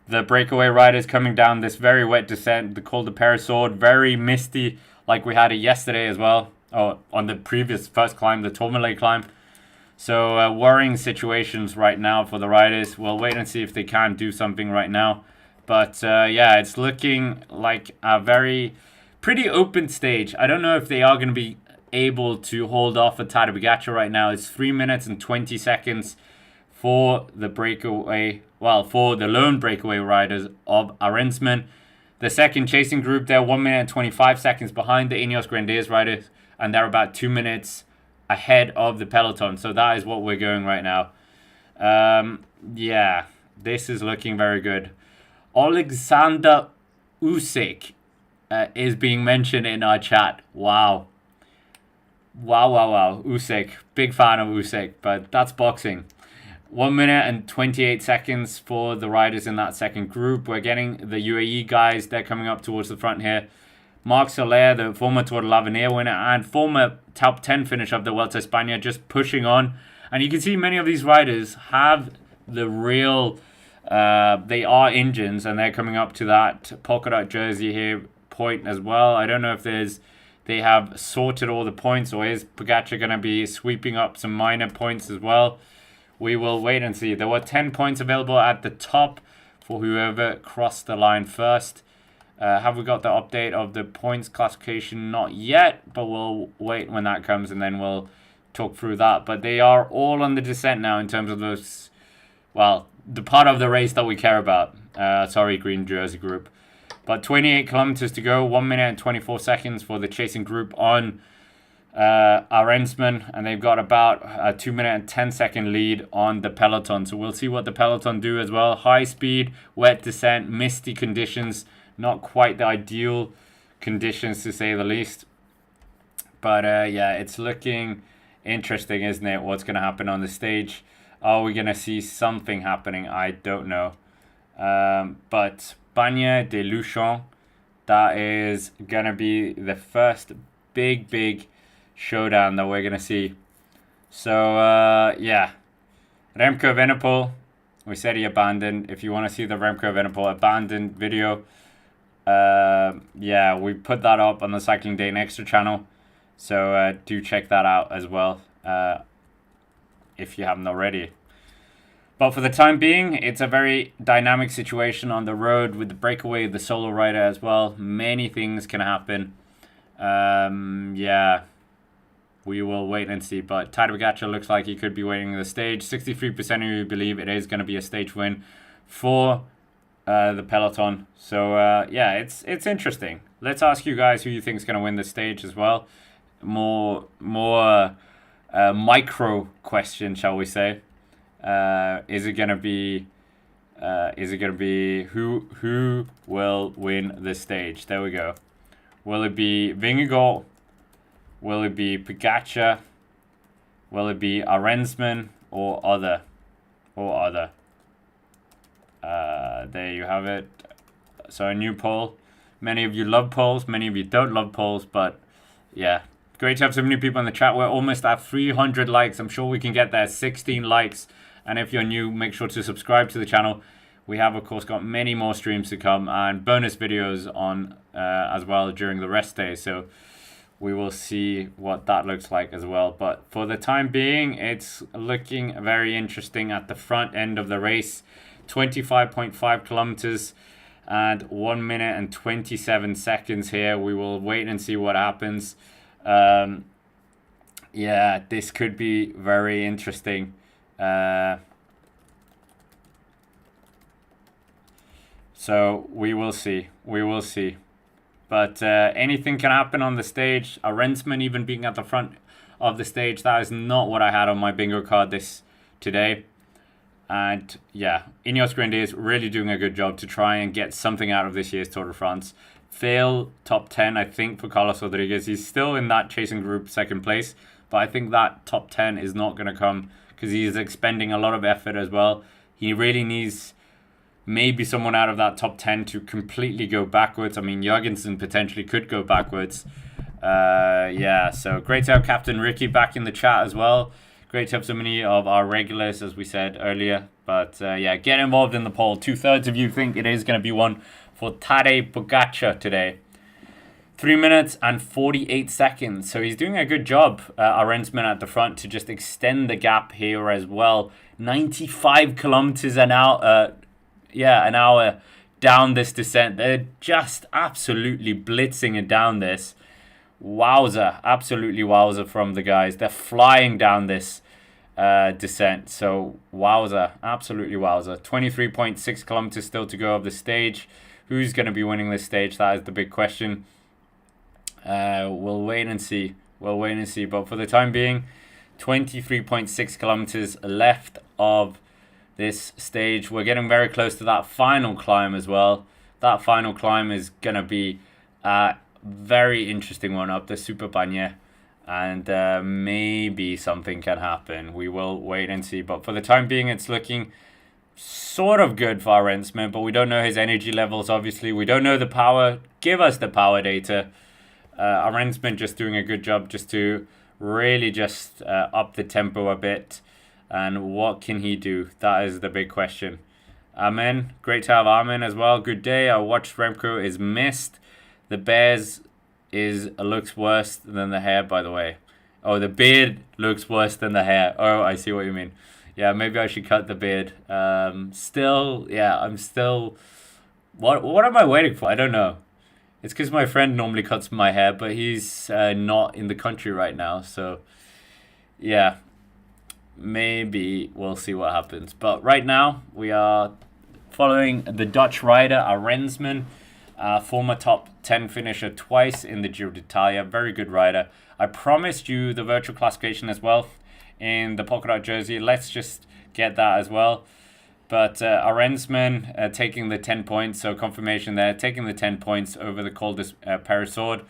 The breakaway riders coming down this very wet descent, the Col de Peyrasourde, very misty like we had it yesterday as well. Oh, on the previous first climb, the Tourmalet climb. So worrying situations right now for the riders. We'll wait and see if they can do something right now. But yeah, it's looking like a pretty open stage. I don't know if they are going to be able to hold off at Tadej Pogacar right now. It's 3 minutes and 20 seconds for the breakaway. Well, for the lone breakaway riders of Arensman. The second chasing group, they're 1 minute and 25 seconds behind the Ineos Grenadiers riders. And they're about 2 minutes ahead of the peloton. So that is what we're going right now. Yeah, this is looking very good. Alexander Usyk is being mentioned in our chat. Wow. Wow. Usyk. Big fan of Usyk, but that's boxing. 1 minute and 28 seconds for the riders in that second group. We're getting the UAE guys. They're coming up towards the front here. Marc Soler, the former Tour de l'Avenir winner and former top 10 finish of the Vuelta a España, just pushing on. And you can see many of these riders have the real... they are engines, and they're coming up to that polka dot jersey here point as well. I don't know if there's they have sorted all the points, or is Pogacar going to be sweeping up some minor points as well? We will wait and see. There were 10 points available at the top for whoever crossed the line first. Have we got the update of the points classification? Not yet, but we'll wait when that comes and then we'll talk through that. But they are all on the descent now in terms of those, well, the part of the race that we care about. Sorry, green jersey group. But 28 kilometers to go, 1 minute and 24 seconds for the chasing group on Arensman, and they've got about a 2 minute and 10-second lead on the peloton. So we'll see what the peloton do as well. High speed, wet descent, misty conditions, not quite the ideal conditions to say the least. But yeah, it's looking interesting, isn't it? What's going to happen on the stage? Are we going to see something happening? I don't know. But Bagne de Luchon, that is going to be the first big showdown that we're going to see. So, yeah. Remco Evenepoel, we said he abandoned. If you want to see the Remco Evenepoel abandoned video, yeah, we put that up on the Cycling Day Extra channel. So, do check that out as well, if you haven't already. But for the time being, it's a very dynamic situation on the road with the breakaway of the solo rider as well. Many things can happen. Yeah, we will wait and see. But Tadej Pogacar looks like he could be winning the stage. 63% of you believe it is going to be a stage win for the peloton. So, yeah, it's interesting. Let's ask you guys who you think is going to win the stage as well. More micro question, shall we say? Is it gonna be who will win the stage? There we go. Will it be Vingegaard? Will it be Pogacar? Will it be Arensman or other? There you have it. So a new poll. Many of you love polls, many of you don't love polls, but yeah. Great to have so many people in the chat. We're almost at 300 likes. I'm sure we can get there. 16 likes. And if you're new, make sure to subscribe to the channel. We have, of course, got many more streams to come and bonus videos on as well during the rest day. So we will see what that looks like as well. But for the time being, it's looking very interesting at the front end of the race. 25.5 kilometers and 1 minute and 27 seconds here. We will wait and see what happens. Yeah, this could be very interesting. So we will see. But anything can happen on the stage. A Rensman even being at the front of the stage. That is not what I had on my bingo card today. And yeah, Ineos Grenadiers really doing a good job to try and get something out of this year's Tour de France. Fail top 10, I think, for Carlos Rodriguez. He's still in that chasing group second place. But I think that top 10 is not going to come because he's expending a lot of effort as well. He really needs maybe someone out of that top 10 to completely go backwards. I mean, Jorgensen potentially could go backwards. Yeah, so great to have Captain Ricky back in the chat as well. Great to have so many of our regulars, as we said earlier. But yeah, get involved in the poll. 2/3 of you think it is going to be one for Tadej Pogacar today. 3 minutes and 48 seconds. So he's doing a good job, Arensman at the front, to just extend the gap here as well. 95 kilometers an hour. An hour down this descent. They're just absolutely blitzing it down this. Wowza. Absolutely wowza from the guys. They're flying down this descent. So wowza. Absolutely wowza. 23.6 kilometers still to go of the stage. Who's going to be winning this stage? That is the big question. We'll wait and see. But for the time being, 23.6 kilometers left of this stage. We're getting very close to that final climb as well. That final climb is going to be a very interesting one up the Super Bagne. And maybe something can happen. We will wait and see. But for the time being, it's looking sort of good for Arensman. But we don't know his energy levels, obviously. We don't know the power. Give us the power data. Arensman just doing a good job just to really just up the tempo a bit. And what can he do? That is the big question. Amen. Great to have Amen as well. Good day. I watched Remco is missed. The Bears looks worse than the hair, by the way. Oh, the beard looks worse than the hair. Oh, I see what you mean. Yeah, maybe I should cut the beard. Still, yeah, I'm still... What am I waiting for? I don't know. It's because my friend normally cuts my hair, but he's not in the country right now. So, yeah, maybe we'll see what happens. But right now, we are following the Dutch rider, Arensman, former top 10 finisher twice in the Giro d'Italia. Very good rider. I promised you the virtual classification as well in the polka dot jersey. Let's just get that as well. But Arensman taking the 10 points, so confirmation there, taking the 10 points over the Col de Peyresourde.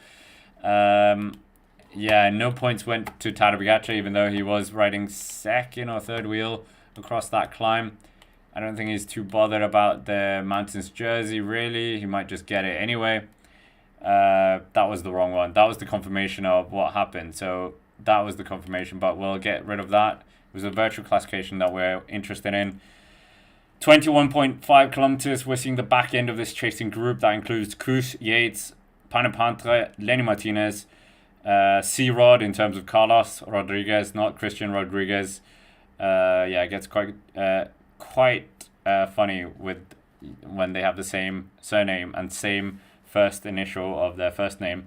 Yeah, no points went to Tadej Pogacar, even though he was riding second or third wheel across that climb. I don't think he's too bothered about the Mountains jersey, really. He might just get it anyway. That was the wrong one. That was the confirmation of what happened. So that was the confirmation, but we'll get rid of that. It was a virtual classification that we're interested in. 21.5 kilometers. We're seeing the back end of this chasing group. That includes Kuss, Yates, Panepantre, Lenny Martinez, C-Rod in terms of Carlos Rodriguez, not Christian Rodriguez. Yeah, it gets quite funny with when they have the same surname and same first initial of their first name.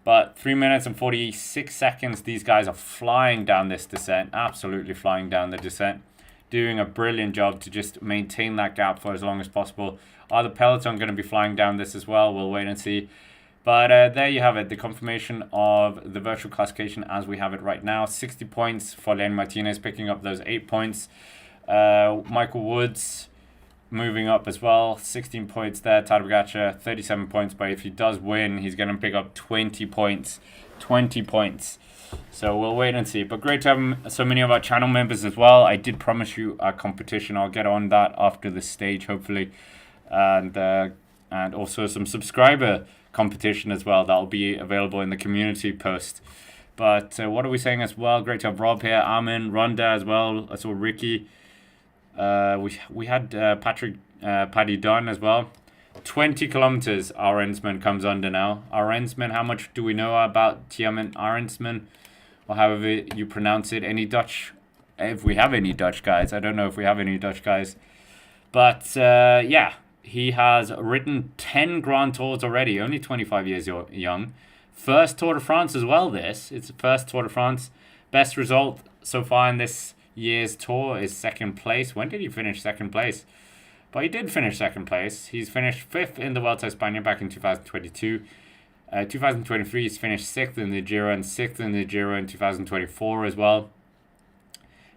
But 3 minutes and 46 seconds, these guys are flying down this descent, absolutely flying down the descent, doing a brilliant job to just maintain that gap for as long as possible. Are the peloton going to be flying down this as well? We'll wait and see. But there you have it, the confirmation of the virtual classification as we have it right now. 60 points for Lenny Martinez, picking up those 8 points. Michael Woods moving up as well, 16 points there. Tadej Pogacar, 37 points, but if he does win, he's going to pick up 20 points. 20 points. So we'll wait and see. But great to have so many of our channel members as well. I did promise you a competition. I'll get on that after this stage, hopefully. And also some subscriber competition as well. That'll be available in the community post. But what are we saying as well? Great to have Rob here, Armin, Ronda as well. I saw Ricky. We had Paddy Dunn as well. 20 kilometers Arensman comes under now. Arensman, how much do we know about Tiamen Arensman? Or however you pronounce it. Any Dutch, if we have any Dutch guys. I don't know if we have any Dutch guys. But yeah, he has ridden 10 Grand Tours already. Only 25 years young. First Tour de France as well, this. It's the first Tour de France. Best result so far in this year's tour is second place. When did he finish second place? But he did finish second place. He's finished 5th in the Vuelta a España back in 2022. 2023 he's finished 6th in the Giro and 6th in the Giro in 2024 as well.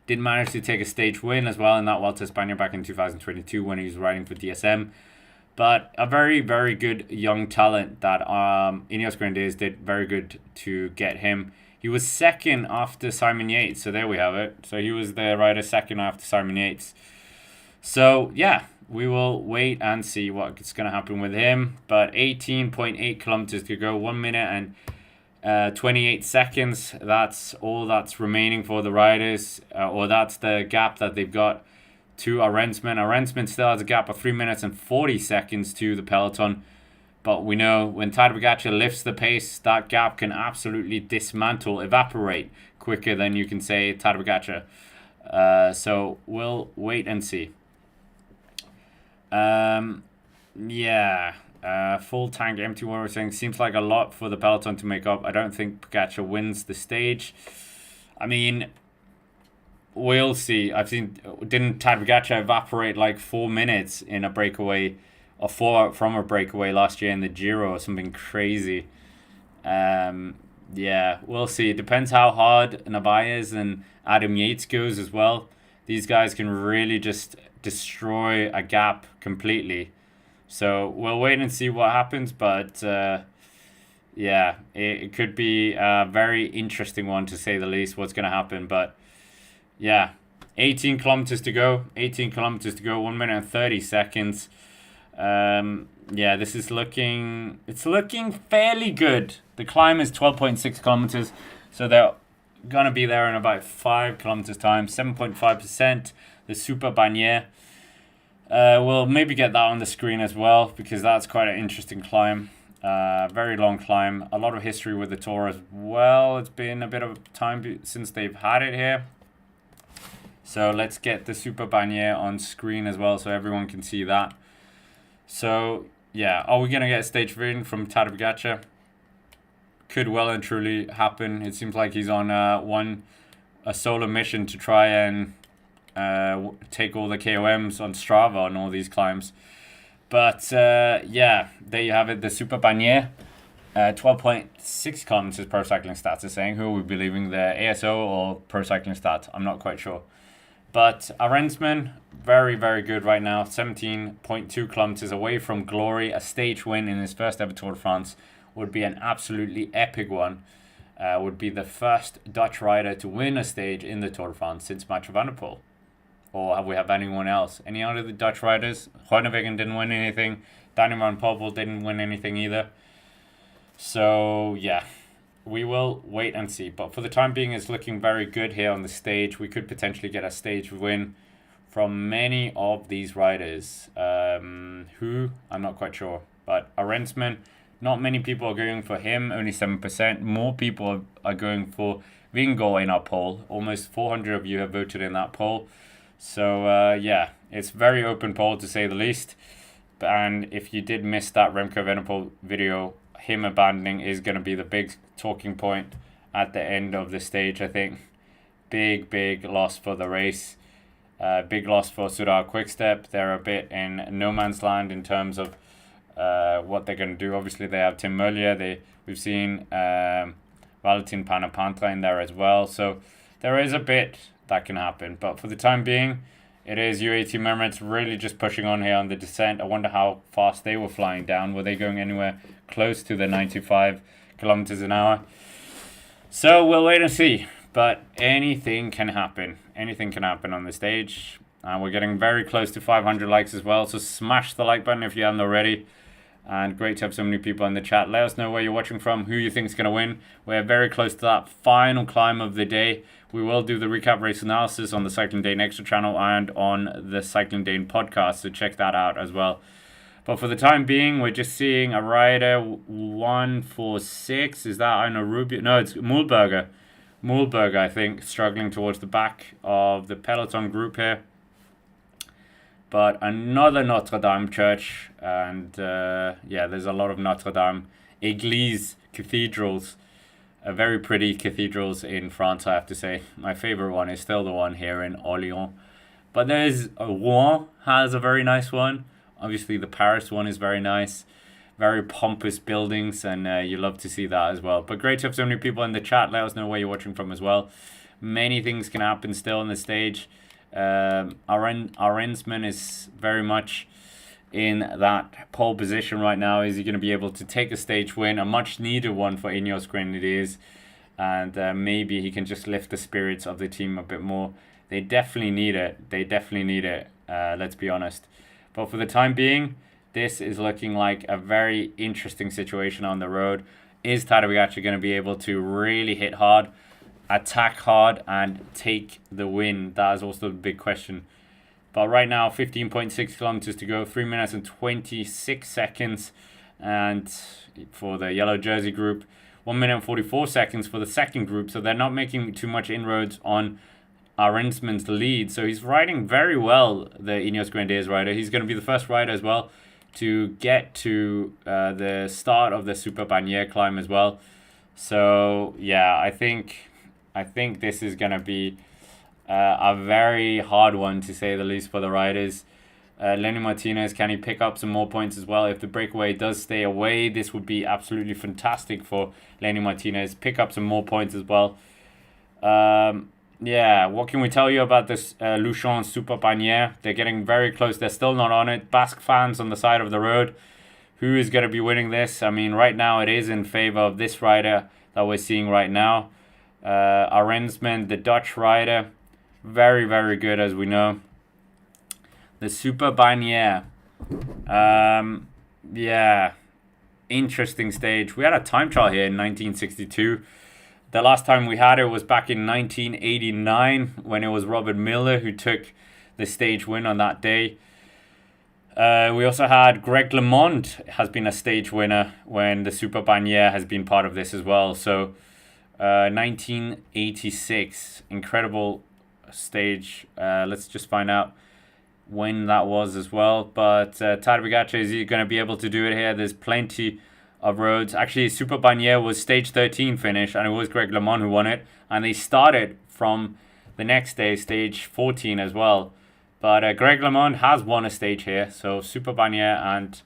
Did manage to take a stage win as well in that Vuelta a España back in 2022 when he was riding for DSM. But a very, very good young talent that Ineos Grenadiers did very good to get him. He was second after Simon Yates, so there we have it. So he was the rider second after Simon Yates. So yeah, we will wait and see what's going to happen with him. But 18.8 kilometers to go, 1 minute and 28 seconds. That's all that's remaining for the riders, or that's the gap that they've got to Arensman. Arensman still has a gap of 3 minutes and 40 seconds to the peloton. But we know when Tadej Pogacar lifts the pace, that gap can absolutely dismantle, evaporate quicker than you can say Tadej Pogacar. So we'll wait and see. Yeah, full tank, empty one, we're saying seems like a lot for the peloton to make up. I don't think Pogacar wins the stage. I mean, we'll see. Didn't Tadej Pogacar evaporate like 4 minutes in a breakaway, or 4 from a breakaway last year in the Giro or something crazy? Yeah, we'll see. It depends how hard Narvaez and Adam Yates goes as well. These guys can really just destroy a gap completely. So we'll wait and see what happens. But yeah, it could be a very interesting one to say the least, what's going to happen. But yeah, 18 kilometers to go. 18 kilometers to go, 1 minute and 30 seconds. Yeah, this is looking fairly good. The climb is 12.6 kilometers, so they're gonna be there in about 5 kilometers time. 7.5%. The Super Bagnier. We'll maybe get that on the screen as well because that's quite an interesting climb. Very long climb. A lot of history with the Tour as well. It's been a bit of time since they've had it here. So let's get the Super Bagnier on screen as well so everyone can see that. So, yeah. Are we going to get a stage win from Tadej Pogacar? Could well and truly happen. It seems like he's on a solo mission to try and take all the KOMs on Strava on all these climbs. But yeah, there you have it, the Super Bagnier. 12.6 kilometers Pro Cycling Stats is saying. Who are we believing, the ASO or Pro Cycling Stats? I'm not quite sure. But Arensman, very, very good right now. 17.2 kilometers away from glory. A stage win in his first ever Tour de France would be an absolutely epic one. Would be the first Dutch rider to win a stage in the Tour de France since Mathieu van der Poel. Or have we have anyone else? Any other Dutch riders? Groenewegen didn't win anything. Daniel van Poppel didn't win anything either. So, yeah. We will wait and see. But for the time being, it's looking very good here on the stage. We could potentially get a stage win from many of these riders. Who? I'm not quite sure. But Arensman, not many people are going for him. Only 7%. More people are going for Vingegaard in our poll. Almost 400 of you have voted in that poll. So, yeah, it's very open poll to say the least. And if you did miss that Remco Evenepoel video, him abandoning is going to be the big talking point at the end of the stage, I think. Big loss for the race. Big loss for Soudal Quickstep. They're a bit in no man's land in terms of what they're going to do. Obviously, they have Tim Merlier. We've seen Valentin Panapantra in there as well. So there is a bit that can happen. But for the time being, it is UAE Team Emirates really just pushing on here on the descent. I wonder how fast they were flying down. Were they going anywhere close to the 95 kilometers an hour? So we'll wait and see. But anything can happen. Anything can happen on the stage. We're getting very close to 500 likes as well. So smash the like button if you haven't already. And great to have so many people in the chat. Let us know where you're watching from, who you think is going to win. We're very close to that final climb of the day. We will do the recap race analysis on the Cycling Dane Extra channel and on the Cycling Dane podcast, so check that out as well. But for the time being, we're just seeing a rider 146. Is that Arno Rubio? No, it's Mühlberger. Mühlberger, I think, struggling towards the back of the peloton group here. But another Notre Dame church, and yeah, there's a lot of Notre Dame Église cathedrals. Very pretty cathedrals in France, I have to say. My favorite one is still the one here in Orléans. But there's Rouen has a very nice one. Obviously, the Paris one is very nice. Very pompous buildings, and you love to see that as well. But great to have so many people in the chat. Let us know where you're watching from as well. Many things can happen still on the stage. Arensman is very much in that pole position right now. Is he going to be able to take a stage win, a much needed one for Ineos Grenadiers, and maybe he can just lift the spirits of the team a bit more. They definitely need it. They definitely need it. Let's be honest. But for the time being, this is looking like a very interesting situation on the road. Is Tadej Pogacar going to be able to really hit hard, attack hard, and take the win? That is also the big question. But right now, 15.6 kilometers to go, 3 minutes and 26 seconds. And for the yellow jersey group, 1 minute and 44 seconds for the second group. So they're not making too much inroads on Arensman's lead. So he's riding very well, the Ineos Grenadiers rider. He's going to be the first rider as well to get to the start of the Super Bagnier climb as well. So yeah, I think this is going to be a very hard one, to say the least, for the riders. Lenny Martinez, can he pick up some more points as well? If the breakaway does stay away, this would be absolutely fantastic for Lenny Martinez. Pick up some more points as well. Yeah, what can we tell you about this Luchon Super Bagnier? They're getting very close. They're still not on it. Basque fans on the side of the road. Who is going to be winning this? I mean, right now it is in favor of this rider that we're seeing right now. Arensman, the Dutch rider. Very, very good, as we know. The Super Bagnier. Yeah. Interesting stage. We had a time trial here in 1962. The last time we had it was back in 1989 when it was Robert Miller who took the stage win on that day. We also had Greg LeMond has been a stage winner when the Super Bagnaia has been part of this as well. So 1986, incredible stage. Let's just find out when that was as well. But Tadej Pogacar, is he going to be able to do it here? There's plenty of roads. Actually, Super Bagnaia was stage 13 finish, and it was Greg LeMond who won it. And they started from the next day, stage 14 as well. But Greg LeMond has won a stage here. So Super Bagnaia and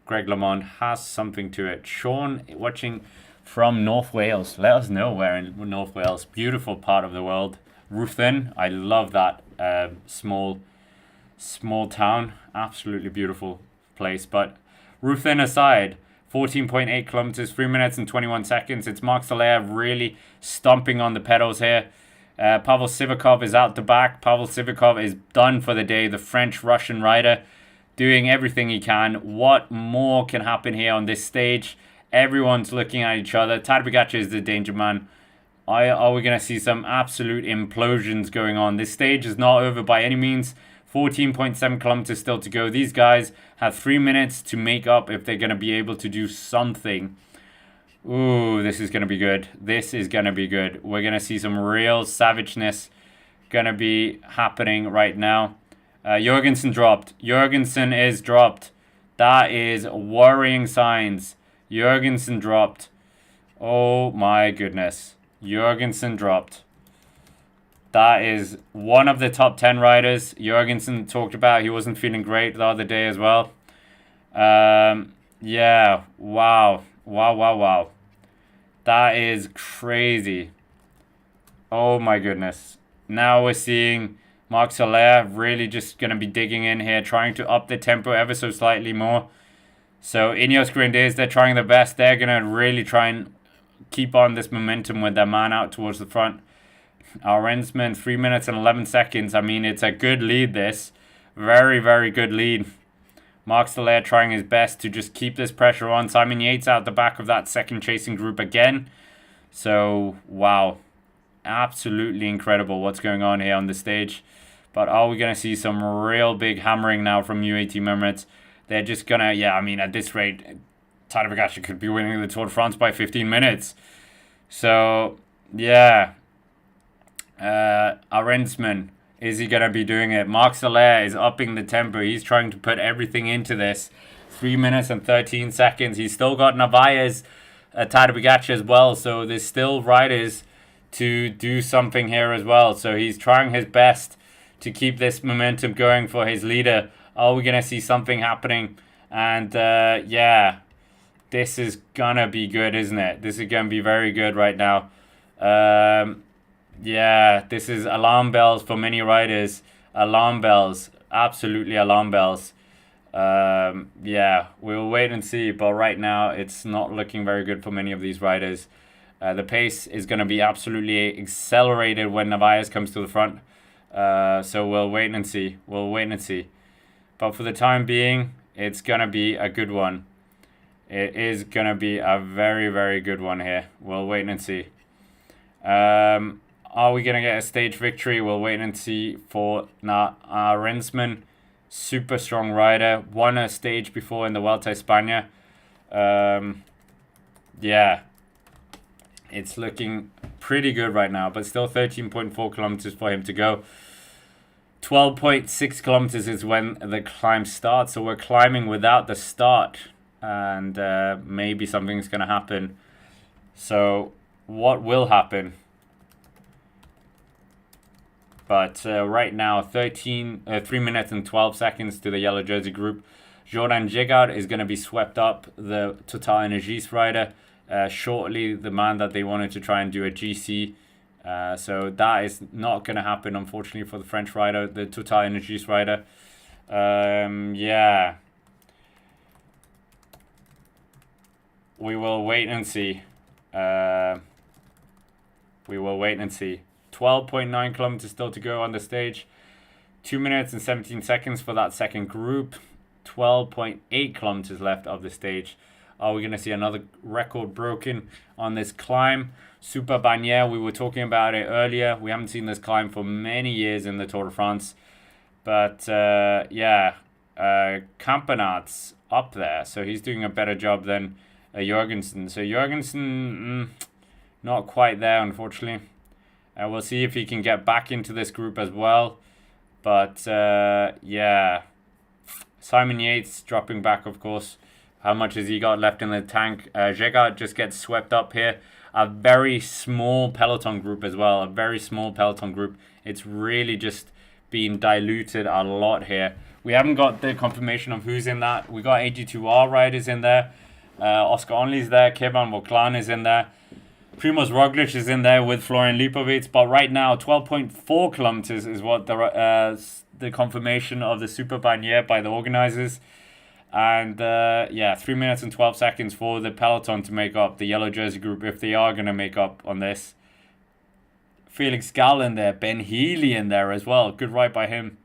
Greg LeMond has something to it. Sean, watching from North Wales. Let us know where in North Wales. Beautiful part of the world. Ruthven. I love that small town. Absolutely beautiful place. But Ruthven aside, 14.8 kilometers, 3 minutes and 21 seconds. It's Marc Soler really stomping on the pedals here. Pavel Sivakov is out the back. Pavel Sivakov is done for the day. The French-Russian rider doing everything he can. What more can happen here on this stage? Everyone's looking at each other. Tadej Pogacar is the danger man. Are we going to see some absolute implosions going on? This stage is not over by any means. 14.7 kilometers still to go. These guys have 3 minutes to make up if they're going to be able to do something. Ooh, this is going to be good. This is going to be good. We're going to see some real savageness going to be happening right now. Jorgensen dropped. Jorgensen is dropped. That is worrying signs. Jorgensen dropped. Oh my goodness. Jorgensen dropped. That is one of the top 10 riders. Jorgensen talked about he wasn't feeling great the other day as well. Yeah, wow. Wow. That is crazy. Oh my goodness. Now we're seeing Marc Soler really just going to be digging in here, trying to up the tempo ever so slightly more. So Ineos Grenadiers, they're trying their best. They're going to really try and keep on this momentum with their man out towards the front. Our Rensman, 3 minutes and 11 seconds. I mean, it's a good lead, this. Very, very good lead. Marc Soler trying his best to just keep this pressure on. Simon Yates out the back of that second chasing group again. So, wow. Absolutely incredible what's going on here on the stage. But are we going to see some real big hammering now from UAE Team Emirates? They're just going to, yeah, I mean, at this rate, Tadej Pogacar could be winning the Tour de France by 15 minutes. So, yeah. Arensman, is he going to be doing it? Marc Soler is upping the tempo. He's trying to put everything into this. 3 minutes and 13 seconds. He's still got Narvaez, Tadej Pogacar as well. So there's still riders to do something here as well. So he's trying his best to keep this momentum going for his leader. Are we going to see something happening? And yeah, this is going to be good, isn't it? This is going to be very good right now. Yeah, this is alarm bells for many riders. Alarm bells. Absolutely alarm bells. Yeah, we'll wait and see. But right now, it's not looking very good for many of these riders. The pace is going to be absolutely accelerated when Narvaez comes to the front. So we'll wait and see. But for the time being, it's going to be a good one. It is going to be a very, very good one here. We'll wait and see. Are we going to get a stage victory? We'll wait and see for Rensman. Super strong rider. Won a stage before in the Vuelta a España. Yeah. It's looking pretty good right now, but still 13.4 kilometers for him to go. 12.6 kilometers is when the climb starts. So we're climbing without the start. And maybe something's going to happen. So what will happen? But right now, 3 minutes and 12 seconds to the yellow jersey group. Jordan Gigard is going to be swept up, the Total Energies rider. Shortly, the man that they wanted to try and do a GC. So that is not going to happen, unfortunately, for the French rider, the Total Energies rider. Yeah. We will wait and see. 12.9 kilometers still to go on the stage. 2 minutes and 17 seconds for that second group. 12.8 kilometers left of the stage. Are we going to see another record broken on this climb? Super Bagnaia, we were talking about it earlier. We haven't seen this climb for many years in the Tour de France. But yeah, Campenaerts up there, so he's doing a better job than Jorgensen. So Jorgensen, not quite there, unfortunately. We'll see if he can get back into this group as well. But yeah, Simon Yates dropping back, of course. How much has he got left in the tank? Jega just gets swept up here. A very small peloton group as well. A very small peloton group. It's really just been diluted a lot here. We haven't got the confirmation of who's in that. We got AG2R riders in there. Oscar Only's there. Kevan Voklan is in there. Primoz Roglic is in there with Florian Lipovic. But right now, 12.4 kilometers is what the confirmation of the Super Bagnier by the organizers. And yeah, 3 minutes and 12 seconds for the peloton to make up, the yellow jersey group, if they are going to make up on this. Felix Gall in there, Ben Healy in there as well. Good ride by him.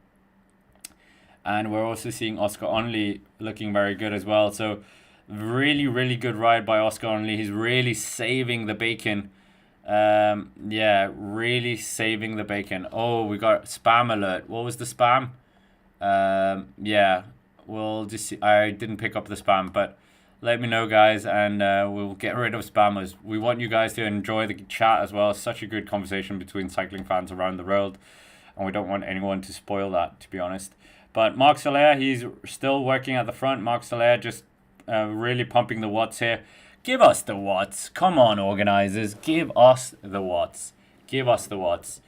And we're also seeing Oscar Only looking very good as well. So really, really good ride by Oscar Only. He's really saving the bacon. Yeah, really saving the bacon. Oh, we got spam alert. What was the spam? Yeah, we'll just see. I didn't pick up the spam, but let me know, guys, and we'll get rid of spammers. We want you guys to enjoy the chat as well. It's such a good conversation between cycling fans around the world, and we don't want anyone to spoil that, to be honest. But Marc Soler, he's still working at the front. Marc Soler just really pumping the watts here. Give us the watts. Come on, organizers. Give us the watts. Give us the watts.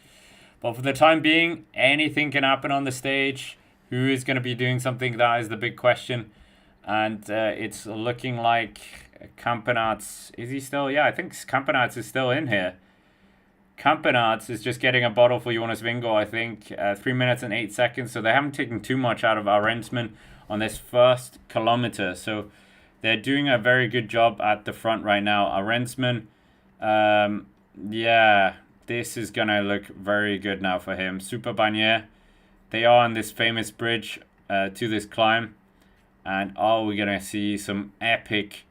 But for the time being, anything can happen on the stage. Who is going to be doing something? That is the big question. And it's looking like Campenaerts. Is he still? Yeah, I think Campenaerts is still in here. Campenaerts is just getting a bottle for Jonas Vingegaard, I think. 3 minutes and 8 seconds. So they haven't taken too much out of our Rensman on this first kilometer. So they're doing a very good job at the front right now. Our Rensman, yeah, this is going to look very good now for him. Super Bagnier. They are on this famous bridge to this climb. And are we going to see some epic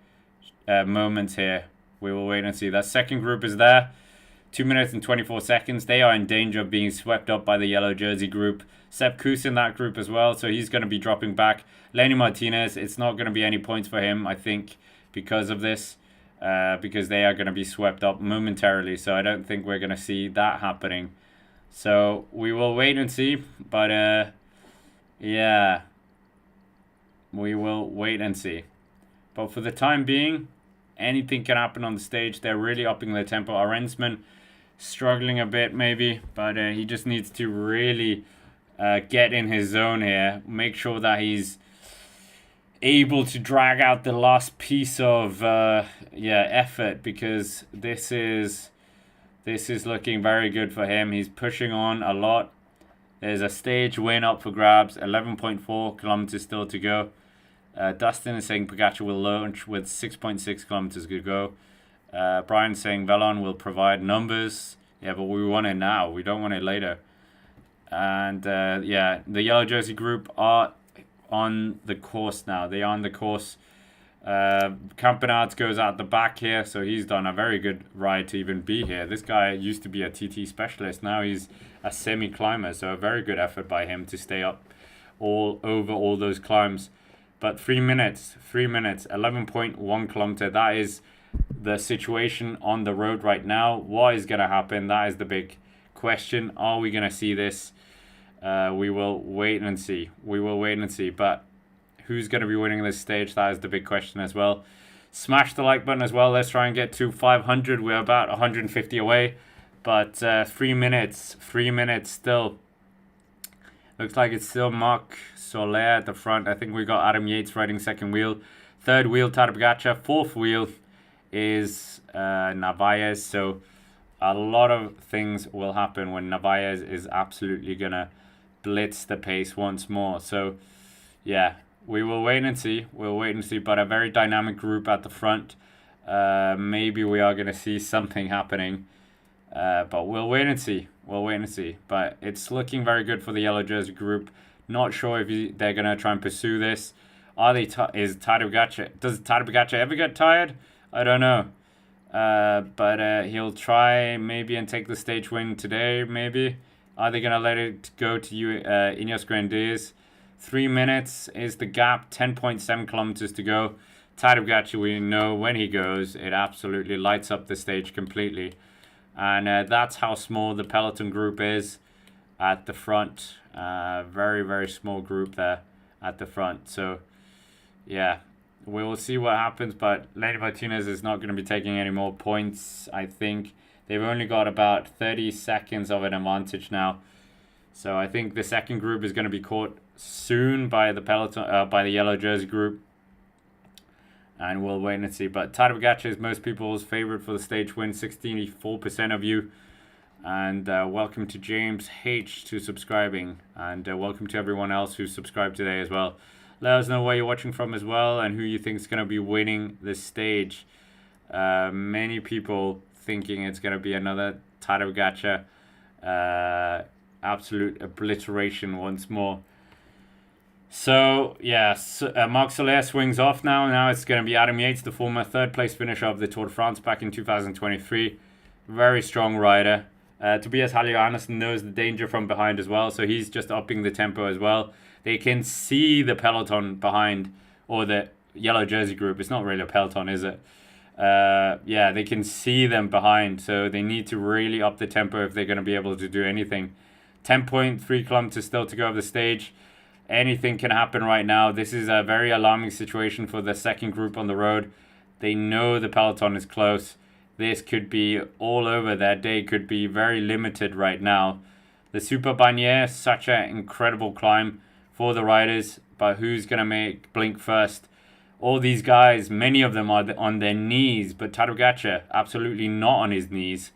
moments here? We will wait and see. That second group is there. 2 minutes and 24 seconds. They are in danger of being swept up by the yellow jersey group. Sepp Kuss in that group as well, so he's going to be dropping back. Lenny Martinez, it's not going to be any points for him, I think, because of this. Because they are going to be swept up momentarily, so I don't think we're going to see that happening. So we will wait and see, but yeah, we will wait and see. But for the time being, anything can happen on the stage. They're really upping the tempo. Our Rensman struggling a bit maybe, but he just needs to really get in his zone here. Make sure that he's able to drag out the last piece of effort, because this is looking very good for him. He's pushing on a lot. There's a stage win up for grabs. 11.4 kilometers still to go. Dustin is saying Pogacar will launch with 6.6 kilometers to go. Brian's saying Velon will provide numbers. Yeah, but we want it now. We don't want it later. And yeah, the yellow jersey group are on the course now. They are on the course. Campenaerts goes out the back here, so he's done a very good ride to even be here. This guy used to be a TT specialist. Now he's a semi-climber, so a very good effort by him to stay up all over all those climbs. But 3 minutes, 11.1 kilometer. That is the situation on the road right now. What is going to happen? That is the big question. Are we going to see this? We will wait and see. We will wait and see. But who's going to be winning this stage? That is the big question as well. Smash the like button as well. Let's try and get to 500. We're about 150 away. But 3 minutes. 3 minutes still. Looks like it's still Marc Soler at the front. I think we got Adam Yates riding second wheel. Third wheel, Tadej Pogacar. Fourth wheel is Narvaez. So a lot of things will happen when Narvaez is absolutely going to blitz the pace once more. So, yeah, we will wait and see. We'll wait and see. But a very dynamic group at the front. Maybe we are going to see something happening. But we'll wait and see. We'll wait and see. But it's looking very good for the yellow jersey group. Not sure if they're going to try and pursue this. Does Tadej Pogacar ever get tired? I don't know. But he'll try maybe and take the stage win today, maybe. Are they going to let it go to Ineos Grenadiers? 3 minutes is the gap, 10.7 kilometers to go. Tadej Pogacar, we know when he goes, it absolutely lights up the stage completely. And that's how small the peloton group is at the front. Very, very small group there at the front. So, yeah, we will see what happens. But Lady Martinez is not going to be taking any more points, I think. They've only got about 30 seconds of an advantage now. So I think the second group is going to be caught soon by the peloton, by the yellow jersey group. And we'll wait and see. But Tadej Pogacar is most people's favorite for the stage win, 64% of you. And welcome to James H to subscribing. And welcome to everyone else who subscribed today as well. Let us know where you're watching from as well and who you think is going to be winning this stage. Many people thinking it's going to be another Tadej Pogacar. Absolute obliteration once more. So, yes, Marc Soler swings off now. Now it's going to be Adam Yates, the former third-place finisher of the Tour de France back in 2023. Very strong rider. Tobias Halil-Andersen knows the danger from behind as well, so he's just upping the tempo as well. They can see the peloton behind, or the yellow jersey group. It's not really a peloton, is it? Yeah, they can see them behind, so they need to really up the tempo if they're going to be able to do anything. 10.3 kilometers still to go of the stage. Anything can happen right now. This is a very alarming situation for the second group on the road. They know the peloton is close. This could be all over. Their day could be very limited right now. The Super Bagnier, such an incredible climb for the riders, but who's going to make blink first? All these guys, many of them are on their knees, but Tadej Pogacar absolutely not on his knees,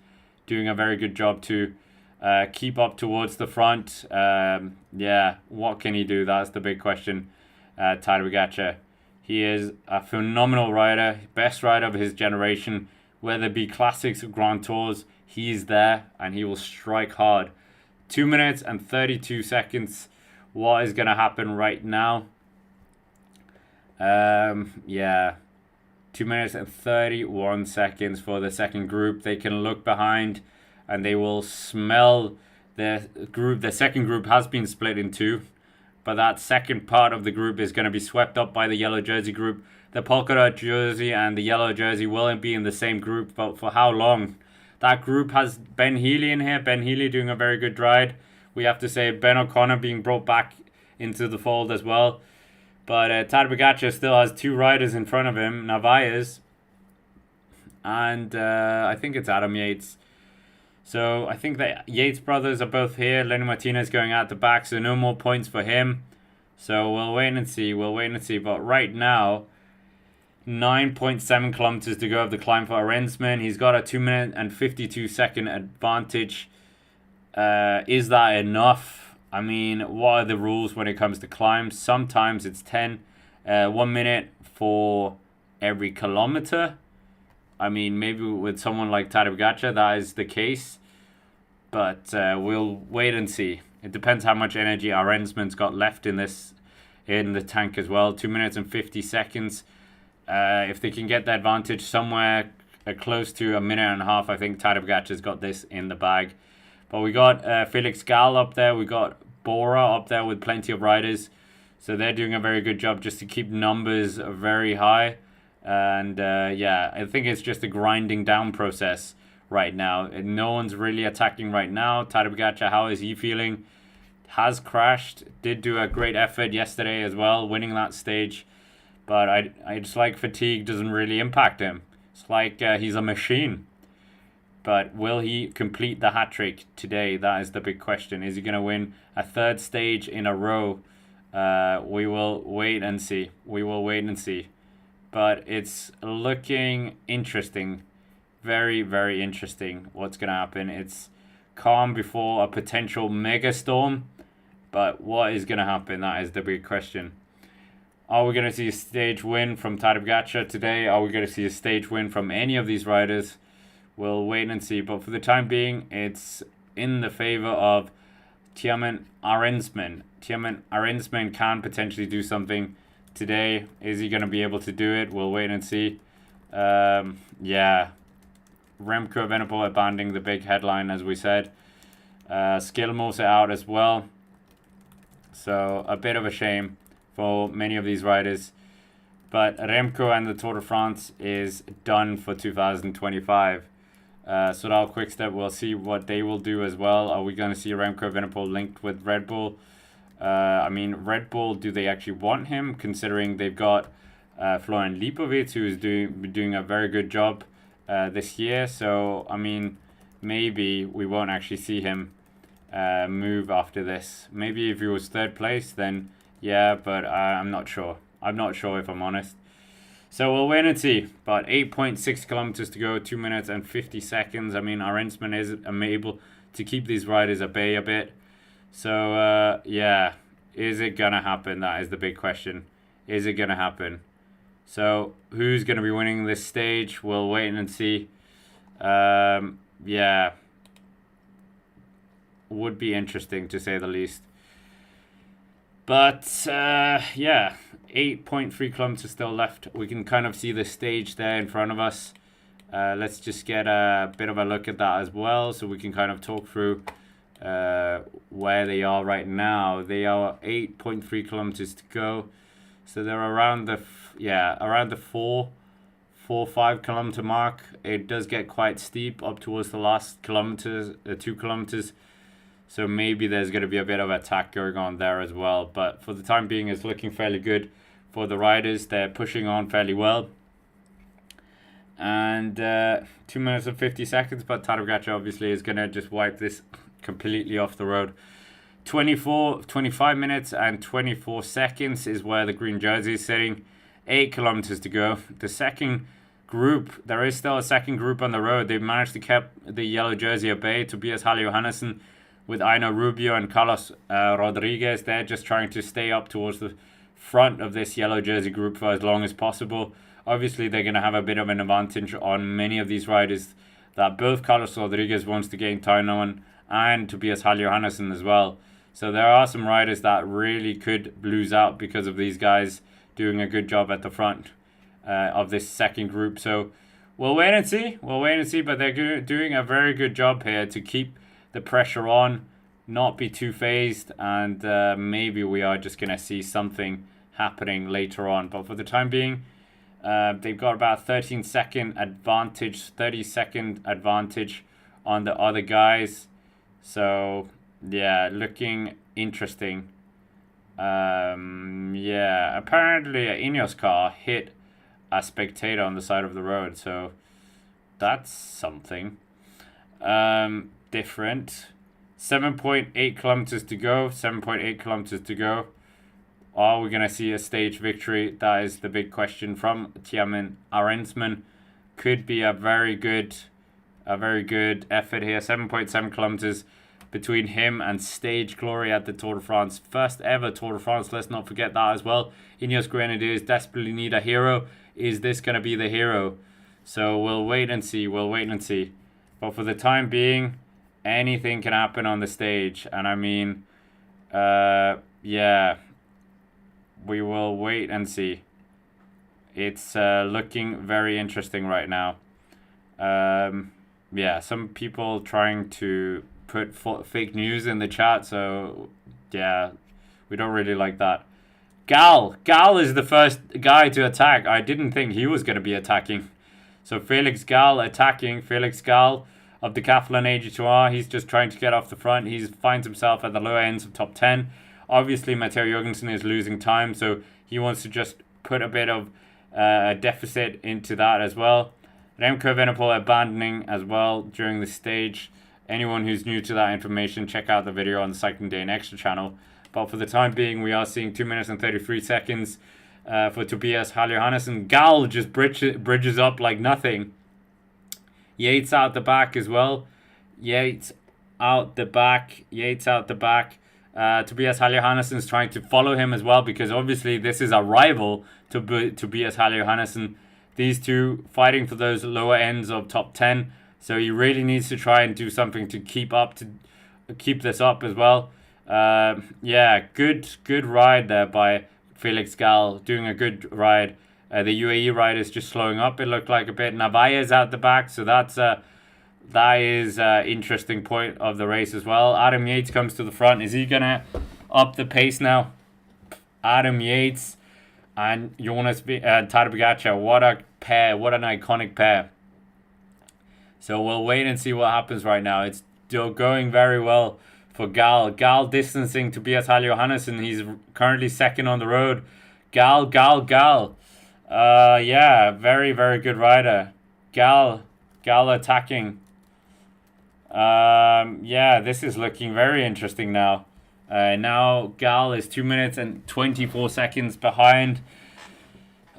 doing a very good job to keep up towards the front. Yeah, what can he do? That's the big question. Tadej Pogacar. He is a phenomenal rider, best rider of his generation. Whether it be classics or Grand Tours, he's there and he will strike hard. 2 minutes and 32 seconds. What is going to happen right now? Yeah, 2 minutes and 31 seconds for the second group. They can look behind and they will smell the group. The second group has been split in two, but that second part of the group is going to be swept up by the yellow jersey group. The polka dot jersey and the yellow jersey will be in the same group, but for how long? That group has Ben Healy in here. Ben Healy doing a very good ride. We have to say Ben O'Connor being brought back into the fold as well. But Tadej Pogacar still has two riders in front of him, Narvaez, and I think it's Adam Yates. So I think the Yates brothers are both here. Lenny Martinez going out the back, so no more points for him. So we'll wait and see. But right now, 9.7 kilometers to go of the climb for Arensman. He's got a 2 minute and 52 second advantage. Is that enough? I mean, what are the rules when it comes to climbs? Sometimes it's 10, 1 minute for every kilometer. I mean, maybe with someone like Tadej Pogacar, that is the case. But we'll wait and see. It depends how much energy Arensman's got left in the tank as well. 2 minutes and 50 seconds. If they can get the advantage somewhere close to a minute and a half, I think Tadej Pogacar's got this in the bag. But we got Felix Gall up there. We got Bora up there with plenty of riders. So they're doing a very good job just to keep numbers very high. And yeah, I think it's just a grinding down process right now. And no one's really attacking right now. Tadej Pogacar, how is he feeling? Has crashed. Did do a great effort yesterday as well, winning that stage. But I just like fatigue doesn't really impact him. It's like he's a machine. But will he complete the hat-trick today? That is the big question. Is he going to win a third stage in a row? We will wait and see. But it's looking interesting. Very, very interesting what's going to happen. It's calm before a potential mega storm. But what is going to happen? That is the big question. Are we going to see a stage win from Tadej Pogacar today? Are we going to see a stage win from any of these riders? We'll wait and see. But for the time being, it's in the favor of Thymen Arensman. Thymen Arensman can potentially do something today. Is he going to be able to do it? We'll wait and see. Yeah. Remco Evenepoel abandoning the big headline, as we said. Skill moves it out as well. So a bit of a shame for many of these riders. But REMCO and the Tour de France is done for 2025. Soudal Quickstep, we'll see what they will do as well. Are we going to see Remco Evenepoel linked with Red Bull? I mean, Red Bull, do they actually want him, considering they've got Florian Lipovic, who is doing a very good job this year? So, I mean, maybe we won't actually see him move after this. Maybe if he was third place, then yeah, but I'm not sure. I'm not sure, if I'm honest. So we'll wait and see. But 8.6 kilometers to go, 2 minutes and 50 seconds. I mean, Arensman is able to keep these riders at bay a bit. So, yeah, is it going to happen? That is the big question. Is it going to happen? So, who's going to be winning this stage? We'll wait and see. Yeah, would be interesting, to say the least. But, yeah, 8.3 kilometers still left. We can kind of see the stage there in front of us. Let's just get a bit of a look at that as well, so we can kind of talk through where they are right now. They are 8.3 kilometers to go. So they're around the, around the 5 kilometer mark. It does get quite steep up towards the last kilometers, 2 kilometers. So maybe there's going to be a bit of attack going on there as well. But for the time being, it's looking fairly good for the riders. They're pushing on fairly well. And 2 minutes and 50 seconds. But Tadej Pogacar obviously is going to just wipe this completely off the road. 25 minutes and 24 seconds is where the green jersey is sitting. 8 kilometers to go. The second group, there is still a second group on the road. They've managed to keep the yellow jersey at bay. Tobias Halle Johannessen with Aino Rubio and Carlos Rodriguez. They're just trying to stay up towards the front of this yellow jersey group for as long as possible. Obviously, they're going to have a bit of an advantage on many of these riders that both Carlos Rodriguez wants to gain time on, and Tobias Halle Johannessen as well. So there are some riders that really could lose out because of these guys doing a good job at the front of this second group. So we'll wait and see. But they're doing a very good job here to keep the pressure on, not be too phased, and maybe we are just going to see something happening later on. But for the time being, they've got about 30-second advantage on the other guys. So, yeah, looking interesting. Yeah, apparently an Ineos car hit a spectator on the side of the road. So, that's something. Different. 7.8 kilometers to go. 7.8 kilometers to go. Are we going to see a stage victory? That is the big question from Thymen Arensman. Could be a very good effort here. 7.7 kilometers between him and stage glory at the Tour de France. First ever Tour de France. Let's not forget that as well. Ineos Grenadiers desperately need a hero. Is this going to be the hero? So we'll wait and see. But for the time being, anything can happen on the stage. And I mean, yeah, we will wait and see. It's looking very interesting right now. Yeah, some people trying to put fake news in the chat. So, yeah, we don't really like that. Gal is the first guy to attack. I didn't think he was going to be attacking. So Felix Gal attacking. Felix Gal of Decathlon AG2R. He's just trying to get off the front. He finds himself at the lower ends of top 10. Obviously, Matteo Jorgensen is losing time, so he wants to just put a bit of a deficit into that as well. Remco Evenepoel abandoning as well during the stage. Anyone who's new to that information, check out the video on the Cycling Day and Extra channel. But for the time being, we are seeing 2 minutes and 33 seconds for Tobias Halle Johannessen. Gal just bridges up like nothing. Yates out the back as well. Yates out the back. Tobias Halle Johannessen is trying to follow him as well, because obviously this is a rival to Tobias Halle Johannessen. These two fighting for those lower ends of top 10. So he really needs to try and do something to keep this up as well. Yeah, good ride there by Felix Gal, doing a good ride. The UAE ride is just slowing up, it looked like a bit. Navaya's out the back, so that is an interesting point of the race as well. Adam Yates comes to the front. Is he gonna up the pace now. Adam Yates and Tadej Pogacar. What a pair. What an iconic pair. So we'll wait and see what happens right now. It's still going very well for Gal. Gal distancing Tobias Johannesson. He's currently second on the road. Gal. Yeah, very, very good rider. Gal attacking. Yeah, this is looking very interesting now. Now Gal is 2 minutes and 24 seconds behind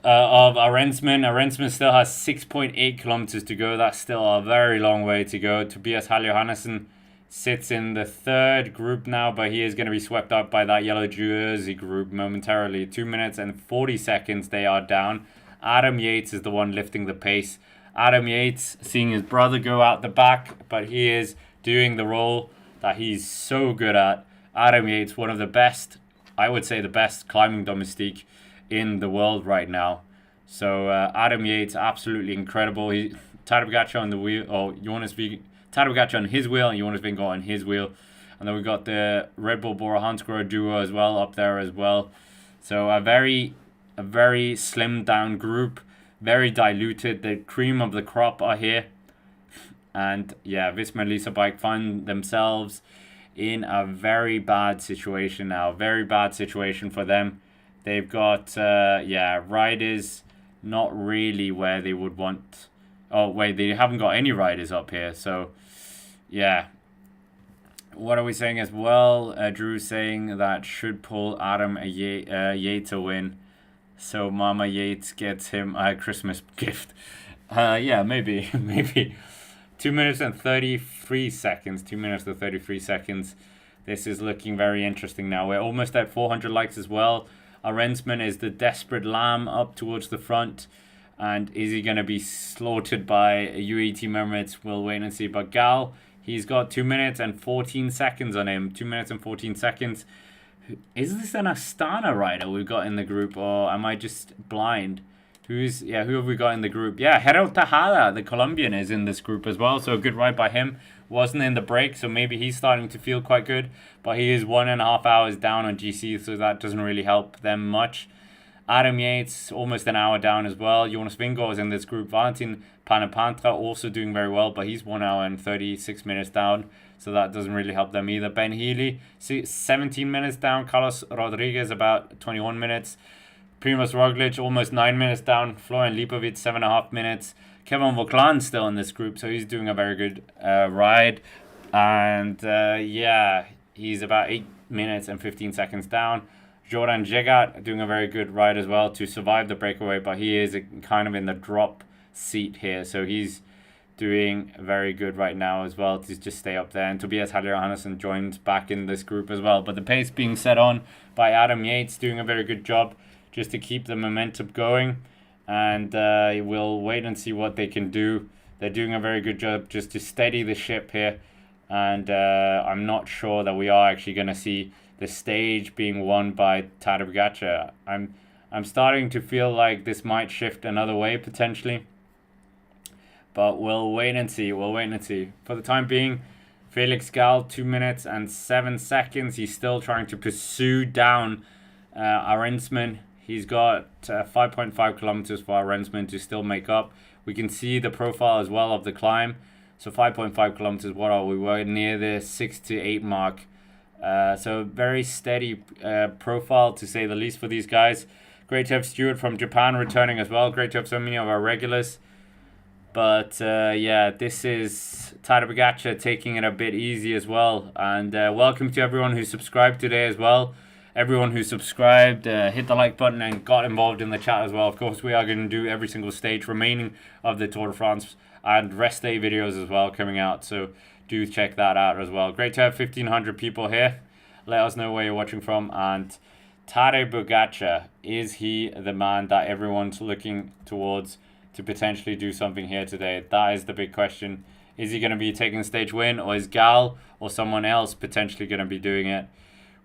of Arensman. Arensman still has 6.8 kilometers to go. That's still a very long way to go. Tobias Johannesson sits in the third group now, but he is going to be swept up by that yellow jersey group momentarily. 2 minutes and 40 seconds they are down. Adam Yates is the one lifting the pace. Adam Yates seeing his brother go out the back, but he is doing the role that he's so good at. Adam Yates, one of the best, I would say the best climbing domestique in the world right now. So Adam Yates, absolutely incredible. Tadej Pogacar on the wheel, Tadej Pogacar on his wheel, and Jonas Vingegaard on his wheel. And then we got the Red Bull Bora Hansgrohe duo as well up there as well. So a very slimmed down group, very diluted. The cream of the crop are here. And yeah, Visma Lease Bike find themselves in a very bad situation now. Very bad situation for them. They've got, riders not really where they would want. Oh, wait, they haven't got any riders up here. So, yeah. What are we saying as well? Drew saying that should pull Adam Yates a win. So Mama Yates gets him a Christmas gift. Yeah, maybe. 2 minutes and 33 seconds. 2 minutes and 33 seconds. This is looking very interesting now. We're almost at 400 likes as well. Our Rensman is the desperate lamb up towards the front. And is he going to be slaughtered by UAE Team Emirates? We'll wait and see. But Gal, he's got 2 minutes and 14 seconds on him. 2 minutes and 14 seconds. Is this an Astana rider we've got in the group? Or am I just blind? Who have we got in the group? Yeah, Gerald Tejada, the Colombian, is in this group as well. So a good ride by him. Wasn't in the break, so maybe he's starting to feel quite good. But he is 1.5 hours down on GC, so that doesn't really help them much. Adam Yates, almost an hour down as well. Jonas Vingegaard is in this group. Valentin Panapantra also doing very well, but he's 1 hour and 36 minutes down, so that doesn't really help them either. Ben Healy, 17 minutes down. Carlos Rodriguez, about 21 minutes. Primoz Roglic, almost 9 minutes down. Florian Lipovic, 7.5 minutes. Kevin Vauclain still in this group, so he's doing a very good ride. And he's about 8 minutes and 15 seconds down. Jordan Jegat doing a very good ride as well to survive the breakaway, but he is kind of in the drop seat here, so he's doing very good right now as well to just stay up there. And Tobias Johannesson joins back in this group as well. But the pace being set on by Adam Yates, doing a very good job just to keep the momentum going. And we'll wait and see what they can do. They're doing a very good job just to steady the ship here. And I'm not sure that we are actually going to see the stage being won by Tadej Pogacar. I'm starting to feel like this might shift another way potentially. But we'll wait and see. For the time being, Felix Gal, 2 minutes and 7 seconds. He's still trying to pursue down Arensman. He's got 5.5 kilometers for Arensman to still make up. We can see the profile as well of the climb. So 5.5 kilometers, what are we? We're near the 6 to 8 mark. So very steady profile to say the least for these guys. Great to have Stuart from Japan returning as well. Great to have so many of our regulars. But this is Tadej Pogacar taking it a bit easy as well. And welcome to everyone who subscribed today as well. Everyone who subscribed, hit the like button and got involved in the chat as well. Of course, we are going to do every single stage remaining of the Tour de France and rest day videos as well coming out. So do check that out as well. Great to have 1,500 people here. Let us know where you're watching from. And Tadej Pogacar, is he the man that everyone's looking towards to potentially do something here today? That is the big question. Is he going to be taking the stage win, or is Gal or someone else potentially going to be doing it?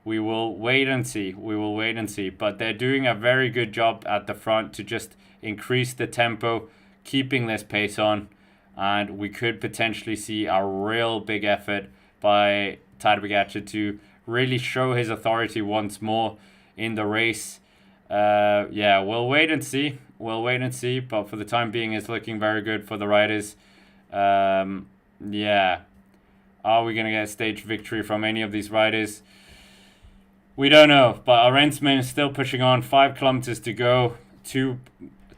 We will wait and see. But they're doing a very good job at the front to just increase the tempo, keeping this pace on. And we could potentially see a real big effort by Tadej Pogacar to really show his authority once more in the race. Yeah, we'll wait and see. We'll wait and see. But for the time being, it's looking very good for the riders. Yeah. Are we going to get a stage victory from any of these riders? We don't know. But Arensman is still pushing on. 5 kilometers to go. 2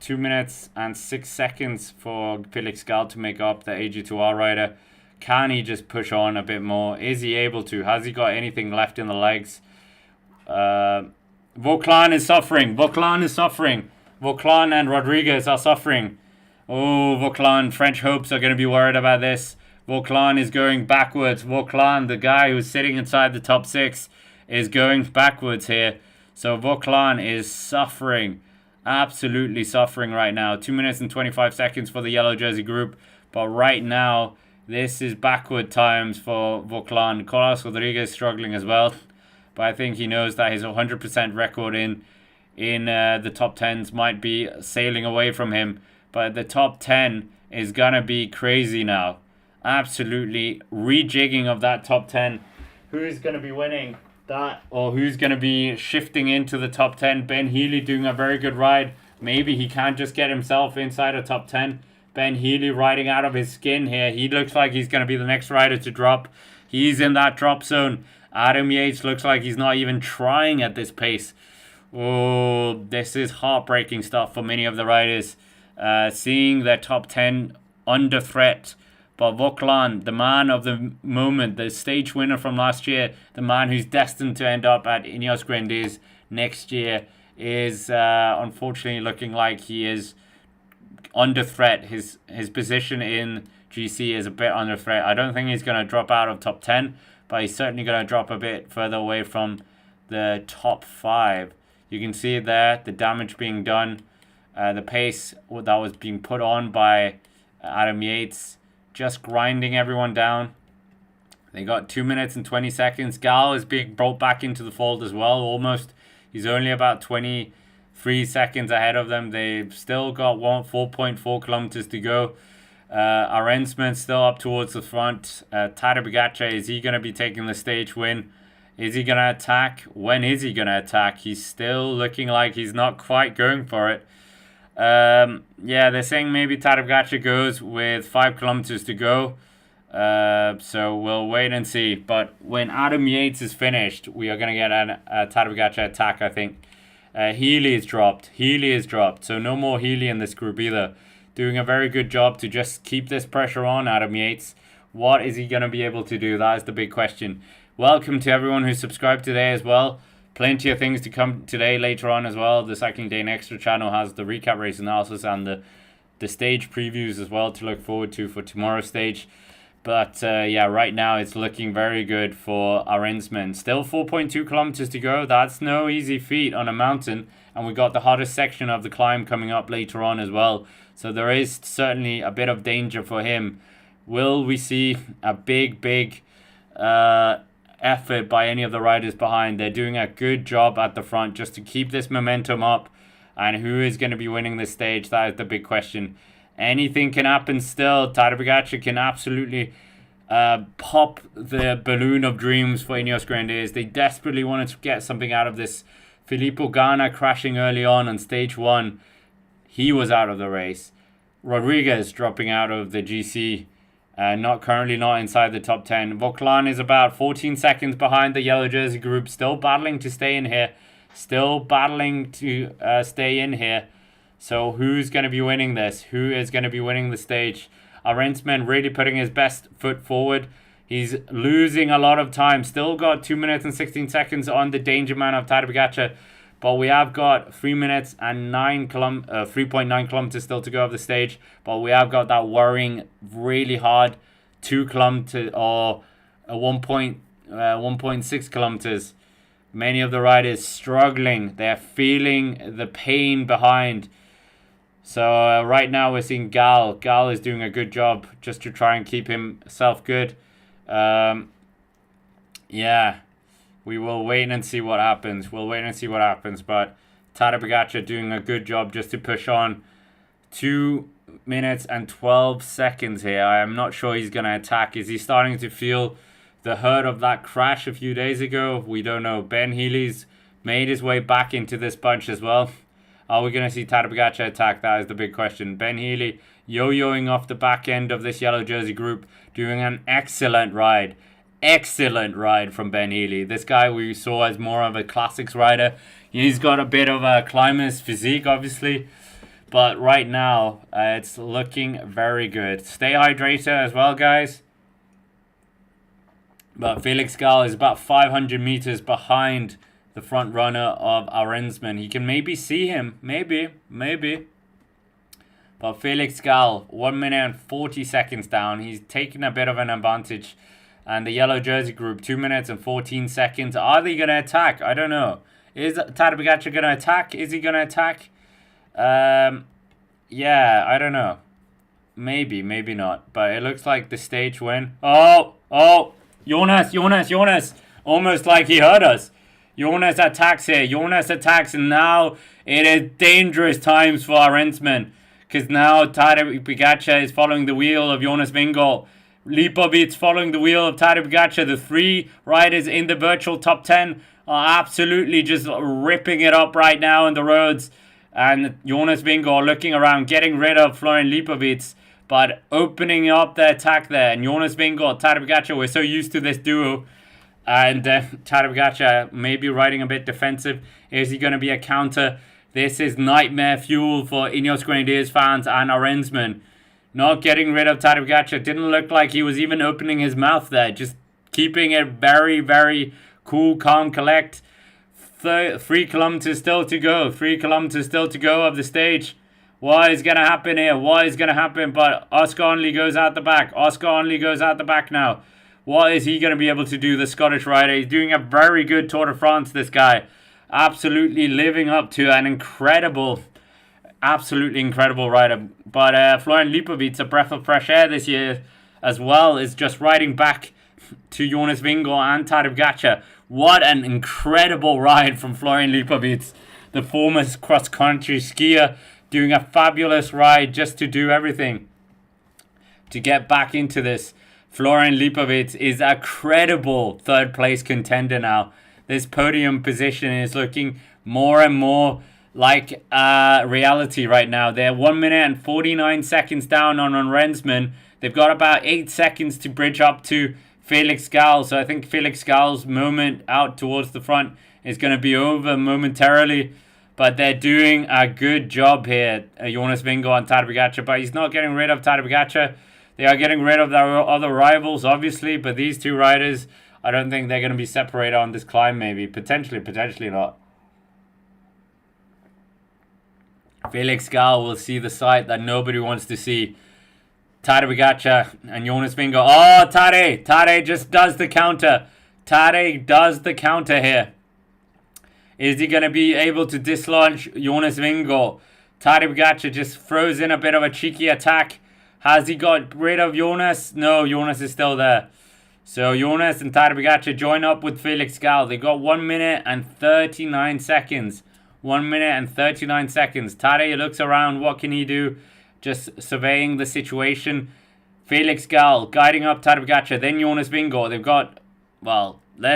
minutes and 6 seconds for Felix Gall to make up the AG2R rider. Can he just push on a bit more? Is he able to? Has he got anything left in the legs? Vauclain is suffering. Vauclain is suffering. Vauclain and Rodriguez are suffering. Oh, Vauclain, French hopes are going to be worried about this. Vauclain is going backwards. Vauclain, the guy who's sitting inside the top 6, is going backwards here. So Vauclain is suffering. Absolutely suffering right now. 2 minutes and 25 seconds for the yellow jersey group. But right now, this is backward times for Vauclain. Carlos Rodriguez struggling as well. But I think he knows that his 100% record in the top 10s might be sailing away from him. But the top 10 is going to be crazy now. Absolutely rejigging of that top 10. Who's going to be winning that, or who's going to be shifting into the top 10? Ben Healy doing a very good ride. Maybe he can't just get himself inside a top 10. Ben Healy riding out of his skin here. He looks like he's going to be the next rider to drop. He's in that drop zone. Adam Yates looks like he's not even trying at this pace. Oh, this is heartbreaking stuff for many of the riders. Seeing their top 10 under threat. But Vauclain, the man of the moment, the stage winner from last year, the man who's destined to end up at Ineos Grenadiers next year, is unfortunately looking like he is under threat. His position in GC is a bit under threat. I don't think he's going to drop out of top 10, but he's certainly going to drop a bit further away from the top 5. You can see there the damage being done, the pace that was being put on by Adam Yates, just grinding everyone down. They got 2 minutes and 20 seconds. Gall is being brought back into the fold as well, almost. He's only about 23 seconds ahead of them. They've still got 4.4 kilometers to go. Arensman still up towards the front. Tadej Pogacar, is he going to be taking the stage win? Is he going to attack? When is he going to attack? He's still looking like he's not quite going for it. Yeah, they're saying maybe Tadej Pogacar goes with 5 kilometers to go. So we'll wait and see. But when Adam Yates is finished, we are going to get a Tadej Pogacar attack, I think. Healy is dropped. Healy is dropped. So no more Healy in this group either. Doing a very good job to just keep this pressure on Adam Yates. What is he going to be able to do? That is the big question. Welcome to everyone who subscribed today as well. Plenty of things to come today later on as well. The Cycling Day Extra channel has the recap race analysis and the stage previews as well to look forward to for tomorrow's stage. But yeah, right now it's looking very good for Arensman. Still 4.2 kilometers to go. That's no easy feat on a mountain. And we got the hottest section of the climb coming up later on as well. So there is certainly a bit of danger for him. Will we see a big effort by any of the riders behind? They're doing a good job at the front just to keep this momentum up. And who is going to be winning this stage? That is the big question. Anything can happen still. Tadej Pogacar can absolutely pop the balloon of dreams for Ineos Grenadiers. They desperately wanted to get something out of this. Filippo Ganna crashing early on stage 1. He was out of the race. Rodriguez dropping out of the GC. Currently not inside the top 10. Vauclain is about 14 seconds behind the yellow jersey group. Still battling to stay in here. Still battling to stay in here. So who's going to be winning this? Who is going to be winning the stage? Arensman really putting his best foot forward. He's losing a lot of time. Still got 2 minutes and 16 seconds on the danger man of Tadej Pogacar. But we have got 3 minutes and 3.9 kilometers still to go of the stage. But we have got that worrying really hard 2 kilometers or 1.6 kilometers. Many of the riders struggling. They're feeling the pain behind. So right now we're seeing Gall. Gall is doing a good job just to try and keep himself good. Yeah. We will wait and see what happens. But Tadej Pogacar doing a good job just to push on. 2 minutes and 12 seconds here. I am not sure he's going to attack. Is he starting to feel the hurt of that crash a few days ago. We don't know. Ben Healy's made his way back into this bunch as well. Are we going to see Tadej Pogacar attack? That is the big question. Ben Healy yo-yoing off the back end of this yellow jersey group, doing an excellent ride. Excellent ride from Ben Healy. This guy we saw as more of a classics rider. He's got a bit of a climber's physique, obviously. But right now, it's looking very good. Stay hydrated as well, guys. But Felix Gall is about 500 meters behind the front runner of Arensman. He can maybe see him. Maybe. But Felix Gall, 1 minute and 40 seconds down. He's taking a bit of an advantage. And the yellow jersey group, 2 minutes and 14 seconds. Are they going to attack? I don't know. Is Tadej Pogacar going to attack? Is he going to attack? Yeah, I don't know. Maybe not. But it looks like the stage win. Oh! Jonas. Almost like he heard us. Jonas attacks here. Jonas attacks, and now it is dangerous times for our Rensman. Because now Tadej Pogacar is following the wheel of Jonas Vingegaard. Lipovic following the wheel of Tadej Pogacar. The three riders in the virtual top 10 are absolutely just ripping it up right now on the roads. And Jonas Vingegaard looking around, getting rid of Florian Lipovic, but opening up the attack there. And Jonas Vingegaard, Tadej Pogacar, we're so used to this duo. And Tadej Pogacar maybe riding a bit defensive. Is he going to be a counter? This is nightmare fuel for Ineos Grenadiers fans and Arensman. Not getting rid of Tadej Pogacar. Didn't look like he was even opening his mouth there. Just keeping it very, very cool, calm, collect. 3 kilometers still to go. 3 kilometers still to go of the stage. What is going to happen here? What is going to happen? But Oscar Onley goes out the back. Oscar Onley goes out the back now. What is he going to be able to do, the Scottish rider? He's doing a very good Tour de France, this guy. Absolutely living up to an absolutely incredible rider. But Florian Lipovic, a breath of fresh air this year as well, is just riding back to Jonas Vingegaard and Tadej Pogacar. What an incredible ride from Florian Lipovic, the former cross-country skier, doing a fabulous ride just to do everything to get back into this. Florian Lipovic is a credible third-place contender now. This podium position is looking more and more like reality right now. They're 1 minute and 49 seconds down on Rensman. They've got about 8 seconds to bridge up to Felix Gall. So I think Felix Gall's moment out towards the front is going to be over momentarily. But they're doing a good job here, Jonas Vingegaard and Tadej Pogacar. But he's not getting rid of Tadej Pogacar. They are getting rid of their other rivals, obviously. But these two riders, I don't think they're going to be separated on this climb, maybe. Potentially not. Felix Gall will see the sight that nobody wants to see. Tadej Pogacar and Jonas Vingegaard. Oh, Tadej just does the counter. Tadej does the counter here. Is he going to be able to dislodge Jonas Vingegaard? Tadej Pogacar just throws in a bit of a cheeky attack. Has he got rid of Jonas? No, Jonas is still there. So Jonas and Tadej Pogacar join up with Felix Gall. They got 1 minute and 39 seconds. 1 minute and 39 seconds. Tadej looks around. What can he do? Just surveying the situation. Felix Gall guiding up Tadej Pogacar. Then Jonas Vingegaard. They've got, well, more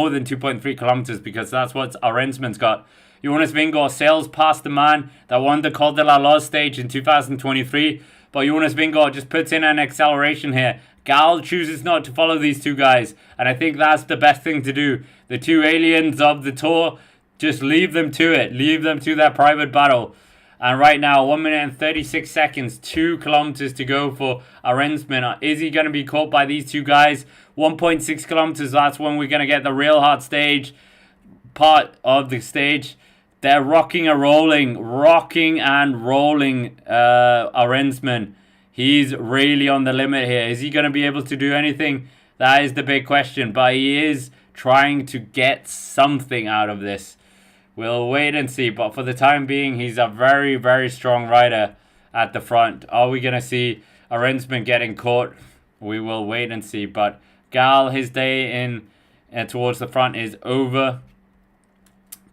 than 2.3 kilometers, because that's what Arensman's got. Jonas Vingegaard sails past the man that won the Col de la Loz stage in 2023. But Jonas Vingegaard just puts in an acceleration here. Gall chooses not to follow these two guys. And I think that's the best thing to do. The two aliens of the Tour, just leave them to it. Leave them to their private battle. And right now, 1 minute and 36 seconds, 2 kilometers to go for Arensman. Is he going to be caught by these two guys? 1.6 kilometers, that's when we're going to get the real hard stage part of the stage. They're rocking and rolling Arensman. He's really on the limit here. Is he going to be able to do anything? That is the big question. But he is trying to get something out of this. We'll wait and see. But for the time being, he's a very, very strong rider at the front. Are we going to see Arensman getting caught? We will wait and see. But Gall, his day in towards the front is over.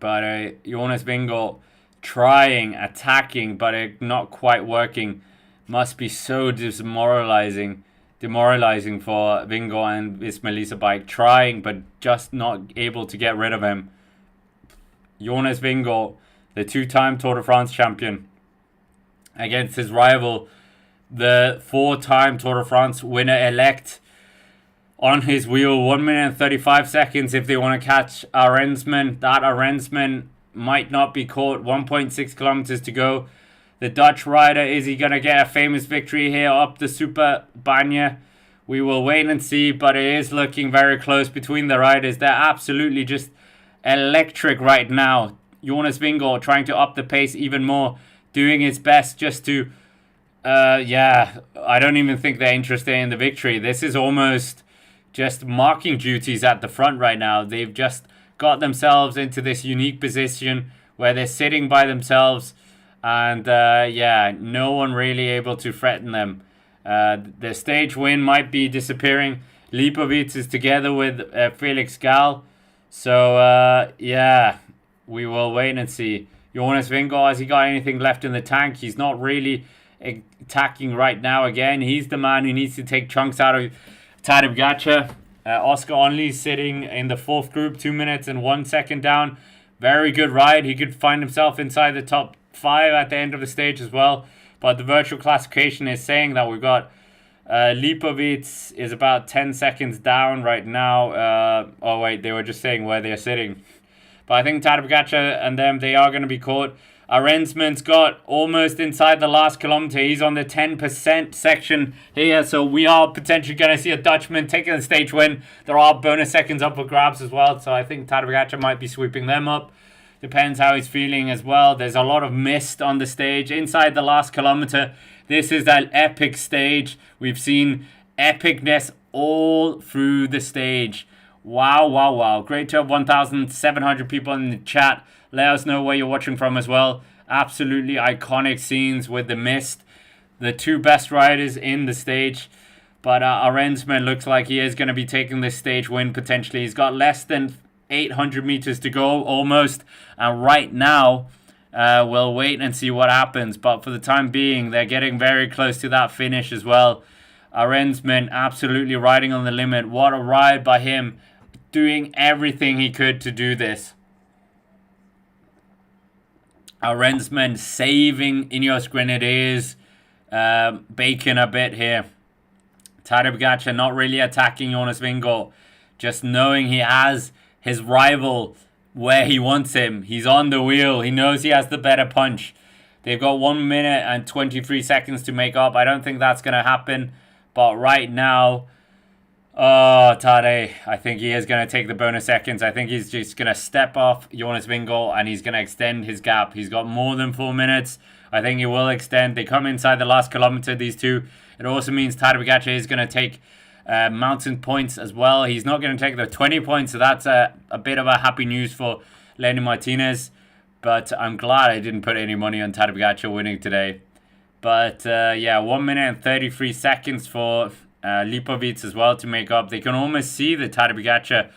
But Jonas Vingegaard trying, attacking, but not quite working. Must be so demoralizing demoralizing for Vingegaard and Ismail Bike, trying but just not able to get rid of him. Jonas Vingegaard, the two-time Tour de France champion, against his rival, the four-time Tour de France winner-elect, on his wheel. 1 minute and 35 seconds if they want to catch Arensman. That Arensman might not be caught. 1.6 kilometers to go. The Dutch rider, is he going to get a famous victory here up the Super Banya? We will wait and see, but it is looking very close between the riders. They're absolutely just electric right now. Jonas Vingegaard trying to up the pace even more, doing his best just to, I don't even think they're interested in the victory. This is almost just marking duties at the front right now. They've just got themselves into this unique position where they're sitting by themselves and no one really able to threaten them. The stage win might be disappearing. Lipovic is together with Felix Gall. So we will wait and see. Jonas Vingegaard, has he got anything left in the tank? He's not really attacking right now again. He's the man who needs to take chunks out of Tadej Pogacar. Oscar Onley sitting in the fourth group, 2 minutes and 1 second down. Very good ride. He could find himself inside the top 5 at the end of the stage as well. But the virtual classification is saying that we've got Lipovic is about 10 seconds down right now. They were just saying where they're sitting. But I think Tadej Pogacar and them, they are going to be caught. Arensman's got almost inside the last kilometer. He's on the 10% section here. So we are potentially going to see a Dutchman taking the stage win. There are bonus seconds up for grabs as well. So I think Tadej Pogacar might be sweeping them up. Depends how he's feeling as well. There's a lot of mist on the stage. Inside the last kilometer, this is that epic stage. We've seen epicness all through the stage. Wow. Great to have 1,700 people in the chat. Let us know where you're watching from as well. Absolutely iconic scenes with the mist. The two best riders in the stage. But Arensman looks like he is going to be taking this stage win potentially. He's got less than 800 meters to go almost. And right now, we'll wait and see what happens. But for the time being, they're getting very close to that finish as well. Arensman absolutely riding on the limit. What a ride by him. Doing everything he could to do this. Arensman saving Ineos Grenadiers bacon a bit here. Tadej Pogacar not really attacking Jonas Vingegaard. Just knowing he has his rival where he wants him. He's on the wheel. He knows he has the better punch. They've got 1 minute and 23 seconds to make up. I don't think that's going to happen. But right now, Tadej, I think he is going to take the bonus seconds. I think he's just going to step off Jonas Vingegaard and he's going to extend his gap. He's got more than 4 minutes. I think he will extend. They come inside the last kilometer, these two. It also means Tadej Pogacar is going to take mountain points as well. He's not going to take the 20 points, so that's a bit of a happy news for Lenny Martinez. But I'm glad I didn't put any money on Tadej Pogacar winning today. But 1 minute and 33 seconds for Lipovic as well to make up. They can almost see the Tadej Pogacar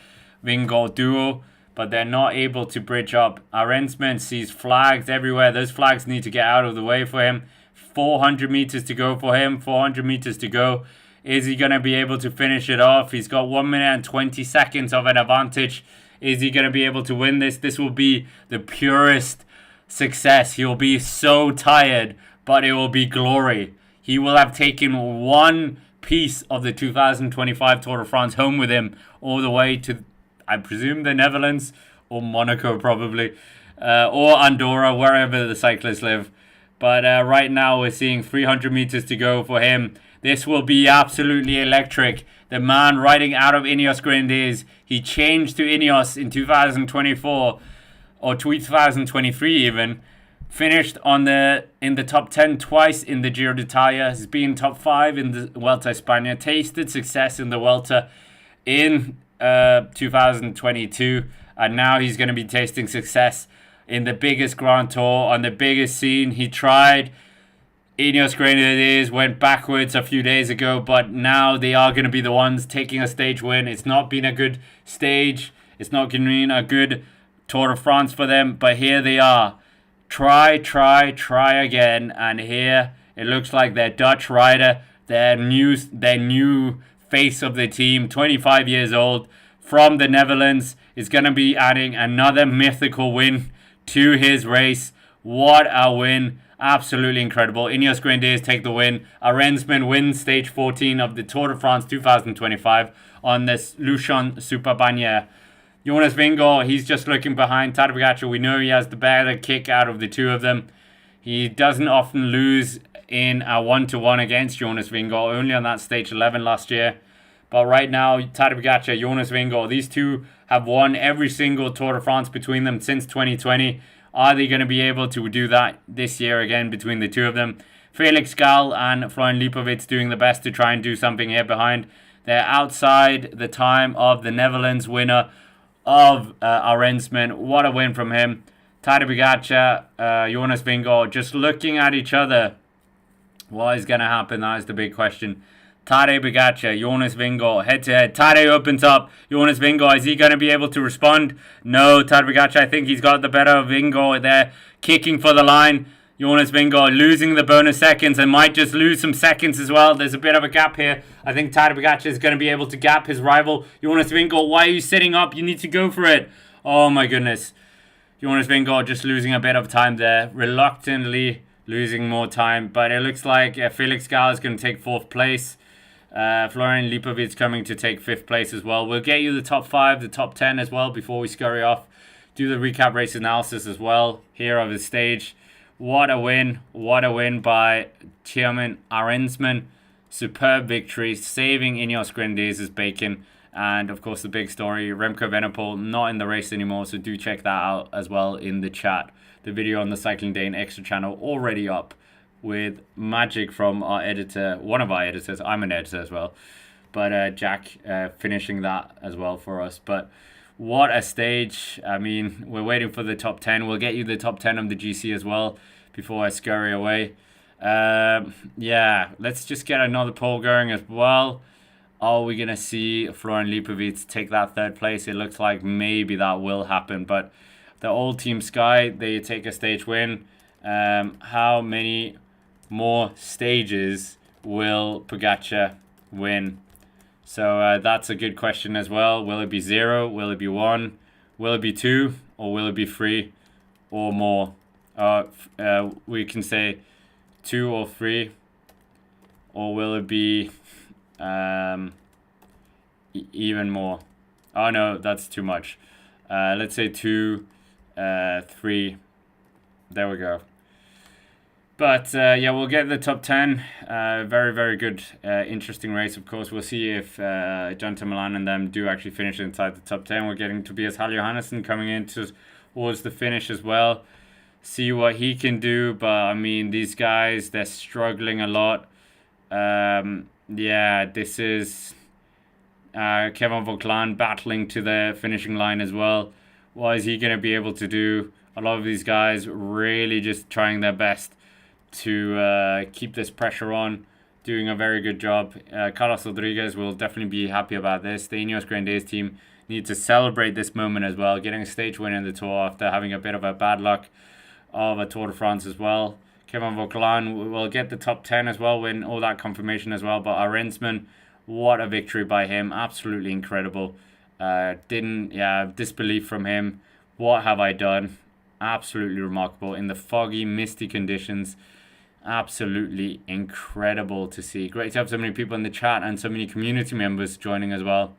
Vingegaard duo, but they're not able to bridge up. Arensman sees flags everywhere. Those flags need to get out of the way for him. 400 meters to go for him. 400 meters to go. Is he going to be able to finish it off? He's got 1 minute and 20 seconds of an advantage. Is he going to be able to win this? This will be the purest success. He'll be so tired, but it will be glory. He will have taken one piece of the 2025 Tour de France home with him all the way to, I presume, the Netherlands or Monaco probably, or Andorra, wherever the cyclists live. But right now we're seeing 300 meters to go for him. This will be absolutely electric. The man riding out of Ineos Grenadiers, he changed to Ineos in 2024 or 2023 even. Finished in the top 10 twice in the Giro d'Italia. Has been top 5 in the Vuelta a España. Tasted success in the Vuelta in 2022. And now he's going to be tasting success in the biggest Grand Tour, on the biggest scene. He tried. Ineos Grenadiers went backwards a few days ago, but now they are going to be the ones taking a stage win. It's not been a good stage. It's not been a good Tour de France for them, but here they are. Try again, and here it looks like their Dutch rider their new face of the team, 25 years old, from the Netherlands, is going to be adding another mythical win to his race. What a win. Absolutely incredible. Ineos Grenadiers take the win. Arensman wins stage 14 of the Tour de France 2025 on this Luchon Superbanya. Jonas Vingegaard, he's just looking behind Tadej Pogacar. We know he has the better kick out of the two of them. He doesn't often lose in a 1-to-1 against Jonas Vingegaard, only on that stage 11 last year. But right now, Tadej Pogacar, Jonas Vingegaard, these two have won every single Tour de France between them since 2020. Are they going to be able to do that this year again between the two of them? Felix Gall and Florian Lipovic doing the best to try and do something here behind. They're outside the time of the Netherlands winner of Arensman. What a win from him. Tadej Pogacar, Jonas Vingegaard just looking at each other. What is going to happen? That is the big question. Tadej Pogacar, Jonas Vingegaard, head to head. Tadej opens up. Jonas Vingegaard, is he going to be able to respond? No, Tadej Pogacar, I think he's got the better of Vingegaard there. Kicking for the line. Jonas Vingegaard losing the bonus seconds and might just lose some seconds as well. There's a bit of a gap here. I think Tadej Pogacar is going to be able to gap his rival. Jonas Vingegaard, why are you sitting up? You need to go for it. Oh my goodness. Jonas Vingegaard just losing a bit of time there. Reluctantly losing more time. But it looks like Felix Gall is going to take 4th place. Florian Lipovic coming to take 5th place as well. We'll get you the top 5, the top 10 as well before we scurry off. Do the recap race analysis as well here of the stage. What a win. What a win by Chairman Arensman. Superb victory, saving Ineos Grenadiers' bacon. And of course the big story, Remco Evenepoel not in the race anymore. So do check that out as well in the chat. The video on the Cycling Dane Extra channel already up, with magic from our editor, one of our editors. I'm an editor as well, but Jack finishing that as well for us. But what a stage. I mean, we're waiting for the top 10. We'll get you the top 10 of the GC as well before I scurry away. Yeah, let's just get another poll going as well. Are we going to see Florian Lipovic take that 3rd place? It looks like maybe that will happen, but the old Team Sky, they take a stage win. How many more stages will Pogacar win? So that's a good question as well. Will it be 0? Will it be 1? Will it be 2? Or will it be 3 or more? We can say 2 or 3. Or will it be even more? Oh no, that's too much. Let's say 2, 3. There we go. But yeah, we'll get the top 10. Very, very good, interesting race. Of course, we'll see if Jonta Milan and them do actually finish inside the top 10. We're getting Tobias Hall Johannesson coming in towards the finish as well. See what he can do. But I mean, these guys, they're struggling a lot. Yeah, this is Kevin Vauclain battling to the finishing line as well. What is he going to be able to do? A lot of these guys really just trying their best to keep this pressure on, doing a very good job. Carlos Rodriguez will definitely be happy about this. The Ineos Grenadiers team need to celebrate this moment as well, getting a stage win in the Tour after having a bit of a bad luck of a Tour de France as well. Kevin Vauclain will get the top 10 as well, win all that confirmation as well. But Arensman, what a victory by him. Absolutely incredible. Disbelief from him. What have I done? Absolutely remarkable in the foggy, misty conditions. Absolutely incredible to see. Great to have so many people in the chat and so many community members joining as well.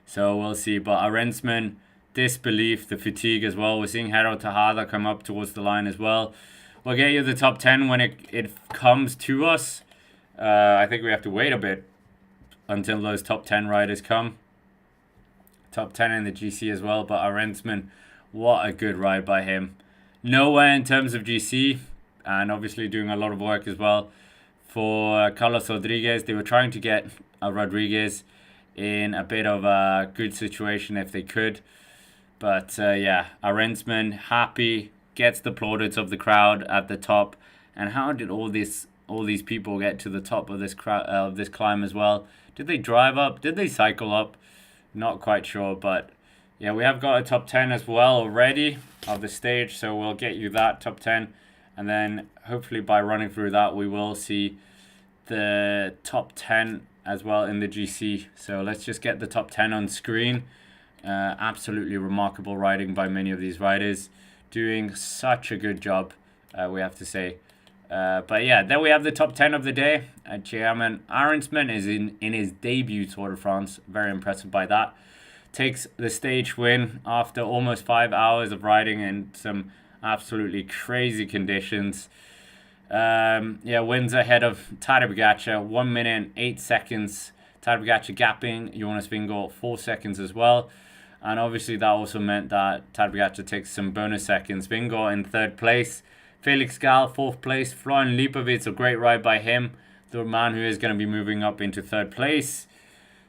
So we'll see. But Arensman, disbelief, the fatigue as well. We're seeing Hero Tejada come up towards the line as well. We'll get you the top 10 when it comes to us. I think we have to wait a bit until those top 10 riders come. Top 10 in the GC as well. But Arensman, what a good ride by him. Nowhere in terms of GC, and obviously doing a lot of work as well for Carlos Rodriguez. They were trying to get Rodriguez in a bit of a good situation if they could. But yeah, Arensman happy, gets the plaudits of the crowd at the top. And how did all these people get to the top of this this climb as well? Did they drive up? Did they cycle up? Not quite sure, but yeah, we have got a top 10 as well already of the stage, so we'll get you that top 10. And then hopefully by running through that, we will see the top 10 as well in the GC. So let's just get the top 10 on screen. Absolutely remarkable riding by many of these riders, doing such a good job, we have to say. But yeah, then we have the top 10 of the day. German Arendsman is in his debut Tour de France. Very impressive by that. Takes the stage win after almost 5 hours of riding in some absolutely crazy conditions. Wins ahead of Tadej Pogacar, 1 minute and 8 seconds. Tadej Pogacar gapping Jonas Vingegaard 4 seconds as well. And obviously that also meant that Tadej Pogacar takes some bonus seconds. Vingegaard in 3rd place. Felix Gall, 4th place. Florian Lipovic, a great ride by him. The man who is going to be moving up into 3rd place.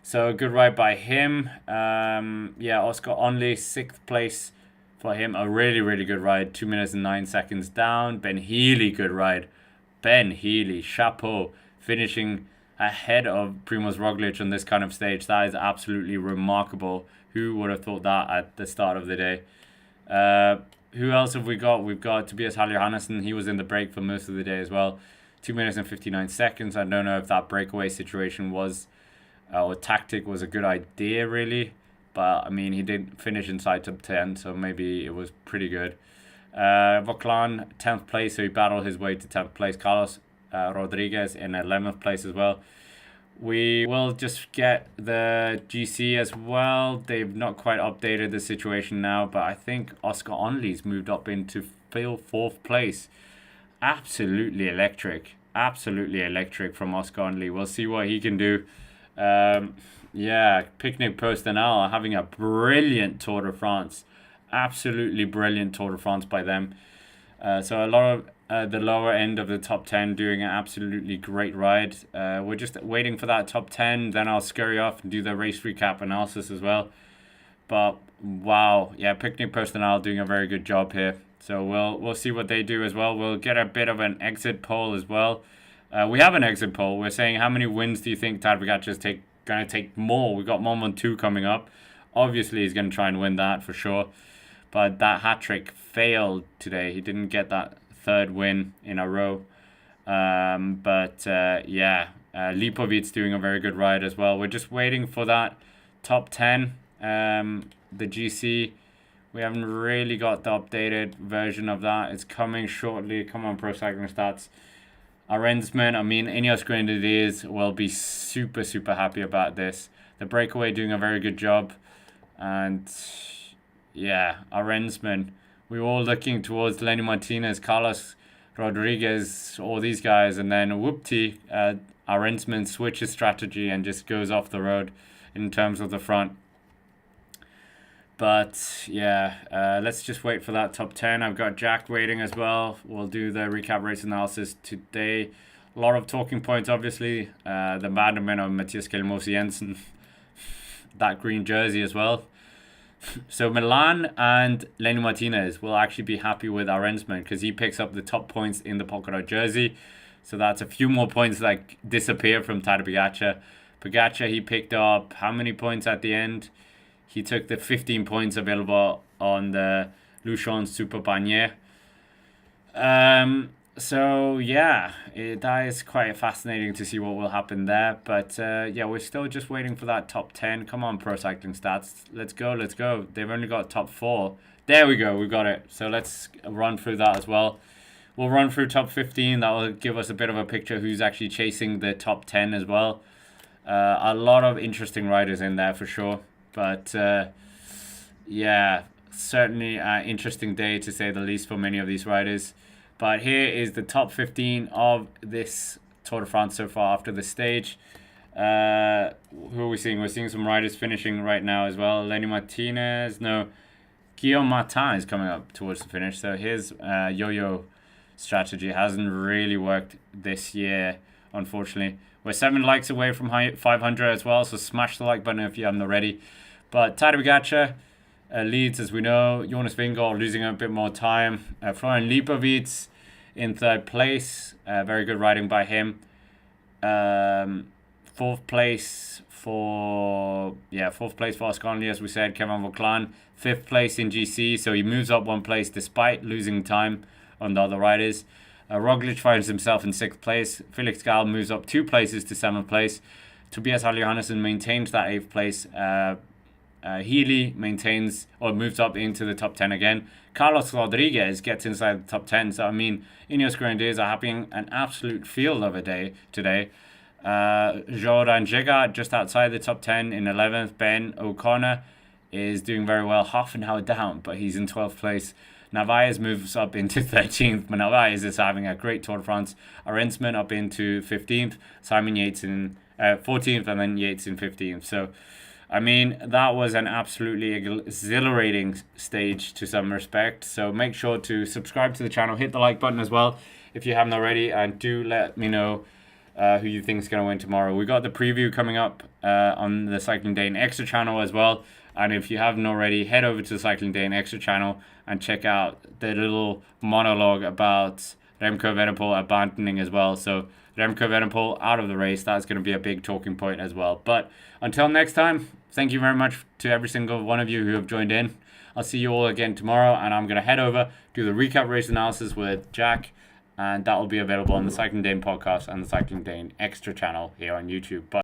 So a good ride by him. Oscar Onley, 6th place for him. A really, really good ride. 2 minutes and 9 seconds down. Ben Healy, good ride. Ben Healy, chapeau. Finishing ahead of Primož Roglic on this kind of stage. That is absolutely remarkable. Who would have thought that at the start of the day? Who else have we got? We've got Tobias Haller Hannesson. He was in the break for most of the day as well. 2 minutes and 59 seconds. I don't know if that breakaway situation was or tactic was a good idea, really. But, I mean, he did finish inside top 10, so maybe it was pretty good. Vauclain, 10th place, so he battled his way to 10th place. Carlos Rodriguez in 11th place as well. We will just get the GC as well. They've not quite updated the situation now, but I think Oscar Onley's moved up into 4th place. Absolutely electric. Absolutely electric from Oscar Onley. We'll see what he can do. Picnic Personnel are having a brilliant Tour de France. Absolutely brilliant Tour de France by them. So a lot of the lower end of the top 10 doing an absolutely great ride. We're just waiting for that top 10. Then I'll scurry off and do the race recap analysis as well. But wow, yeah, Picnic Personnel doing a very good job here. So we'll see what they do as well. We'll get a bit of an exit poll as well. We have an exit poll. We're saying how many wins do you think Tadej Pogacar is going to take more? We've got Mont Ventoux coming up. Obviously, he's going to try and win that for sure. But that hat-trick failed today. He didn't get that 3rd win in a row. Lipovic's doing a very good ride as well. We're just waiting for that top 10. The GC, we haven't really got the updated version of that. It's coming shortly. Come on, Pro Cycling Stats. Arendsman, Ineos Grenadiers will be super, super happy about this. The breakaway doing a very good job. And yeah, Arendsman. We were all looking towards Lenny Martinez, Carlos Rodriguez, all these guys. And then whoopty, Arendsman switches strategy and just goes off the road in terms of the front. But yeah, let's just wait for that top 10. I've got Jack waiting as well. We'll do the recap race analysis today. A lot of talking points, obviously. The abandonment of Matthias Kelmosi Jensen. That green jersey as well. So Milan and Lenny Martinez will actually be happy with Arendsman because he picks up the top points in the polka dot jersey. So that's a few more points that disappear from Tadej Pogacar. Pogacar, he picked up how many points at the end? He took the 15 points available on the Luchon Super Panier. That is quite fascinating to see what will happen there. But we're still just waiting for that top 10. Come on, Pro Cycling Stats. Let's go. They've only got top 4. There we go. We've got it. So let's run through that as well. We'll run through top 15. That will give us a bit of a picture who's actually chasing the top 10 as well. A lot of interesting riders in there for sure. But certainly an interesting day to say the least for many of these riders. But here is the top 15 of this Tour de France so far after the stage. Who are we seeing? We're seeing some riders finishing right now as well. Lenny Martinez. No, Guillaume Martin is coming up towards the finish. So his yo-yo strategy hasn't really worked this year, unfortunately. We're 7 likes away from 500 as well. So smash the like button if you haven't already. But Tadej Pogacar leads, as we know. Jonas Vingegaard losing a bit more time. Florian Lipovic in 3rd place. Very good riding by him. 4th place for Oscar Onley, as we said. Kevin Vauclain. 5th place in GC, so he moves up 1 place despite losing time on the other riders. Roglic finds himself in 6th place. Felix Gall moves up 2 places to 7th place. Tobias Johannesson maintains that 8th place. Healy moves up into the top 10 again. Carlos Rodriguez gets inside the top 10. So, I mean, Ineos Grenadiers are having an absolute field of a day today. Jordan Jega just outside the top 10 in 11th. Ben O'Connor is doing very well, half an hour down, but he's in 12th place. Narvaez moves up into 13th, but Narvaez is having a great Tour de France. Arensman up into 15th. Simon Yates in 14th, and then Yates in 15th. So, I mean, that was an absolutely exhilarating stage to some respect. So make sure to subscribe to the channel, hit the like button as well if you haven't already, and do let me know who you think is going to win tomorrow. We got the preview coming up on the Cycling Day and Extra channel as well. And if you haven't already, head over to the Cycling Day and Extra channel and check out the little monologue about Remco Evenepoel abandoning as well. So Remco Evenepoel out of the race, that's going to be a big talking point as well. But until next time, thank you very much to every single one of you who have joined in. I'll see you all again tomorrow, and I'm going to head over, do the recap race analysis with Jack, and that will be available on the Cycling Day podcast and the Cycling Day Extra channel here on YouTube. Bye.